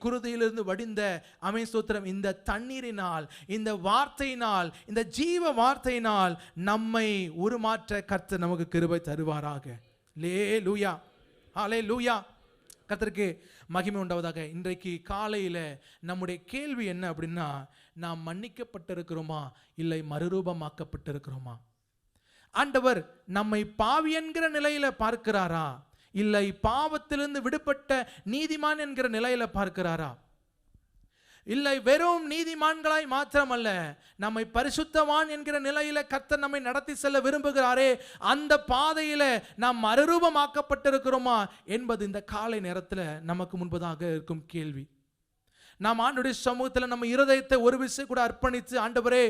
குருதியிலிருந்து வடிந்த ஆமென் ஸ்தோத்திரம் இந்த தண்ணீரினால், இந்த வார்த்தையினால், இந்த ஜீவ வார்த்தையினால் நம்மை உருமாற்ற கர்த்தர் நமக்கு கிருபை தருவாராக. அல்லேலூயா, அல்லேலூயா. கர்த்தருக்கு மகிமை உண்டாவதாக. இன்றைக்கு காலையில் நம்முடைய கேள்வி என்ன அப்படின்னா, நாம் மன்னிக்கப்பட்டிருக்கிறோமா இல்லை மறுரூபமாக்கப்பட்டிருக்கிறோமா? ஆண்டவர் நம்மை பாவி என்கிற நிலையில பார்க்கிறாரா இல்லை பாவத்திலிருந்து விடுபட்ட நீதிமான் என்கிற நிலையில பார்க்கிறாரா? இல்லை வெறும் நீதிமான்களாய் மாத்திரமல்ல, நம்மை பரிசுத்தவான் என்கிற நிலையில கர்த்தர் நம்மை நடத்தி செல்ல விரும்புகிறாரே, அந்த பாதையில நாம் மறுரூபமாக்கப்பட்டிருக்கிறோமா என்பது இந்த காலை நேரத்தில் நமக்கு முன்பதாக இருக்கும் கேள்வி. நாம் ஆண்டவருடைய சமூகத்தில் நம்ம இருதயத்தை ஒரு விஷயம் கூட அர்ப்பணித்து, ஆண்டவரே,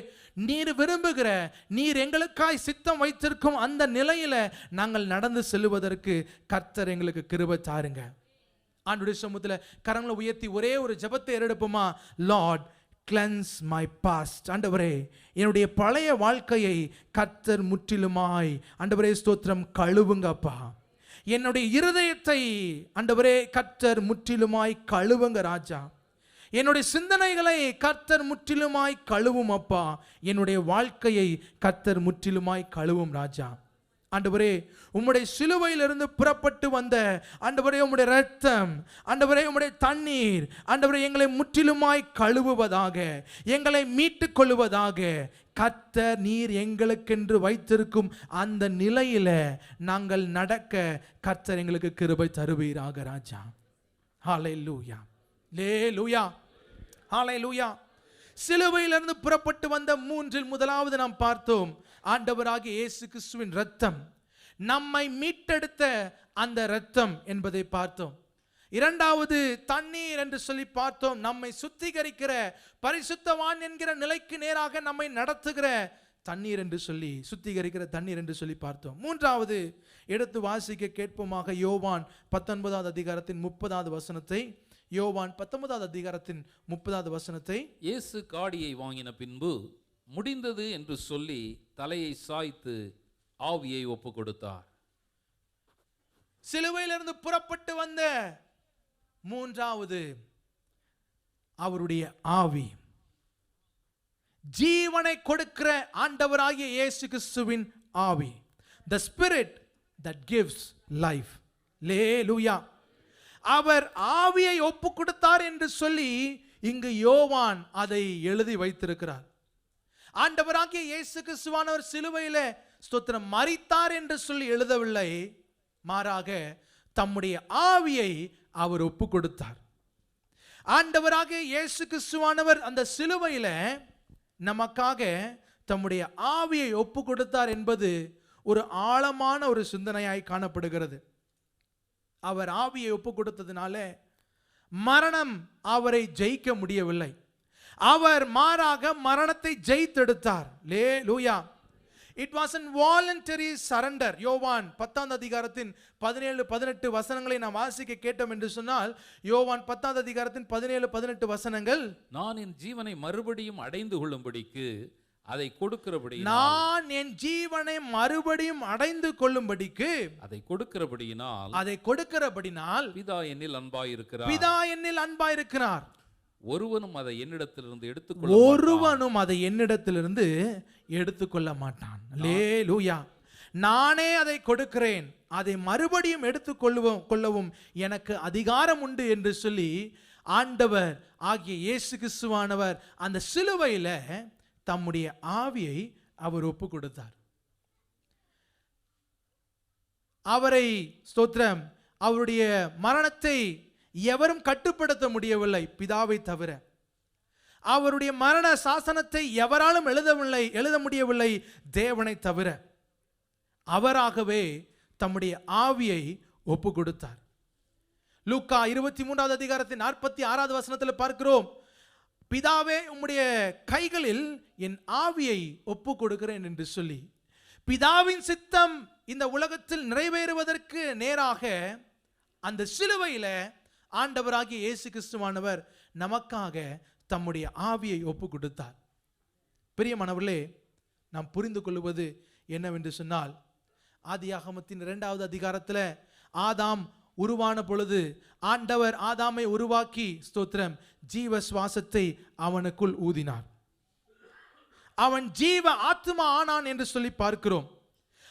நீர் விரும்புகிற, நீர் எங்களுக்காய் சித்தம் வைத்திருக்கும் அந்த நிலையில நாங்கள் நடந்து செல்வதற்கு கர்த்தர் எங்களுக்கு கிருபை தாருங்க. ஆண்டவருடைய சமூகத்தில் கரங்களை உயர்த்தி ஒரே ஒரு ஜெபத்தை ஏறெடுப்போமா? Lord, cleanse my past. ஆண்டவரே, என்னுடைய பழைய வாழ்க்கையை கர்த்தர் முற்றிலுமாய் ஆண்டவரே ஸ்தோத்திரம் கழுவுங்கப்பா. என்னுடைய இருதயத்தை ஆண்டவரே கர்த்தர் முற்றிலுமாய் கழுவுங்க ராஜா. என்னுடைய சிந்தனைகளை கர்த்தர் முற்றிலுமாய் கழுவும் அப்பா. என்னுடைய வாழ்க்கையை கர்த்தர் முற்றிலுமாய் கழுவும் ராஜா. ஆண்டவரே, உம்முடைய சிலுவையிலிருந்து புறப்பட்டு வந்த ஆண்டவரே உம்முடைய இரத்தம், ஆண்டவரே உம்முடைய தண்ணீர், ஆண்டவரே எங்களை முற்றிலுமாய் கழுவுவதாக, எங்களை மீட்டுக் கொள்ளுவதாக. கர்த்தர் நீர் எங்களுக்கென்று வைத்திருக்கும் அந்த நிலையில நாங்கள் நடக்க கர்த்தர் எங்களுக்கு கிருபை தருவீராக ராஜா. ஹல்லேலூயா, அல்லேலூயா, ஹல்லேலூயா. சிலுவையிலிருந்து புறப்பட்டு வந்த மூன்றில் முதலாவது நாம் பார்த்தோம், ஆண்டவராகிய இயேசு கிறிஸ்துவின் இரத்தம், நம்மை மீட்டெடுத்த அந்த இரத்தம் என்பதை பார்த்தோம். இரண்டாவது தண்ணீர் என்று சொல்லி பார்த்தோம், நம்மை சுத்திகரிக்கிற, பரிசுத்தவான் என்கிற நிலைக்கு நேராக நம்மை நடத்துகிற தண்ணீர் என்று சொல்லி, சுத்திகரிக்கிற தண்ணீர் என்று சொல்லி பார்த்தோம். மூன்றாவது எடுத்து வாசிக்க கேட்போமாக யோவான் 19வது அதிகாரத்தின் 30வது வசனத்தை. யோவான் 19வது அதிகாரத்தின் 30வது வசனத்தை. இயேசு காடியை வாங்கின பின்பு முடிந்தது என்று சொல்லி தலையை சாய்த்து ஆவியை ஒப்பு கொடுத்தார். சிலுவையிலிருந்து புறப்பட்டு வந்த மூன்றாவது அவருடைய ஆவி, ஜீவனை கொடுக்கிற ஆண்டவராகிய இயேசு கிறிஸ்துவின் ஆவி. The spirit that gives life. அல்லேலூயா. அவர் ஆவியை ஒப்பு கொடுத்தார் என்று சொல்லி இங்கு யோவான் அதை எழுதி வைத்திருக்கிறார். ஆண்டவராகிய இயேசு கிறிஸ்துவானவர் சிலுவையிலே ஸ்தோத்திரம் மரித்தார் என்று சொல்லி எழுதவில்லை, மாறாக தம்முடைய ஆவியை அவர் ஒப்பு கொடுத்தார். ஆண்டவராகிய இயேசு கிறிஸ்துவானவர் அந்த சிலுவையில நமக்காக தம்முடைய ஆவியை ஒப்பு கொடுத்தார் என்பது ஒரு ஆழமான ஒரு சிந்தனையாய் காணப்படுகிறது. அவர் ஆவியை ஒப்பு கொடுத்ததினால மரணம் அவரை ஜெயிக்க முடியவில்லை, அவர் மாறாக மரணத்தை ஜெயித்தெடுத்தார். அல்லேலூயா. It was a voluntary surrender. யோவான் 10ஆம் அதிகாரத்தின் 17-18 வசனங்களை நாம் வாசிக்க கேட்டோம் என்று சொன்னால், யோவான் 10ஆம் அதிகாரத்தின் 17-18 வசனங்கள், நான் என் ஜீவனை மறுபடியும் அடைந்து கொள்ளும்படிக்கு அதை கொடுக்கிறபடி நான் என் ஜீவனை மறுபடியும் அடைந்து கொள்ளும்படிக்கு அதை கொடுக்கிறபடியினால் அதை கொடுக்கிறபடினால் பிதா என்னில் அன்பாயிருக்கிறார். பிதா என்னில் அன்பாயிருக்கிறார். ஒருவனும் அதை என்னிடத்திலிருந்து எடுத்துக்கொள்ள ஒருவனும் அதை என்னிடத்திலிருந்து எடுத்துக்கொள்ள மாட்டான். அல்லேலூயா. நானே அதை கொடுக்கிறேன், அதை மறுபடியும் கொள்ளவும் எனக்கு அதிகாரம் உண்டு என்று சொல்லி ஆண்டவர் ஆகிய இயேசு கிறிஸ்துவானவர் அந்த சிலுவையில தம்முடைய ஆவியை அவர் ஒப்பு கொடுத்தார். அவரை ஸ்தோத்திரம், அவருடைய மரணத்தை எவரும் கட்டுப்படுத்த முடியவில்லை பிதாவை தவிர. அவருடைய மரண சாசனத்தை எவராலும் எழுத முடியவில்லை தேவனை தவிர. அவராகவே தம்முடைய ஆவியை ஒப்பு கொடுத்தார். லூக்கா 23ஆவது அதிகாரத்தின் 46வது வசனத்தில் பார்க்கிறோம், பிதாவே உம்முடைய கைகளில் என் ஆவியை ஒப்பு கொடுக்கிறேன் என்று சொல்லி, பிதாவின் சித்தம் இந்த உலகத்தில் நிறைவேறுவதற்கு நேராக அந்த சிலுவையில ஆண்டவராகிய இயேசு கிறிஸ்துவானவர் நமக்காக தம்முடைய ஆவியை ஒப்பு கொடுத்தார். பிரியமானவர்களே, நாம் புரிந்து கொள்வது என்னவென்று சொன்னால், ஆதியாகமத்தின் 2வது அதிகாரத்தில் ஆதாம் உருவான பொழுது ஆண்டவர் ஆதாமை உருவாக்கி ஸ்தோத்திரம் ஜீவ சுவாசத்தை அவனுக்குள் ஊதினார். அவன் ஜீவ ஆத்மா ஆனான் என்று சொல்லி பார்க்கிறோம்.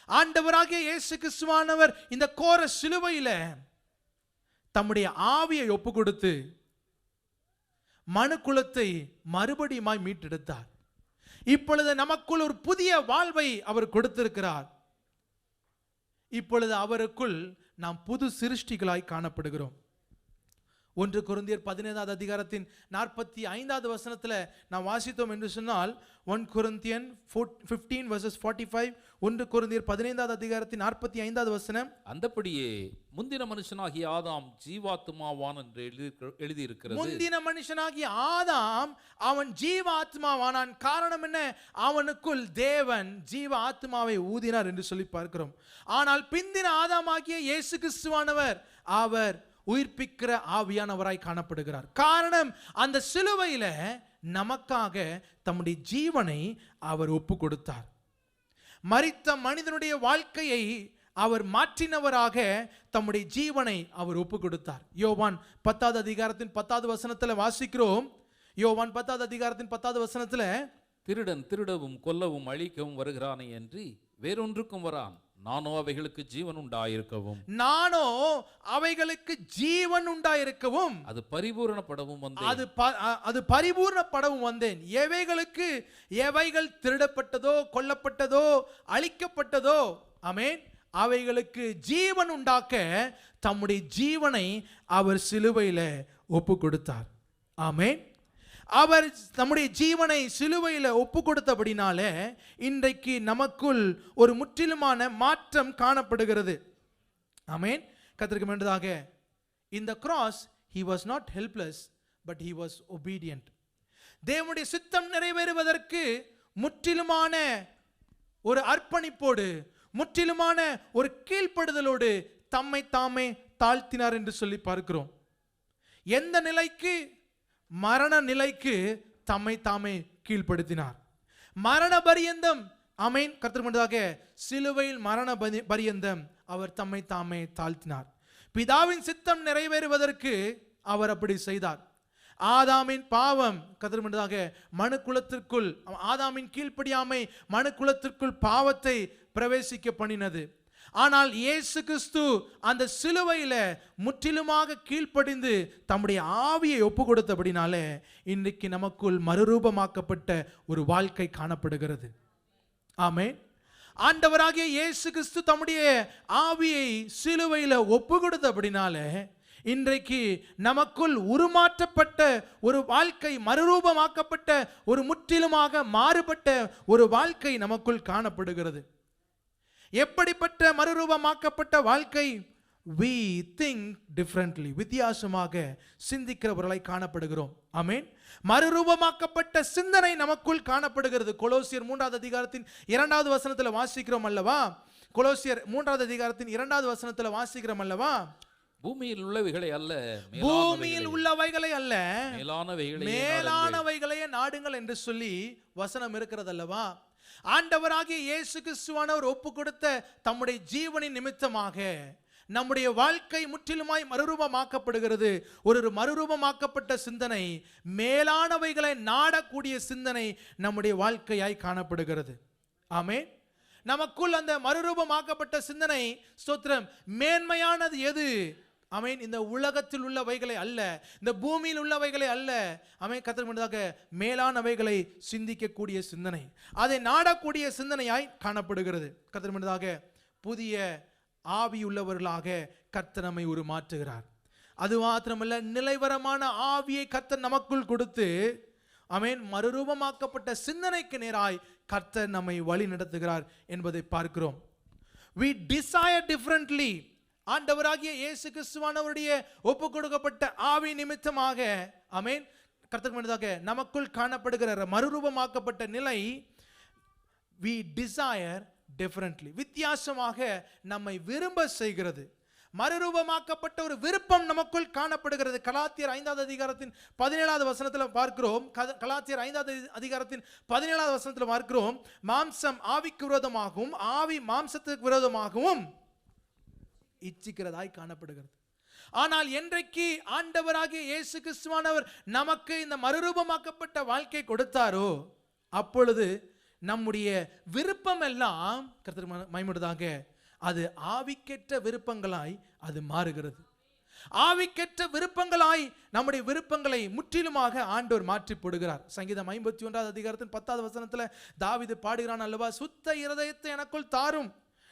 ஆண்டவராகிய இயேசு கிறிஸ்துவானவர் இந்த கோர சிலுவையில தம்முடைய ஆவியை ஒப்பு கொடுத்து மனுக்குலத்தை மறுபடியுமாய் மீட்டெடுத்தார். இப்பொழுது நமக்குள் ஒரு புதிய வாழ்வை அவர் கொடுத்திருக்கிறார். இப்பொழுது அவருக்குள் நாம் புது சிருஷ்டிகளாய் காணப்படுகிறோம். 1 கொரிந்தியர் 15வது அதிகாரத்தின் 45வது வசனத்தில் நாம் வாசித்தோம் என்று சொன்னால், 1 Corinthians 15:45, 1 கொரிந்தியர் 15வது அதிகாரத்தின் 45வது வசனம், அந்தபடியே முந்தின மனுஷனாகிய ஆதாம் ஜீவாத்மாவான் என்று எழுதியிருக்கிறது. முந்தின மனுஷனாகிய ஆதாம் அவன் ஜீவாத்மாவானான். காரணம் என்ன? அவனுக்குள் தேவன் ஜீவ ஆத்மாவை ஊதினார் என்று சொல்லி பார்க்கிறோம். ஆனால் பிந்தின ஆதாமாகிய இயேசு கிறிஸ்துவானவர் அவர் உயிர்ப்பிக்கிற ஆவியானவராய் காணப்படுகிறார். காரணம், அந்த சிலுவையில நமக்காக தம்முடைய ஜீவனை அவர் ஒப்பு கொடுத்தார். மரித்த மனிதனுடைய வாழ்க்கையை அவர் மாற்றினவராக தம்முடைய ஜீவனை அவர் ஒப்பு கொடுத்தார். யோவான் 10வது அதிகாரத்தின் 10வது வசனத்தில் வாசிக்கிறோம். யோவான் 10வது அதிகாரத்தின் 10வது வசனத்தில், திருடன் திருடவும் கொல்லவும் அழிக்கவும் வருகிறானே என்று வேறொன்றுக்கும் வரான், நானோ அவைகளுக்கு ஜீவன் உண்டாயிருக்கவும் அது பரிபூரணப்படவும் வந்தேன். எவைகள் திருடப்பட்டதோ கொல்லப்பட்டதோ அழிக்கப்பட்டதோ, ஆமென், அவைகளுக்கு ஜீவன் உண்டாக்க தம்முடைய ஜீவனை அவர் சிலுவையில ஒப்பு கொடுத்தார். ஆமென். அவர் நம்முடைய ஜீவனை சிலுவையில் ஒப்பு கொடுத்தபடினால இன்றைக்கு நமக்குள் ஒரு முற்றிலுமான மாற்றம் காணப்படுகிறது. ஆமென். கர்த்தருக்கு முன்பதாக, in the cross he was not helpless but he was obedient. தேவனுடைய சித்தம் நிறைவேறுவதற்கு முற்றிலுமான ஒரு அர்ப்பணிப்போடு, முற்றிலுமான ஒரு கீழ்ப்படுதலோடு தம்மை தாமே தாழ்த்தினார் என்று சொல்லி பார்க்கிறோம். எந்த நிலைக்கு? மரண நிலைக்கு தம்மை தாமே கீழ்ப்படுத்தினார். மரண பரியந்தம், ஆமென், கர்த்தருக்கு முன்பதாக சிலுவையில் மரண பரியந்தம் அவர் தம்மை தாமே தாழ்த்தினார். பிதாவின் சித்தம் நிறைவேறுவதற்கு அவர் அப்படி செய்தார். ஆதாமின் பாவம் கர்த்தருக்கு முன்பதாக மனுக்குலத்திற்குள், ஆதாமின் கீழ்ப்படியாமை மனுக்குலத்திற்குள் பாவத்தை பிரவேசிக்க பண்ணினது. ஆனால் இயேசு கிறிஸ்து அந்த சிலுவையில முற்றிலுமாக கீழ்ப்படிந்து தம்முடைய ஆவியை ஒப்பு கொடுத்தபடினாலே இன்றைக்கு நமக்குள் மறுரூபமாக்கப்பட்ட ஒரு வாழ்க்கை காணப்படுகிறது. ஆமென். ஆண்டவராகிய இயேசு கிறிஸ்து தம்முடைய ஆவியை சிலுவையில ஒப்பு கொடுத்தபடினாலே இன்றைக்கு நமக்குள் உருமாற்றப்பட்ட ஒரு வாழ்க்கை, மறுரூபமாக்கப்பட்ட ஒரு முற்றிலுமாக மாறுபட்ட ஒரு வாழ்க்கை நமக்குள் காணப்படுகிறது. எப்படிப்பட்ட மறுரூபமாக்கப்பட்ட வாழ்க்கை? we think differently, வித்தியாசமாக சிந்திக்கிறவர்களாய் காணப்படுகிறோம். ஆமென். மறுரூபமாக்கப்பட்ட சிந்தனை நமக்குள் காணப்படுகிறது. கொலோசியர் 3வது அதிகாரத்தின் 2வது வசனத்தில் வாசிக்கிறோம் அல்லவா? கொலோசியர் 3வது அதிகாரத்தின் 2வது வசனத்தில் வாசிக்கிறோம் அல்லவா? பூமியில் உள்ளவைகளை அல்ல, பூமியில் உள்ளவைகளை அல்ல, மேலானவைகளையே நாடுங்கள் என்று சொல்லி வசனம் இருக்கிறது அல்லவா? ஆண்டவராகிய இயேசு கிறிஸ்துவானவர் ஒப்பு கொடுத்த தம்முடைய ஜீவனின் நிமித்தமாக நம்முடைய வாழ்க்கை முற்றிலுமாய் மறுரூபமாக்கப்படுகிறது. ஒரு மறுரூபமாக்கப்பட்ட சிந்தனை, மேலானவைகளை நாடக்கூடிய சிந்தனை நம்முடைய வாழ்க்கையாய் காணப்படுகிறது. ஆமென். நமக்குள் அந்த மறுரூபமாக்கப்பட்ட சிந்தனை, ஸ்தோத்திரம், மேன்மையானது எது? ஆமென். இந்த உலகத்தில் உள்ளவைகளை அல்ல, இந்த பூமியில் உள்ளவைகளை அல்ல. ஆமென். கர்த்தருக்கு முன்னதாக மேலானவைகளை சிந்திக்கக்கூடிய சிந்தனை, அதை நாடக்கூடிய சிந்தனையாய் காணப்படுகிறது. கர்த்தருக்கு முன்னதாக புதிய ஆவியுள்ளவர்களாக கர்த்தர் நம்மை உருமாற்றுகிறார். அது மாத்திரமல்ல, நிலைவரமான ஆவியை கர்த்தர் நமக்குள் கொடுத்து, ஆமென், மறுரூபமாக்கப்பட்ட சிந்தனைக்கு நேராய் கர்த்தர் நம்மை வழி நடத்துகிறார் என்பதை பார்க்கிறோம். we desire differently. ஆண்டவராகிய இயேசு கிறிஸ்துவானவருடைய ஒப்பு கொடுக்கப்பட்ட ஆவி நிமித்தமாக, ஆமென், கர்த்தருக்கு முன்னதாக நமக்குள் காணப்படுகிற மறுரூபமாக்கப்பட்ட நிலை, we desire differently, வித்தியாசமாக நம்மை விரும்ப செய்கிறது. மறுரூபமாக்கப்பட்ட ஒரு விருப்பம் நமக்குள் காணப்படுகிறது. கலாத்தியர் 5வது அதிகாரத்தின் 17வது வசனத்தில் பார்க்கிறோம். கலாத்தியர் 5வது அதிகாரத்தின் 17வது வசனத்தில் பார்க்கிறோம், மாம்சம் ஆவிக்கு விரோதமாகவும் ஆவி மாம்சத்துக்கு விரோதமாகவும் இச்சிக்கிறதாய் காணப்படுகிறது. ஆனால் என்றைக்கு ஆண்டவராகிய இயேசு கிறிஸ்துவானவர் நமக்கு இந்த மறுரூபமாக்கப்பட்ட வாழ்க்கை கொடுத்தாரோ, அப்பொழுது நம்முடைய விருப்பம் எல்லாம் கர்த்தர் மகிமையுள்ளதாக அது ஆவிக்கேற்ற விருப்பங்களாய் அது மாறுகிறது. ஆவிக்கேற்ற விருப்பங்களாய் நம்முடைய விருப்பங்களை முற்றிலுமாக ஆண்டவர் மாற்றி போடுகிறார். சங்கீதம் 51வது அதிகாரத்தின் 10வது வசனத்தில் தாவீது பாடுகிறான் அல்லவா, சுத்த இருதயத்தை எனக்குள் தாரும்,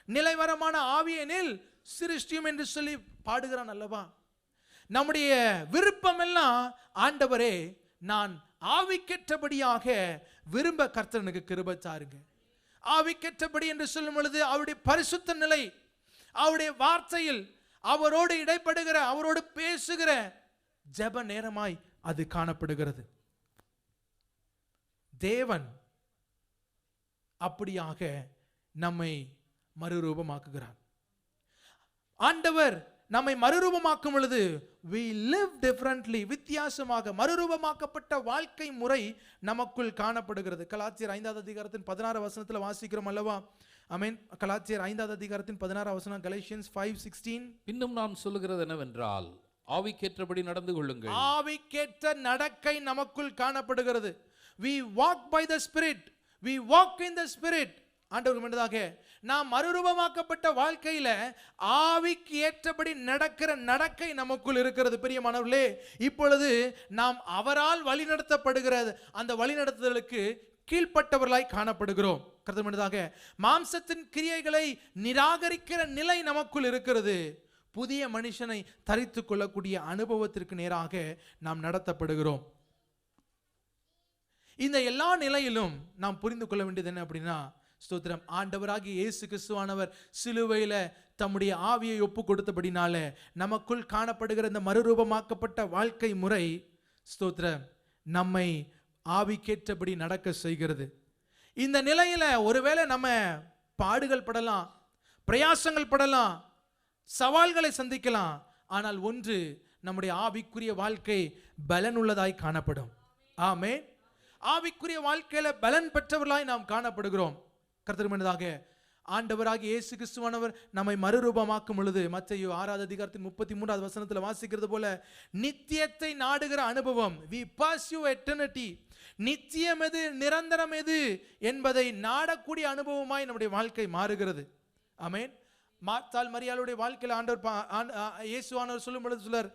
நிலைவரமான ஆவியனில் சிருஷ்டியும் என்று சொல்லி பாடுகிறான் அல்லவா. நம்முடைய விருப்பம் எல்லாம், ஆண்டவரே நான் ஆவிக்கேற்றபடியாக விரும்ப கர்த்தனுக்கு கிருபை தாருங்க. ஆவிக்கேற்றபடி என்று சொல்லும் பொழுது அவருடைய பரிசுத்த நிலை, அவருடைய வார்த்தையில் அவரோடு இடைப்படுகிற, அவரோடு பேசுகிற ஜெப நேரமாய் அது காணப்படுகிறது. தேவன் அப்படியாக நம்மை மறுரூபமாக்குகிறார். ஆண்டவர் நம்மை மறுரூபமாக்கும் பொழுது we live differently, வித்தியாசமாக மறுரூபமாக்கப்பட்ட வாழ்க்கை முறை நமக்குள் காணப்படுகிறது. கலாத்தியர் 5வது அதிகாரத்தின் 16 வசனத்தில் வாசிக்கிறோம் அல்லவா. ஆமென். கலாத்தியர் 5வது அதிகாரத்தின் 16 வசனம், Galatians 5:16. இன்னும் நான் சொல்லுகிறது என்னவென்றால், ஆவிக்கேற்றபடி நடந்து கொள்ளுங்கள். ஆவிக்கேற்ற நடக்கை நமக்குள் காணப்படுகிறது. we walk by the spirit, we walk in the spirit. ஆண்டவர் முன்னதாக நாம் மறுரூபமாக்கப்பட்ட வாழ்க்கையில ஆவிக்கு ஏற்றபடி நடக்கிற நடக்கை நமக்குள் இருக்கிறது. பிரியமானவர்களே, இப்பொழுது நாம் அவரால் வழிநடத்தப்படுகிற அந்த வழிநடத்துதலுக்கு கீழ்ப்பட்டவர்களாய் காணப்படுகிறோம். கர்த்தர் முன்னதாக மாம்சத்தின் கிரியைகளை நிராகரிக்கிற நிலை நமக்குள் இருக்கிறது. புதிய மனுஷனை தரித்து கொள்ளக்கூடிய அனுபவத்திற்கு நேராக நாம் நடத்தப்படுகிறோம். இந்த எல்லா நிலையிலும் நாம் புரிந்து கொள்ள வேண்டியது என்ன அப்படின்னா, ஸ்தோத்திரம், ஆண்டவராகிய இயேசு கிறிஸ்துவானவர் சிலுவையில தம்முடைய ஆவியை ஒப்பு கொடுத்தபடினால நமக்குள் காணப்படுகிற இந்த மறுரூபமாக்கப்பட்ட வாழ்க்கை முறை, ஸ்தோத்திரம், நம்மை ஆவிக்கேற்றபடி நடக்க செய்கிறது. இந்த நிலையில ஒருவேளை நம்ம பாடுகள் படலாம், பிரயாசங்கள் படலாம், சவால்களை சந்திக்கலாம். ஆனால் ஒன்று, நம்முடைய ஆவிக்குரிய வாழ்க்கை பலன் உள்ளதாய் காணப்படும். ஆமென். ஆவிக்குரிய வாழ்க்கையில பலன் பெற்றவர்களாய் நாம் காணப்படுகிறோம். கர்த்தர் முன்னதாக ஆண்டவராகிய இயேசு கிறிஸ்துவானவர் நம்மை மறுரூபமாக்கும் பொழுது மத்தேயு 6வது அதிகாரத்தின் 33வது வசனத்தில் வாசிக்கிறது போல, நித்தியத்தை நாடுகிற அனுபவம், we pursue eternity, நித்தியம் எது, நிரந்தரம் எது என்பதை நாடக்கூடிய அனுபவமாய் நம்முடைய வாழ்க்கை மாறுகிறது. ஆமென். மார்த்தாள் மரியாளுடைய வாழ்க்கையில் ஆண்டவர் இயேசுவானவர் சொல்லும் பொழுது சொல்றார்,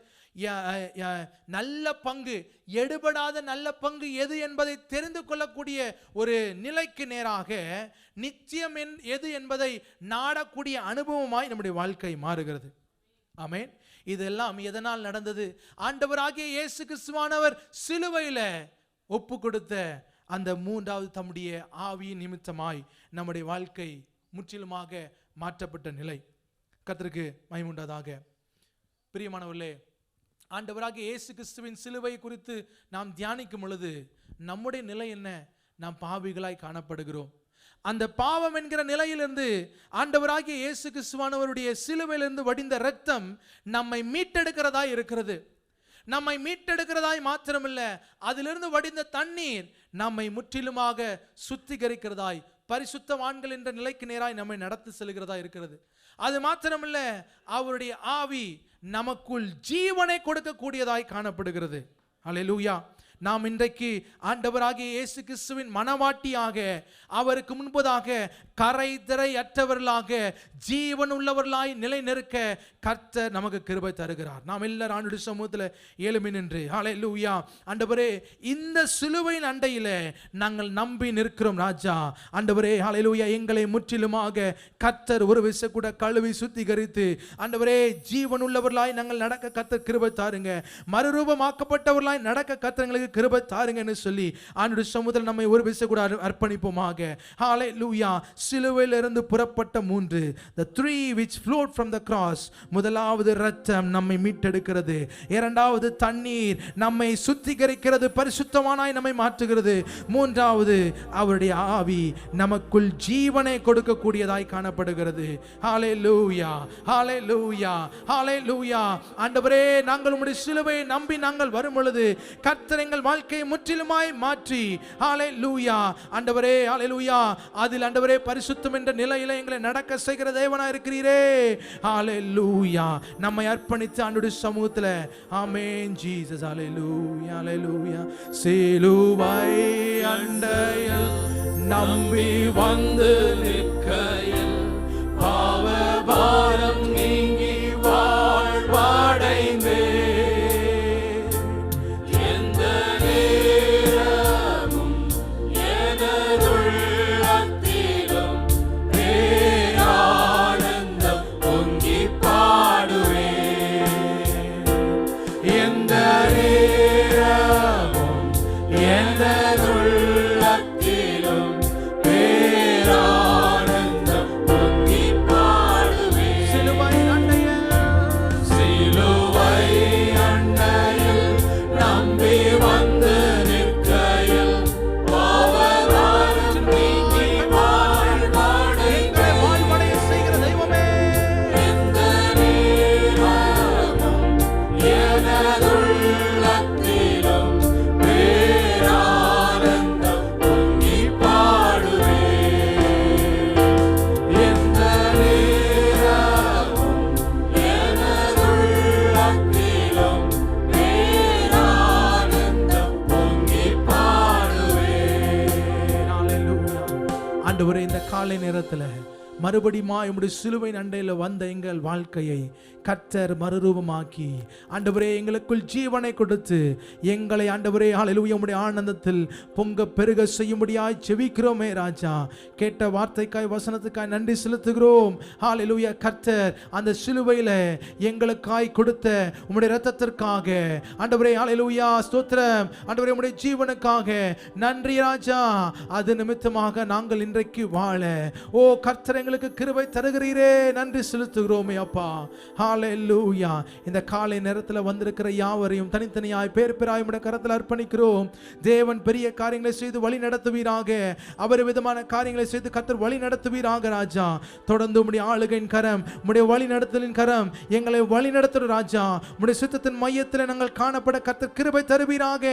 நல்ல பங்கு, எடுபடாத நல்ல பங்கு எது என்பதை தெரிந்து கொள்ளக்கூடிய ஒரு நிலைக்கு நேராக நிச்சயம் எது என்பதை நாடக்கூடிய அனுபவமாய் நம்முடைய வாழ்க்கை மாறுகிறது. ஆமென். இதெல்லாம் எதனால் நடந்தது? ஆண்டவராகிய இயேசு கிறிஸ்துவானவர் சிலுவையில ஒப்பு கொடுத்த அந்த 3வது தம்முடைய ஆவியின் நிமித்தமாய் நம்முடைய வாழ்க்கை முற்றிலுமாக மாற்றப்பட்ட நிலை. கர்த்தருக்கு மகிமை உண்டாதாக. பிரியமானவர்களே, ஆண்டவராகிய இயேசு கிறிஸ்துவின் சிலுவை குறித்து நாம் தியானிக்கும் பொழுது நம்முடைய நிலை என்ன? நாம் பாவிகளாய் காணப்படுகிறோம். அந்த பாவம் என்கிற நிலையிலிருந்து ஆண்டவராகிய இயேசு கிறிஸ்துவானவருடைய சிலுவையிலிருந்து வடிந்த இரத்தம் நம்மை மீட்டெடுக்கிறதாய் இருக்கிறது. நம்மை மீட்டெடுக்கிறதாய் மாத்திரமில்லை, அதிலிருந்து வடிந்த தண்ணீர் நம்மை முற்றிலுமாக சுத்திகரிக்கிறதாய், பரிசுத்தவான்கள் என்ற நிலைக்கு நேராய் நம்மை நடத்தி செல்கிறதா இருக்கிறது. அது மாத்திரமில்ல, அவருடைய ஆவி நமக்குள் ஜீவனை கொடுக்கக்கூடியதாய் காணப்படுகிறது. அல்லேலூயா. நாம் இன்றைக்கு ஆண்டவராகிய இயேசு கிறிஸ்துவின் மனவாட்டியாக அவருக்கு முன்பதாக கரை திரை அற்றவர்களாக ஜீவன் உள்ளவர்களாய் நிலை நிற்க கர்த்தர் நமக்கு கிருபை தருகிறார். நாம் எல்லாரும் ஆண்டவருடைய சமூகத்தில் எழும்பி நின்று ஹல்லேலூயா, ஆண்டவரே இந்த சிலுவையின் அண்டையில் நாங்கள் நம்பி நிற்கிறோம் ராஜா. ஆண்டவரே ஹல்லேலூயா, எங்களை முற்றிலுமாக கர்த்தர் ஒரு விசை கூட கழுவி சுத்திகரித்து ஆண்டவரே ஜீவன் உள்ளவர்களாய் நாங்கள் நடக்க கர்த்தர் கிருபை தாருங்க. மறுரூபமாக்கப்பட்டவர்களாய் நடக்க கர்த்தர் கிருபை தாருங்கன்னு சொல்லி ஆண்டவருடைய சமூகத்தில் நம்மை ஒரு விசை கூட அர்ப்பணிப்போமாக. ஹல்லேலூயா. சிலுவையிலிருந்து புறப்பட்ட 3, the 3 which flowed from the cross. முதலாவது இரத்தம் நம்மை மீட்டெடுக்கிறது. இரண்டாவது தண்ணீர் நம்மை சுத்திகரிக்கிறது, பரிசுத்தமானாய் நம்மை மாற்றுகிறது. மூன்றாவது அவருடைய ஆவி நமக்குள் ஜீவனை கொடுக்கக்கூடியதாய் காணப்படுகிறது. ஹல்லேலூயா, ஹல்லேலூயா, ஹல்லேலூயா. ஆண்டவரே, நாங்கள் உம்முடைய சிலுவையை நம்பி நாங்கள் வரும் பொழுது கர்த்தர் எங்கள் வாழ்க்கையை முற்றிலுமாய் மாற்றி ஹல்லேலூயா ஆண்டவரே, ஹல்லேலூயா, அதில் ஆண்டவரே பரிசுத்தம் என்ற நிலையில எங்களை நடக்க செய்கிற தேவனாய் இருக்கிறீரே. ஹல்லேலூயா. நம்மை அர்ப்பணித்து ஆண்டவருடைய சமூகத்தில் ஆமென் ஜீசஸ். ஹல்லேலூயா, ஹல்லேலூயா. சிலுவை அண்டையில் நம்பி வந்து நிற்கையில் பாவ பாரம் நீங்கி வாழ்வடைந்தே நேரத்தில் மறுபடியும் உம்முடைய சிலுவை அண்டையில் வந்த எங்கள் வாழ்க்கையை கர்த்தர் மறுரூபமாக்கி ஆண்டவரே எங்களுக்குள் ஜீவனை கொடுத்து எங்களை ஆண்டவரே ஹல்லேலூயா உம்முடைய ஆனந்தத்தில் பொங்க பெருக செய்யும்படியாய் ஜெபிக்கிறோமே ராஜா. கேட்ட வார்த்தைக்காய் வசனத்துக்காய் நன்றி செலுத்துகிறோம். ஹல்லேலூயா. கர்த்தர் அந்த சிலுவையில் எங்களுக்காய் கொடுத்த உம்முடைய இரத்தத்திற்காக ஆண்டவரே ஹல்லேலூயா ஸ்தோத்திரம். ஆண்டவரே உம்முடைய ஜீவனுக்காக நன்றி ராஜா. அது நிமித்தமாக நாங்கள் இன்றைக்கு வாழ ஓ கர்த்தர் எங்களுக்கு கிருபை தருகிறீரே, நன்றி செலுத்துகிறோமே அப்பா. ஹல்லேலூயா. இந்த காலை நேரத்தில் வந்திருக்கிற யாவரையும் தனித்தனியாய் பேர் பேராய் உம்முடைய கரத்தில் அர்ப்பணிக்கிறோம். தேவன் பெரிய காரியங்களை செய்து வழி நடத்துவீராக. அவர் விதமான காரியங்களை செய்து கர்த்தர் வழி நடத்துவீராக ராஜா. தொடர்ந்து உம்முடைய ஆளுகையின் கரம், உம்முடைய வழி நடத்தலின் கரம் எங்களை வழி நடத்தும் ராஜா. உம்முடைய சித்தத்தின் மையத்தில் நாங்கள் காணப்பட கர்த்தர் கிருபை தருவீராக.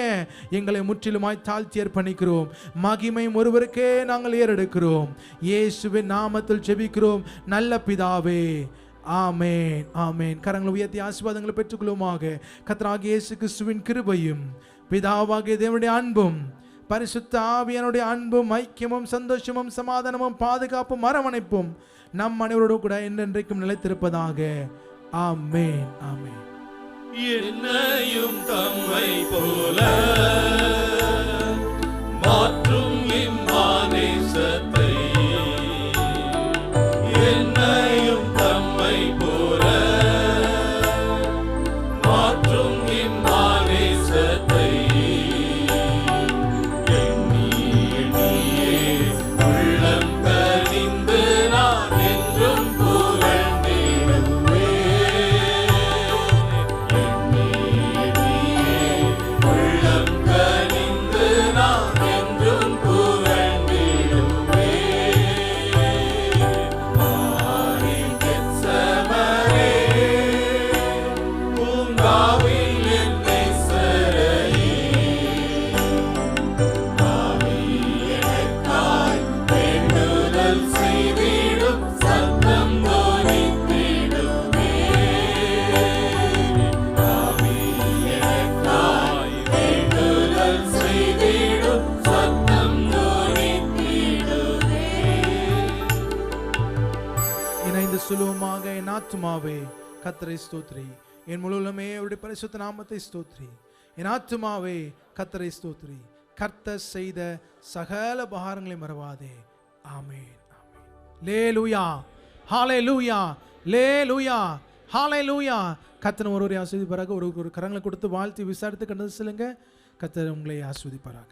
எங்களை முற்றிலுமாய் தாழ்த்தி அர்ப்பணிக்கிறோம். மகிமையும் ஒருவருக்கே நாங்கள் ஏறெடுக்கிறோம். இயேசுவின் நாமத்தில் ஜெபிக்கிறோம் நல்ல பிதாவே, ஆமென், ஆமென். கரங்களை உயர்த்தி ஆசீர்வாதங்களை பெற்றுக்கொள்வோமாக. கர்த்தராகிய இயேசு கிறிஸ்துவின் கிருபையும் பிதாவாகிய தேவனுடைய அன்பும் பரிசுத்த ஆவியானுடைய அன்பும் ஐக்கியமும் சந்தோஷமும் சமாதானமும் பாதுகாப்பும் அரவணைப்பும் நம் அனைவரோடு கூட என்றென்றைக்கும் நிலைத்திருப்பதாக. ஆமென், ஆமென். என்னையும் தம்மை போல மாற்றும் இம்மானேசத்தை, என்னையும் தம்மை போல மாற்றும் இம்மானேசத்தை எண்ணி எண்ணியே உள்ளம் கனிந்து நான் என்றும் புகழ்ந்திடுவேன். என்று சொல்லுவோமாக. என் ஆத்துமாவே கர்த்தரை ஸ்தோத்திரி, என் முழுவதுமே அவருடைய பரிசுத்த நாமத்தை ஸ்தோத்திரி. என் ஆத்துமாவே கர்த்தரை ஸ்தோத்திரி, கர்த்தர் செய்த சகல உபகாரங்களை மறவாதே. ஆமென். லேலூயா, ஹalleluya, லேலூயா, ஹalleluya. கர்த்தர் ஒருவரை ஆசீர்வதிப்பாராக. ஒரு கரங்களை கொடுத்து வாழ்த்தி விசாரித்து கண்டு செல்லுங்க. கர்த்தர் உங்களை ஆசீர்வதிப்பாராக.